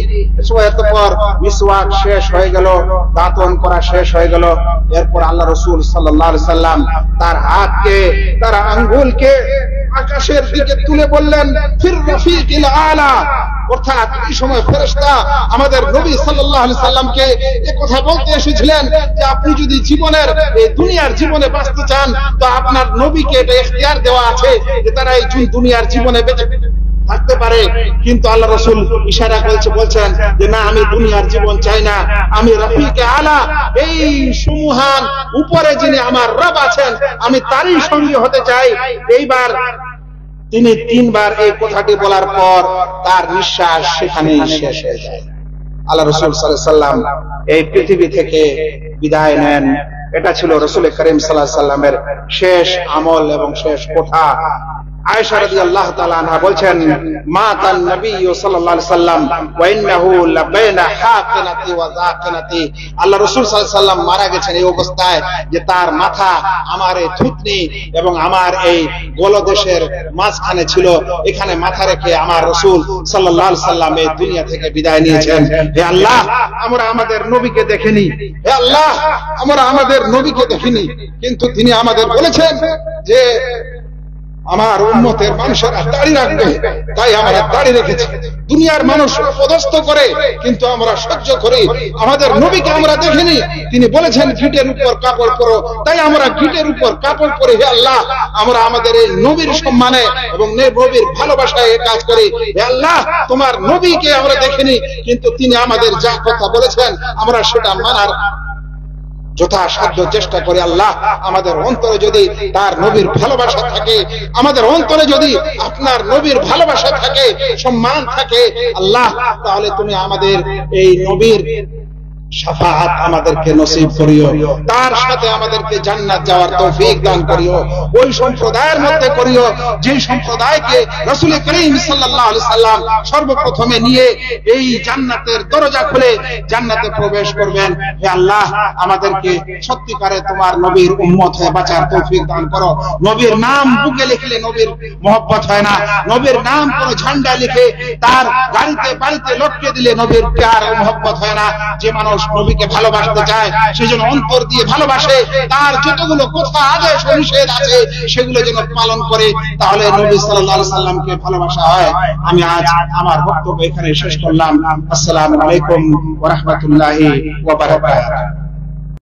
এরপর মিসওয়াক শেষ হয়ে গেল, দাঁতন করা শেষ হয়ে গেল। এরপর আল্লাহ রাসূল সাল্লাল্লাহু আলাইহি সাল্লাম তার হাতকে, তার আঙ্গুলকে আকাশ আরশের দিকে তুলে বললেন ফির রফিকিল আলা। অর্থাৎ এই সময় ফেরেশতা আমাদের নবী সাল্লাল্লাহু আলাইহি সাল্লামকে এই কথা বলতে এসেছিলেন যে আপনি যদি জীবনের এই দুনিয়ার জীবনে বাঁচতে চান তো আপনার নবীকে এটা ইখতিয়ার দেওয়া আছে যে তারা এই দুনিয়ার জীবনে বেঁচে থাকতে পারে। কিন্তু আল্লাহ রাসূল ইশারা করেছে, বলছেন যে না, আমি দুনিয়ার জীবন চাই না, আমি রফিকে আলা, এই সুমহান উপরে যিনি আমার রব আছেন আমি তারই সঙ্গী হতে চাই। এইবার তিনি 3 বার এই কথাটি বলার পর তার নিঃশ্বাস সেখানেই শেষ হয়ে যায়। আল্লাহ রাসূল সাল্লাল্লাহু আলাইহি সাল্লাম এই পৃথিবী থেকে বিদায় নেন। এটা ছিল রাসূল করিম সাল্লাল্লাহু আলাইহি সাল্লামের শেষ আমল এবং শেষ কথা। আয়েশা রাদিয়াল্লাহু তাআলা আনহা বলছেন, মাতান নবী সাল্লাল্লাহু আলাইহি সাল্লাম ওয়া ইন্নাহু লাবাইনা হাকিনাতি ওয়া যাকিনাতি। আল্লাহ রাসূল সাল্লাল্লাহু আলাইহি সাল্লাম মারা গেছেন এই অবস্থায় যে তার মাথা আমার এই থুতনি এবং আমার এই গলদেশের মাঝখানে ছিল। এখানে মাথা রেখে আমার রাসূল সাল্লাল্লাহু আলাইহি সাল্লাম এই দুনিয়া থেকে বিদায় নিয়েছেন। হে আল্লাহ, আমরা আমাদের নবীকে দেখিনি। হে আল্লাহ, আমরা আমাদের নবীকে দেখিনি, কিন্তু তিনি আমাদের বলেছেন যে আমার উম্মতের মানুষেরা দাড়ি রাখবে, তাই আমরা দাড়ি রেখেছি। দুনিয়ার মানুষ পদস্থ করে কিন্তু আমরা সহ্য করি। আমাদের নবীকে আমরা দেখিনি, তিনি বলেছেন গিটের উপর কাপড় পরো, তাই আমরা গিটের উপর কাপড় পরে। হে আল্লাহ, আমরা আমাদের এই নবীর সম্মানে এবং নবীর ভালোবাসায় এই কাজ করি। হে আল্লাহ, তোমার নবীকে আমরা দেখিনি, কিন্তু তিনি আমাদের যা কথা বলেছেন আমরা সেটা মানার যথাসাধ্য চেষ্টা করি। আল্লাহ, আমাদের অন্তরে যদি তার নবীর ভালোবাসা থাকে, আমাদের অন্তরে যদি আপনার নবীর ভালোবাসা থাকে, সম্মান থাকে, আল্লাহ, তাহলে তুমি আমাদের এই নবীর শাফাআত আমাদেরকে নসিব করিও, তার সাথে আমাদেরকে জান্নাত যাওয়ার তৌফিক দান করিও। ওই সম্প্রদায়ের মধ্যে করিও যে সম্প্রদায়কে রাসূল করিম সাল্লাল্লাহু আলাইহি সাল্লাম সর্বপ্রথমে নিয়ে এই জান্নাতের দরজা খুলে জান্নাতে প্রবেশ করবেন। হে আল্লাহ, আমাদেরকে সত্যিকারে তোমার নবীর উম্মত হয়ে বাঁচার তৌফিক দান করো। নবীর নাম বুকে লিখলে নবীর মহব্বত হয় না, নবীর নাম কোন ঝান্ডা লিখে তার গাড়িতে বাড়িতে লটকে দিলে নবীর প্যার ও মহব্বত হয় না। যে মানুষ নবীকে ভালোবাসতে চায় সেজন্য অন্তর দিয়ে ভালোবাসে, তার যতগুলো কথা আদেশ ও নিষেধ আছে সেগুলো যেন পালন করে, তাহলে নবী সাল্লাল্লাহু আলাইহি সাল্লামকে ভালোবাসা হয়। আমি আজ আমার বক্তব্য এখানে শেষ করলাম। আসসালামু আলাইকুম ওয়া রাহমাতুল্লাহি ওয়া বারাকাতুহু।